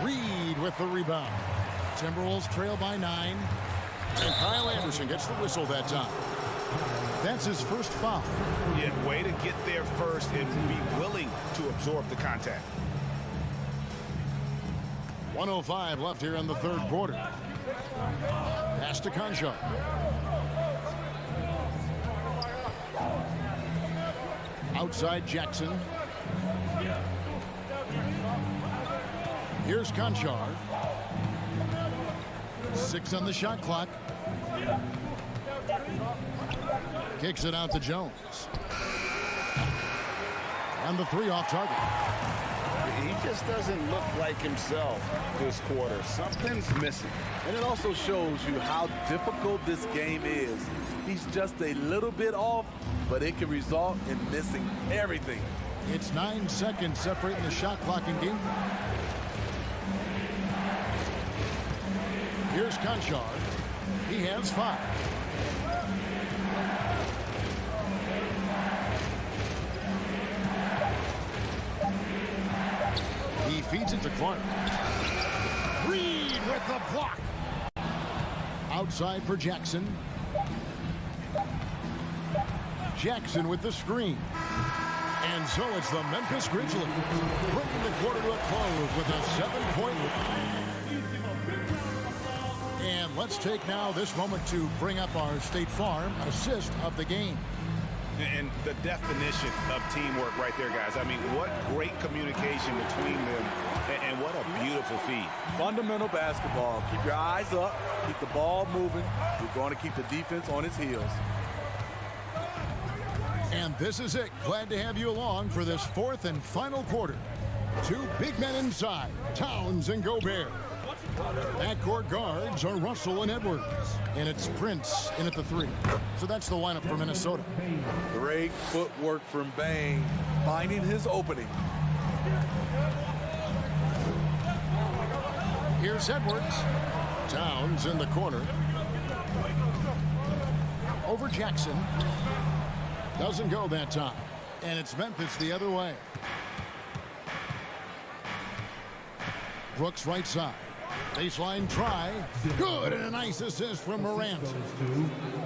Reed with the rebound. Timberwolves trail by 9. And Kyle Anderson gets the whistle that time. That's his first foul. Yeah, way to get there first and be willing to absorb the contact. 1:05 left here in the third quarter. Pass to Conchar. Outside Jackson. Here's Conchar. 6 on the shot clock. Kicks it out to Jones. And the 3 off target. He just doesn't look like himself this quarter. Something's missing. And it also shows you how difficult this game is. He's just a little bit off, but it can result in missing everything. It's 9 seconds separating the shot clock and game clock. Here's Conchar. He has 5. He feeds it to Clark. Reed with the block. Outside for Jackson. Jackson with the screen. And so it's the Memphis Grizzlies bringing the quarter to a close with a 7-point lead. And let's take now this moment to bring up our State Farm assist of the game. And the definition of teamwork right there, guys. I mean, what great communication between them, and what a beautiful feed. Fundamental basketball. Keep your eyes up. Keep the ball moving. You're going to keep the defense on its heels. And this is it. Glad to have you along for this 4th and final quarter. 2 big men inside, Towns and Gobert. Backcourt guards are Russell and Edwards. And it's Prince in at the 3. So that's the lineup for Minnesota. Great footwork from Bane, finding his opening. Here's Edwards. Towns in the corner. Over Jackson. Doesn't go that time. And it's Memphis the other way. Brooks right side. Baseline try. Good, and a nice assist from Morant.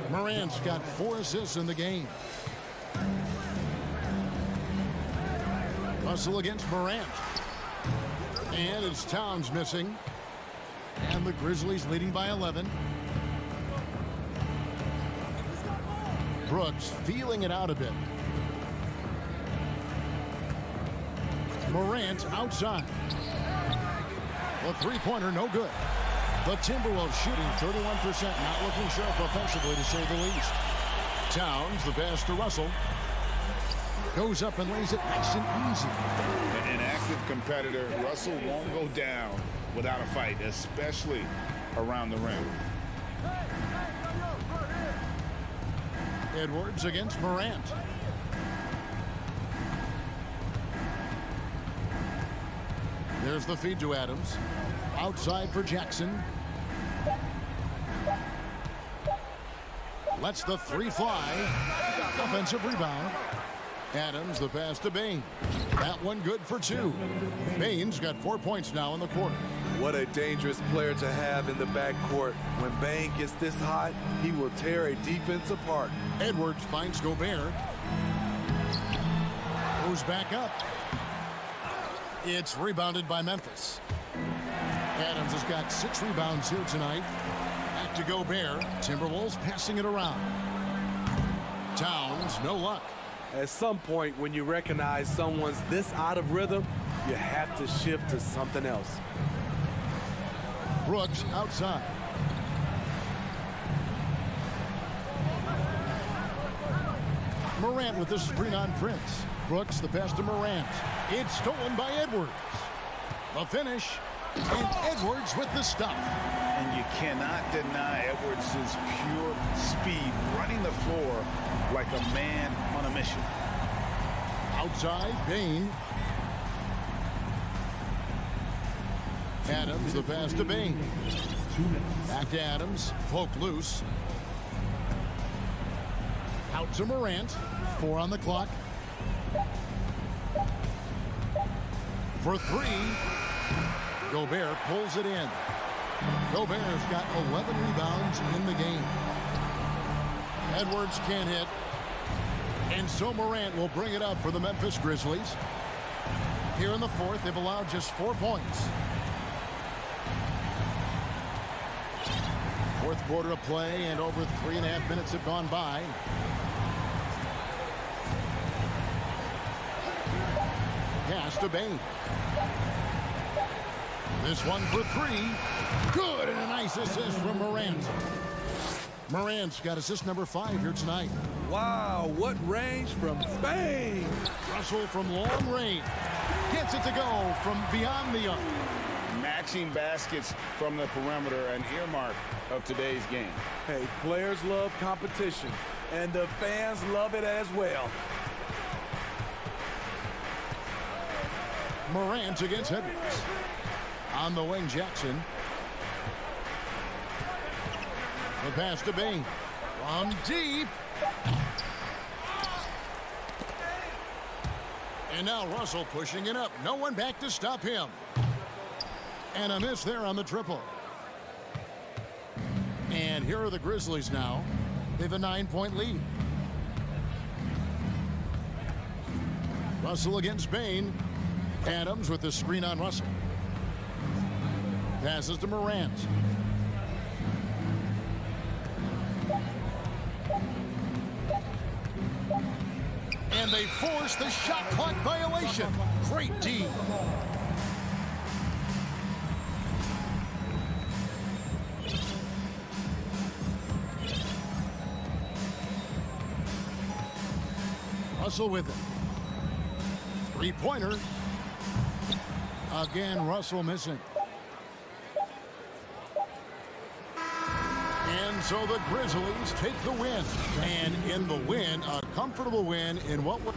Morant's got 4 assists in the game. Russell against Morant. And it's Towns missing. And the Grizzlies leading by 11. Brooks feeling it out a bit. Morant outside. The three-pointer no good. The Timberwolves shooting 31%, not looking sharp offensively to say the least. Towns, the pass to Russell. Goes up and lays it nice and easy. An active competitor. Russell won't go down without a fight, especially around the rim. Edwards against Morant. There's the feed to Adams. Outside for Jackson. Lets the 3 fly. Offensive rebound. Adams, the pass to Bane. That one good for 2. Bane's got 4 points now in the quarter. What a dangerous player to have in the backcourt. When Bane gets this hot, he will tear a defense apart. Edwards finds Gobert. Goes back up. It's rebounded by Memphis. Adams has got 6 rebounds here tonight. Back to Gobert. Timberwolves passing it around. Towns, no luck. At some point, when you recognize someone's this out of rhythm, you have to shift to something else. Brooks outside. Morant with the screen on Prince. Brooks, the pass to Morant. It's stolen by Edwards. The finish, and Edwards with the stop. And you cannot deny Edwards' pure speed, running the floor like a man on a mission. Outside, Bane. Adams, the pass to Bane. Back to Adams, poked loose. Out to Morant, 4 on the clock. For 3, Gobert pulls it in. Gobert's got 11 rebounds in the game. Edwards can't hit. And so Morant will bring it up for the Memphis Grizzlies. Here in the 4th, they've allowed just 4 points. 4th quarter of play, and over 3.5 minutes have gone by. Pass to Bane. This one for 3. Good, and a nice assist from Morant. Morant's got assist number 5 here tonight. Wow, what range from Spain. Russell from long range gets it to go from beyond the arc. Matching baskets from the perimeter, an earmark of today's game. Hey, players love competition, and the fans love it as well. Morant against Edwards. On the wing, Jackson. The pass to Bain. From deep. And now Russell pushing it up. No one back to stop him. And a miss there on the triple. And here are the Grizzlies now. They have a 9-point lead. Russell against Bain. Adams with the screen on Russell. Passes to Morant. And they force the shot clock violation. Great D. Russell with it. Three-pointer. Again, Russell missing. And so the Grizzlies take the win. And in the win, a comfortable win in what was...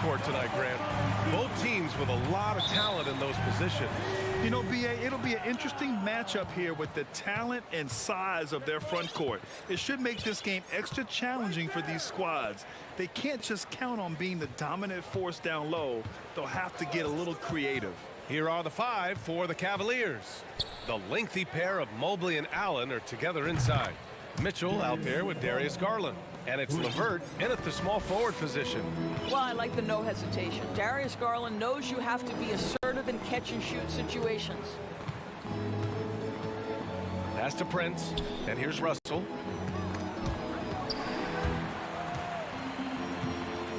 court tonight, Grant. Both teams with a lot of talent in those positions. You know, B.A., it'll be an interesting matchup here with the talent and size of their front court. It should make this game extra challenging for these squads. They can't just count on being the dominant force down low. They'll have to get a little creative. Here are the 5 for the Cavaliers. The lengthy pair of Mobley and Allen are together inside. Mitchell out there with Darius Garland. And it's LeVert in at the small forward position. Well, I like the no hesitation. Darius Garland knows you have to be assertive in catch-and-shoot situations. Pass to Prince, and here's Russell.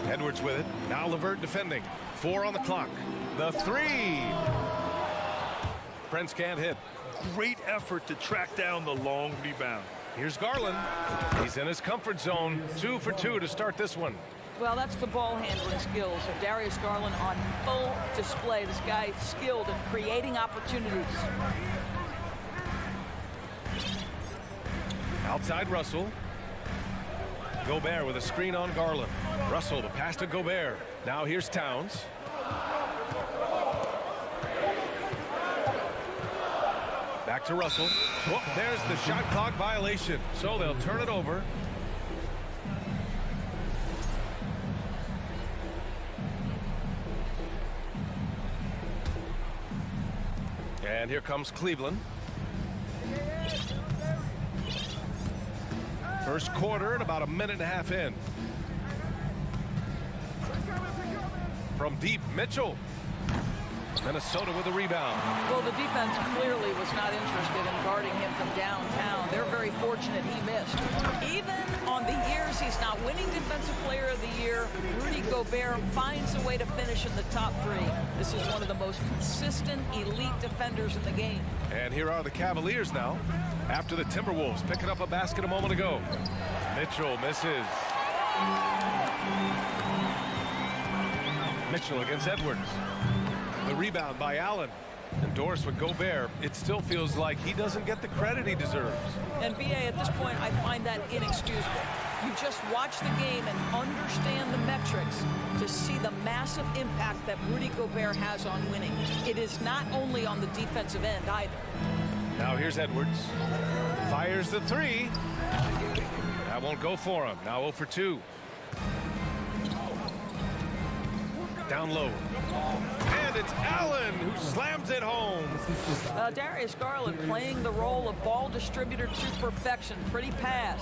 Edwards with it. Now LeVert defending. 4 on the clock. The 3. Prince can't hit. Great effort to track down the long rebound. Here's Garland. He's in his comfort zone. 2 for 2 to start this one. Well, that's the ball handling skills of Darius Garland on full display. This guy is skilled in creating opportunities. Outside Russell. Gobert with a screen on Garland. Russell the pass to Gobert. Now here's Towns. Back to Russell. Oh, there's the shot clock violation. So they'll turn it over. And here comes Cleveland. First quarter and about a minute and a half in. From deep, Mitchell. Minnesota with a rebound. Well, the defense clearly was not interested in guarding him from downtown. They're very fortunate he missed. Even on the years he's not winning Defensive Player of the Year, Rudy Gobert finds a way to finish in the top 3. This is one of the most consistent elite defenders in the game. And here are the Cavaliers now. After the Timberwolves picking up a basket a moment ago. Mitchell misses. Mitchell against Edwards. The rebound by Allen. Endorsed with Gobert. It still feels like he doesn't get the credit he deserves. And B.A., at this point, I find that inexcusable. You just watch the game and understand the metrics to see the massive impact that Rudy Gobert has on winning. It is not only on the defensive end either. Now here's Edwards. Fires the 3. That won't go for him. Now 0 for 2. Down low. And it's Allen who slams it home. Darius Garland playing the role of ball distributor to perfection. Pretty pass.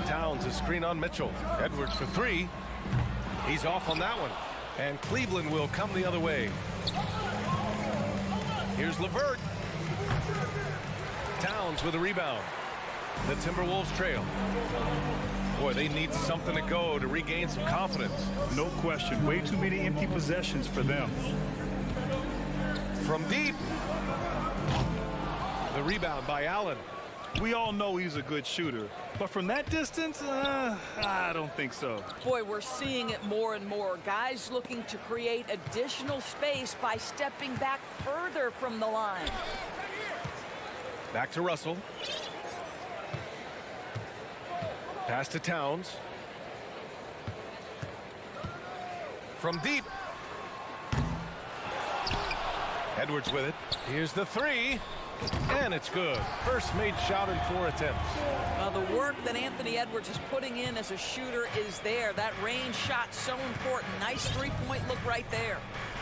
Towns a screen on Mitchell. Edwards for 3. He's off on that one. And Cleveland will come the other way. Here's LeVert. Towns with a rebound. The Timberwolves trail. Boy, they need something to go to regain some confidence. No question. Way too many empty possessions for them. From deep. The rebound by Allen. We all know he's a good shooter. But from that distance, I don't think so. Boy, we're seeing it more and more. Guys looking to create additional space by stepping back further from the line. Back to Russell. Pass to Towns. From deep. Edwards with it. Here's the 3. And it's good. First made shot in 4 attempts. The work that Anthony Edwards is putting in as a shooter is there. That range shot so important. Nice three-point look right there.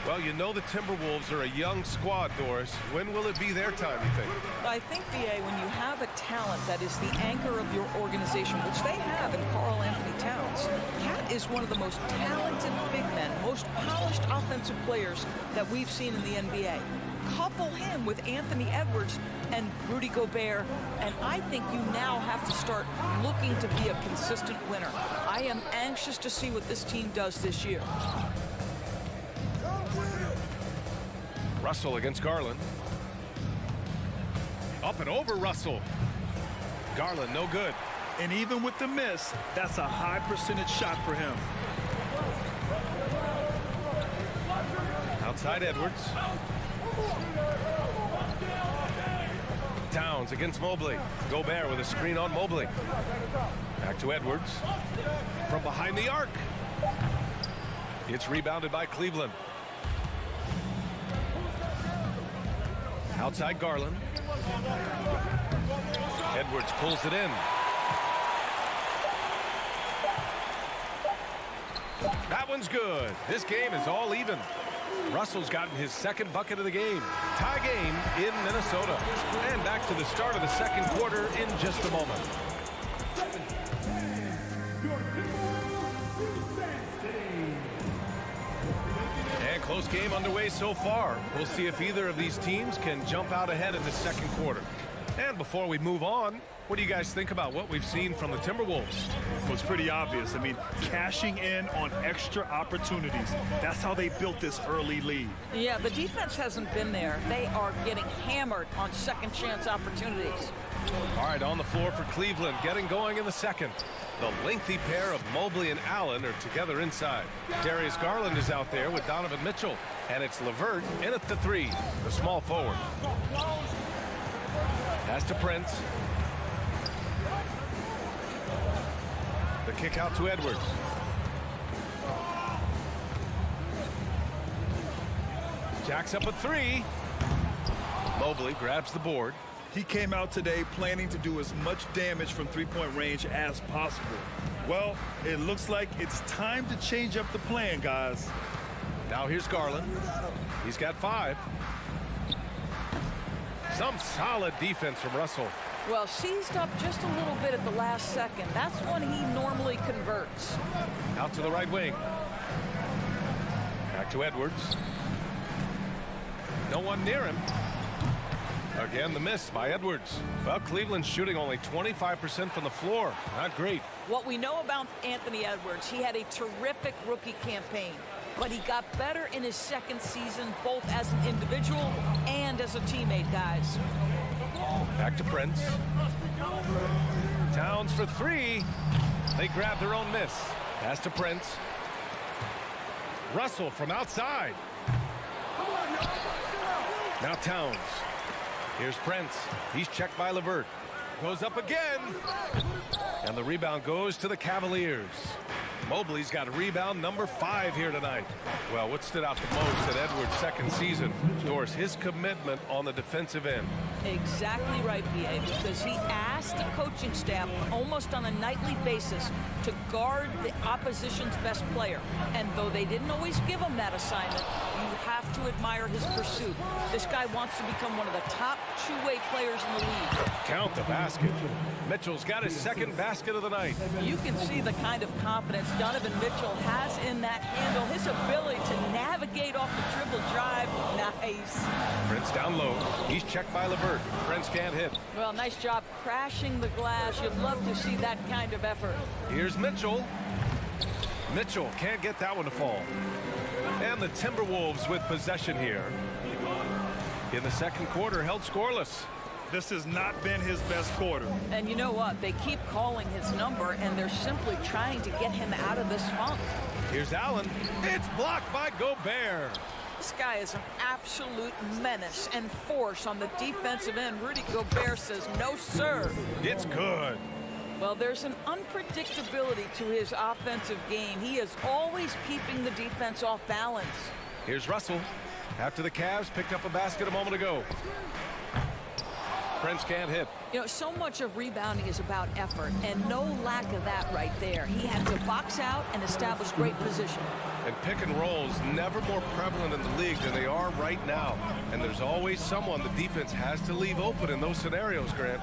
Well, you know the Timberwolves are a young squad, Doris. When will it be their time, you think? I think, B.A., when you have a talent that is the anchor of your organization, which they have in Karl Anthony Towns, Cat is one of the most talented big men, most polished offensive players that we've seen in the NBA. Couple him with Anthony Edwards and Rudy Gobert, and I think you now have to start looking to be a consistent winner. I am anxious to see what this team does this year. Russell against Garland. Up and over Russell. Garland, no good. And even with the miss, that's a high percentage shot for him. Outside Edwards. Towns against Mobley. Gobert with a screen on Mobley. Back to Edwards. From behind the arc. It's rebounded by Cleveland. Outside Garland. Edwards pulls it in. That one's good. This game is all even. Russell's gotten his second bucket of the game. Tie game in Minnesota. And back to the start of the second quarter in just a moment. And close game underway so far. We'll see if either of these teams can jump out ahead in the second quarter. And before we move on, what do you guys think about what we've seen from the Timberwolves? Well, it's pretty obvious. I mean, cashing in on extra opportunities. That's how they built this early lead. Yeah, the defense hasn't been there. They are getting hammered on second chance opportunities. All right, on the floor for Cleveland, getting going in the second. The lengthy pair of Mobley and Allen are together inside. Darius Garland is out there with Donovan Mitchell. And it's LeVert in at the three, the small forward. Pass to Prince. The kick out to Edwards. Jacks up a three. Mobley grabs the board. He came out today planning to do as much damage from three-point range as possible. Well, it looks like it's time to change up the plan, guys. Now here's Garland. He's got 5. Some solid defense from Russell. Well, seized up just a little bit at the last second. That's when he normally converts. Out to the right wing. Back to Edwards. No one near him. Again, the miss by Edwards. Well, Cleveland's shooting only 25% from the floor. Not great. What we know about Anthony Edwards, he had a terrific rookie campaign, but he got better in his second season, both as an individual and as a teammate, guys. Back to Prince. Towns for 3. They grab their own miss. Pass to Prince. Russell from outside. Now Towns. Here's Prince. He's checked by LeVert. Goes up again. And the rebound goes to the Cavaliers. Mobley's got rebound number 5 here tonight. Well, what stood out the most at Edwards' second season, Doris, his commitment on the defensive end. Exactly right, B.A., because he asked the coaching staff almost on a nightly basis to guard the opposition's best player. And though they didn't always give him that assignment, you have to admire his pursuit. This guy wants to become one of the top two-way players in the league. Count the basket. Mitchell's got his second basket of the night. You can see the kind of confidence Donovan Mitchell has in that handle. His ability to navigate off the dribble drive. Nice. Prince down low. He's checked by LeVert. Prince can't hit. Well, nice job crashing the glass. You'd love to see that kind of effort. Here's Mitchell. Mitchell can't get that one to fall. And the Timberwolves with possession here. In the second quarter, held scoreless. This has not been his best quarter. And you know what? They keep calling his number, and they're simply trying to get him out of this funk. Here's Allen. It's blocked by Gobert. This guy is an absolute menace and force on the defensive end. Rudy Gobert says, no, sir. It's good. Well, there's an unpredictability to his offensive game. He is always keeping the defense off balance. Here's Russell. After the Cavs picked up a basket a moment ago. Prince can't hit. You know, so much of rebounding is about effort, and no lack of that right there. He had to box out and establish great position. And pick and rolls never more prevalent in the league than they are right now. And there's always someone the defense has to leave open in those scenarios, Grant.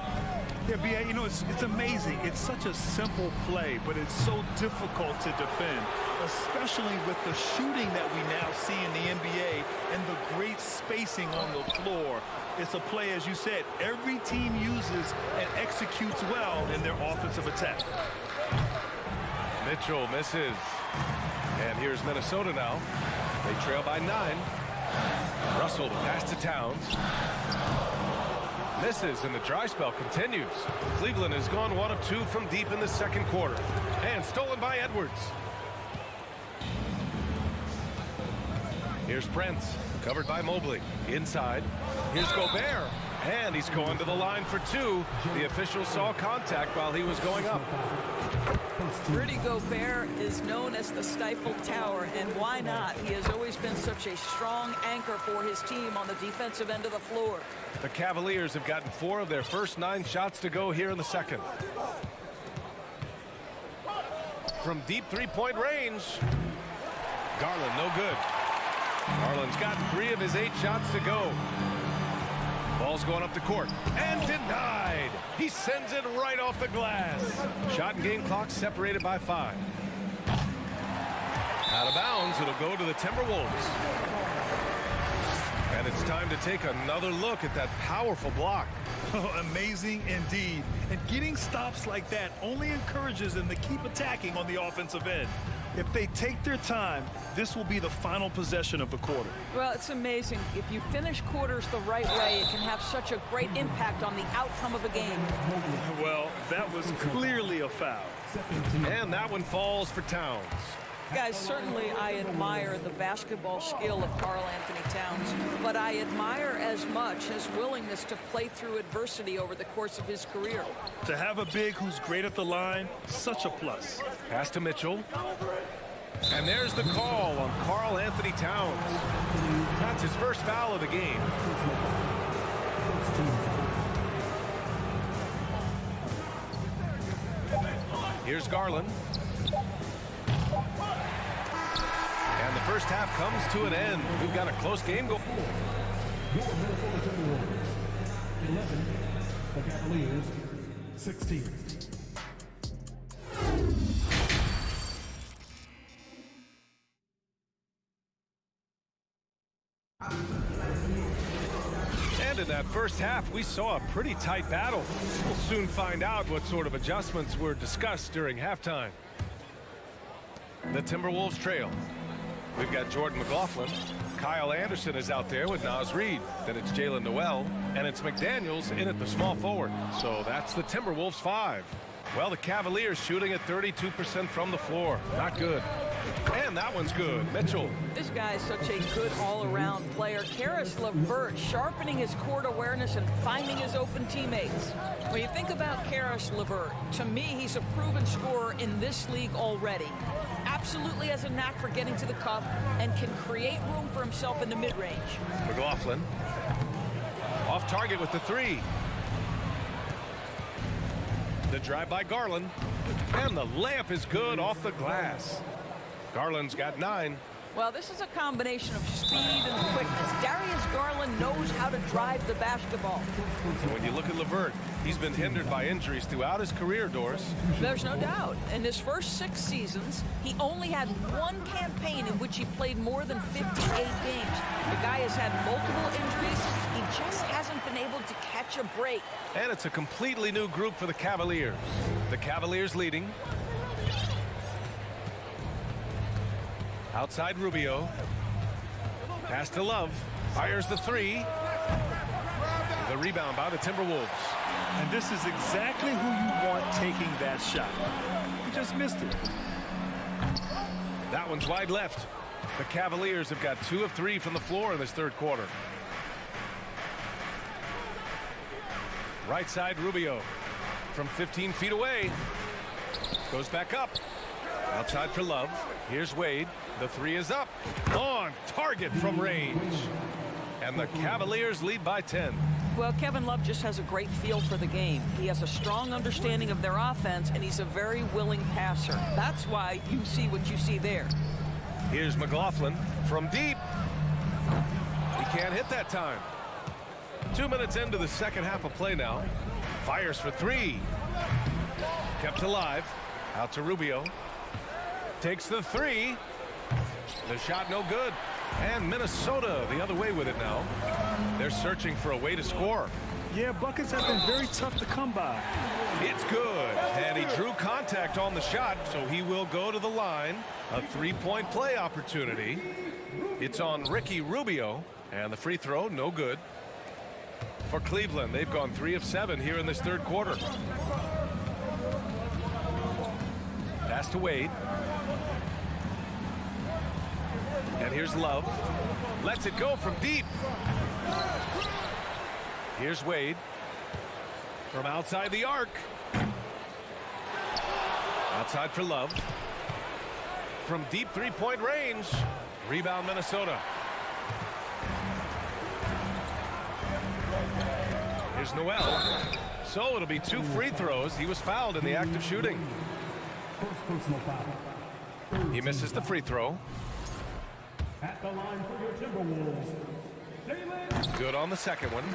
Yeah, B.A., you know, it's amazing. It's such a simple play, but it's so difficult to defend, especially with the shooting that we now see in the NBA and the great spacing on the floor. It's a play, as you said, every team uses and executes well in their offensive attack. Mitchell misses. And here's Minnesota now. They trail by 9. Russell pass to Towns. Misses, and the dry spell continues. Cleveland has gone 1 of 2 from deep in the second quarter. And stolen by Edwards. Here's Prince, covered by Mobley. Inside. Here's Gobert. And he's going to the line for two. The official saw contact while he was going up. Rudy Gobert is known as the Stifled Tower, and why not? He has always been such a strong anchor for his team on the defensive end of the floor. The Cavaliers have gotten 4 of their first 9 shots to go here in the second. From deep three-point range, Garland no good. Garland's gotten 3 of his 8 shots to go. Ball's going up the court and denied. He sends it right off the glass. Shot and game clock separated by 5. Out of bounds, it'll go to the Timberwolves. And it's time to take another look at that powerful block. Oh, amazing indeed. And getting stops like that only encourages them to keep attacking on the offensive end. If they take their time, this will be the final possession of the quarter. Well, it's amazing. If you finish quarters the right way, it can have such a great impact on the outcome of a game. Well, that was clearly a foul. And that one falls for Towns. Guys, certainly I admire the basketball skill of Karl Anthony Towns, but I admire as much his willingness to play through adversity over the course of his career. To have a big who's great at the line, such a plus. Pass to Mitchell. And there's the call on Karl Anthony Towns. That's his first foul of the game. Here's Garland. And the first half comes to an end. We've got a close game going. 11, the Cavaliers, 16. And in that first half, we saw a pretty tight battle. We'll soon find out what sort of adjustments were discussed during halftime. The Timberwolves trail. We've got Jordan McLaughlin. Kyle Anderson is out there with Naz Reid. Then it's Jalen Noel. And it's McDaniels in at the small forward. So that's the Timberwolves 5. Well, the Cavaliers shooting at 32% from the floor. Not good. And that one's good. Mitchell. This guy is such a good all-around player. Karis LeVert sharpening his court awareness and finding his open teammates. When you think about Karis LeVert, to me, he's a proven scorer in this league already. Absolutely has a knack for getting to the cup and can create room for himself in the mid-range. McLaughlin. Off target with the 3. The drive by Garland. And the layup is good off the glass. Garland's got 9. Well, this is a combination of speed and quickness. Darius Garland knows how to drive the basketball. And when you look at LeVert, he's been hindered by injuries throughout his career, Doris. There's no doubt. In his first 6 seasons, he only had 1 campaign in which he played more than 58 games. The guy has had multiple injuries. He just hasn't been able to catch a break. And it's a completely new group for the Cavaliers. The Cavaliers leading. Outside Rubio. Pass to Love. Fires the 3. The rebound by the Timberwolves. And this is exactly who you want taking that shot. He just missed it. That one's wide left. The Cavaliers have got 2 of 3 from the floor in this third quarter. Right side Rubio. From 15 feet away. Goes back up. Outside for Love. Here's Wade. The 3 is up. On target from range. And the Cavaliers lead by 10. Well, Kevin Love just has a great feel for the game. He has a strong understanding of their offense, and he's a very willing passer. That's why you see what you see there. Here's McLaughlin from deep. He can't hit that time. 2 minutes into the second half of play now. Fires for 3. Kept alive. Out to Rubio. Takes the 3. The shot no good. And Minnesota the other way with it now. They're searching for a way to score. Yeah, buckets have been very tough to come by. It's good. And he drew contact on the shot, so he will go to the line. A 3-point play opportunity. It's on Ricky Rubio. And the free throw, no good. For Cleveland, they've gone 3 of 7 here in this third quarter. Pass to Wade. And here's Love. Lets it go from deep. Here's Wade. From outside the arc. Outside for Love. From deep three-point range. Rebound Minnesota. Here's Noel. So it'll be 2 free throws. He was fouled in the act of shooting. First personal foul. He misses the free throw. At the line for your Timberwolves. Good on the second one.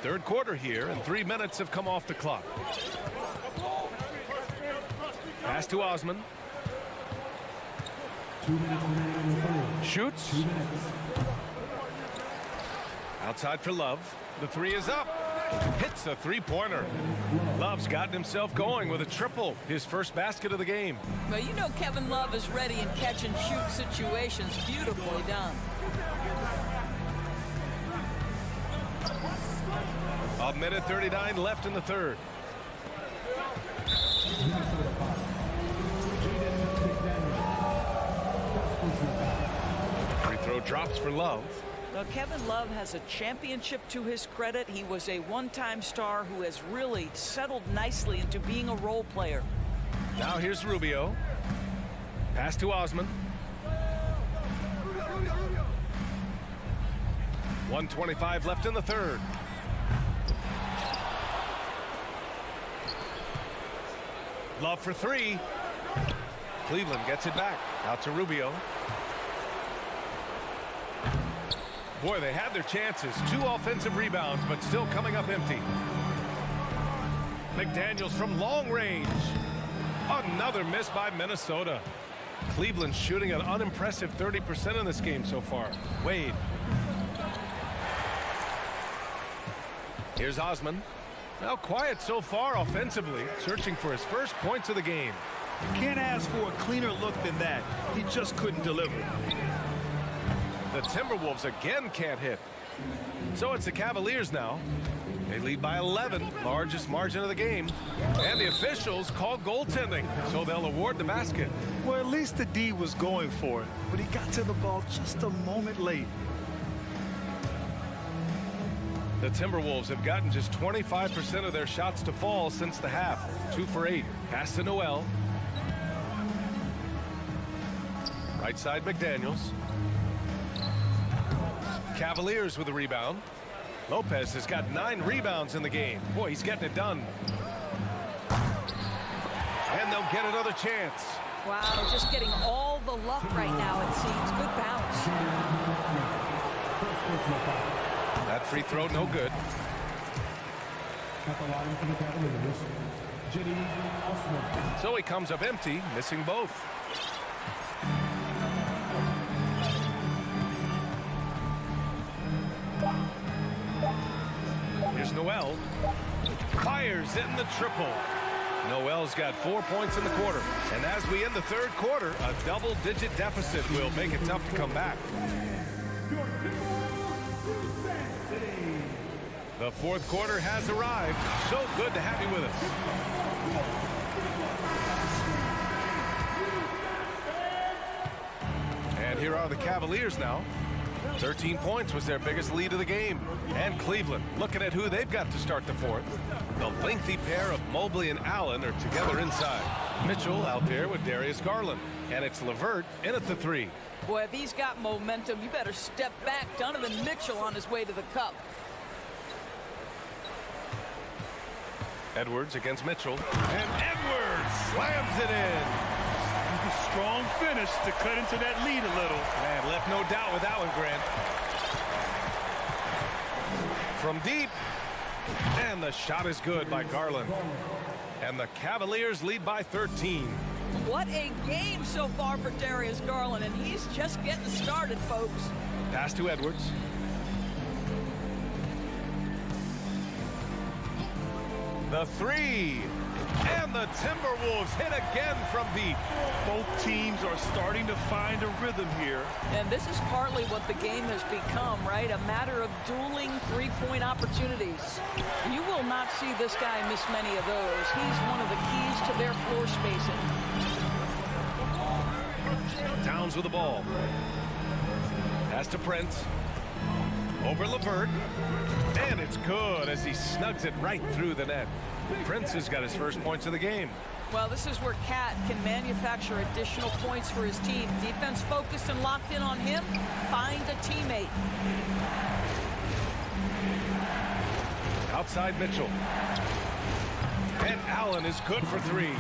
Third quarter here, and 3 minutes have come off the clock. Pass to Osman. 2 minutes remaining in the third. Shoots. 2 minutes. Outside for Love. The three is up. Hits the three-pointer. Love's gotten himself going with a triple. His first basket of the game. Well, you know Kevin Love is ready in catch-and-shoot situations. Beautifully done. A minute 39 left in the third. Free throw drops for Love. Now, Kevin Love has a championship to his credit. He was a one-time star who has really settled nicely into being a role player. Now here's Rubio. Pass to Osman. 1:25 left in the third. Love for three. Cleveland gets it back. Out to Rubio. Boy, they had their chances. 2 offensive rebounds, but still coming up empty. McDaniels from long range. Another miss by Minnesota. Cleveland shooting an unimpressive 30% in this game so far. Wade. Here's Osman. Now quiet so far offensively, searching for his first points of the game. You can't ask for a cleaner look than that. He just couldn't deliver. The Timberwolves again can't hit. So it's the Cavaliers now. They lead by 11, largest margin of the game. And the officials call goaltending, so they'll award the basket. Well, at least the D was going for it, but he got to the ball just a moment late. The Timberwolves have gotten just 25% of their shots to fall since the half. 2 for 8. Pass to Noel. Right side McDaniels. Cavaliers with a rebound. Lopez has got 9 rebounds in the game. Boy, he's getting it done. And they'll get another chance. Wow, just getting all the luck right now, it seems. Good bounce. That free throw, no good. At the line for the Cavaliers, Jimmy Osman. So he comes up empty, missing both. Here's Noel. Fires in the triple. Noel's got 4 points in the quarter. And as we end the third quarter, a double-digit deficit will make it tough to come back. The fourth quarter has arrived. So good to have you with us. And here are the Cavaliers now. 13 points was their biggest lead of the game. And Cleveland looking at who they've got to start the fourth. The lengthy pair of Mobley and Allen are together inside. Mitchell out there with Darius Garland. And it's LeVert in at the 3. Boy, if he's got momentum, you better step back. Donovan Mitchell on his way to the cup. Edwards against Mitchell. And Edwards slams it in. Strong finish to cut into that lead a little. Man, left no doubt with that one, Grant. From deep. And the shot is good by Garland. And the Cavaliers lead by 13. What a game so far for Darius Garland, and he's just getting started, folks. Pass to Edwards. The 3. And the Timberwolves hit again from deep. Both teams are starting to find a rhythm here. And this is partly what the game has become, right? A matter of dueling three-point opportunities. You will not see this guy miss many of those. He's one of the keys to their floor spacing. Towns with the ball. Pass to Prince. Over LeVert. And it's good as he snugs it right through the net. Prince has got his first points of the game. Well, this is where Cat can manufacture additional points for his team. Defense focused and locked in on him. Find a teammate. Outside Mitchell. And Allen is good for three.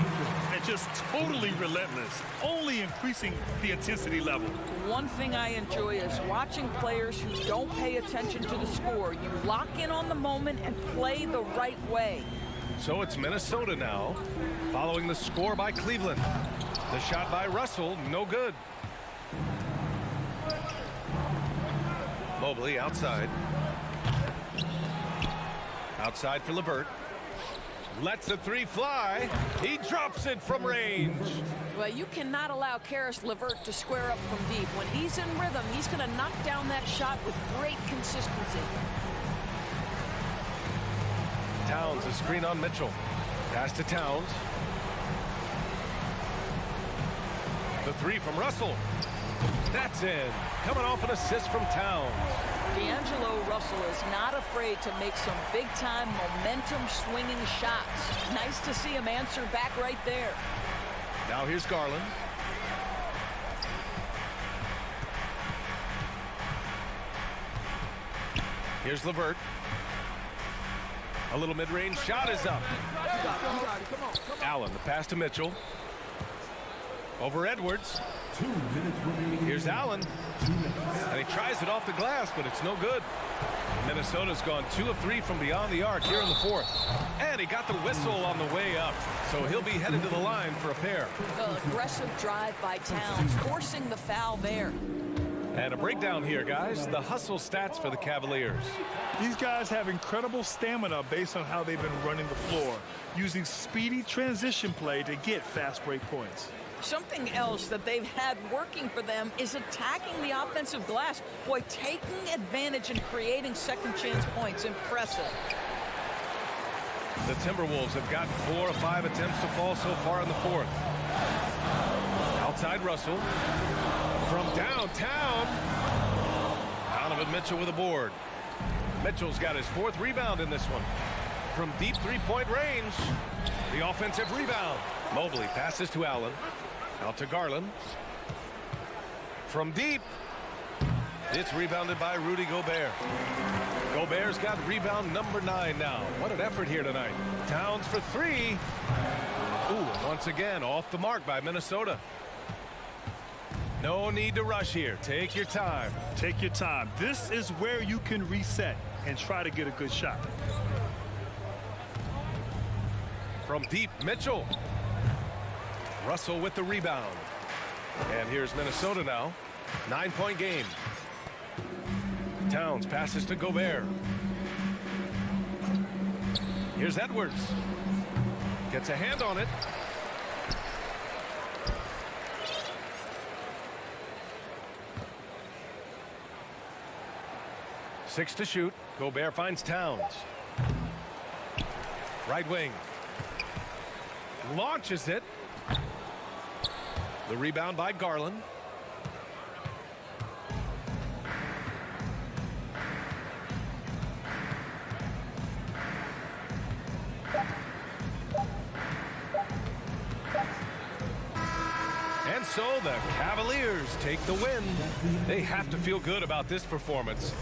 And just totally relentless, only increasing the intensity level. One thing I enjoy is watching players who don't pay attention to the score. You lock in on the moment and play the right way. So it's Minnesota now, following the score by Cleveland. The shot by Russell, no good. Mobley outside. Outside for LeVert. Lets the three fly. He drops it from range. Well, you cannot allow Karis LeVert to square up from deep. When he's in rhythm, he's going to knock down that shot with great consistency. Towns, a screen on Mitchell. Pass to Towns. The three from Russell. That's in. Coming off an assist from Towns. D'Angelo Russell is not afraid to make some big-time momentum-swinging shots. Nice to see him answer back right there. Now here's Garland. Here's LeVert. A little mid-range shot is up. Allen, the pass to Mitchell. Over Edwards. 2 minutes remaining. Here's Allen. And he tries it off the glass, but it's no good. Minnesota's gone 2 of 3 from beyond the arc here in the fourth. And he got the whistle on the way up. So he'll be headed to the line for a pair. Aggressive drive by Towns, forcing the foul there. And a breakdown here, guys. The hustle stats for the Cavaliers. These guys have incredible stamina based on how they've been running the floor, using speedy transition play to get fast break points. Something else that they've had working for them is attacking the offensive glass. Boy, taking advantage and creating second chance points. Impressive. The Timberwolves have gotten 4 of 5 attempts to fall so far in the fourth. Outside Russell. From downtown. Donovan Mitchell with a board. Mitchell's got his 4th rebound in this one. From deep three-point range. The offensive rebound. Mobley passes to Allen. Out to Garland. From deep. It's rebounded by Rudy Gobert. Gobert's got rebound number 9 now. What an effort here tonight. Towns for 3. Ooh, once again off the mark by Minnesota. No need to rush here. Take your time. Take your time. This is where you can reset and try to get a good shot. From deep, Mitchell. Russell with the rebound. And here's Minnesota now. 9-point game. Towns passes to Gobert. Here's Edwards. Gets a hand on it. Six to shoot. Gobert finds Towns. Right wing. Launches it. The rebound by Garland. And so the Cavaliers take the win. They have to feel good about this performance.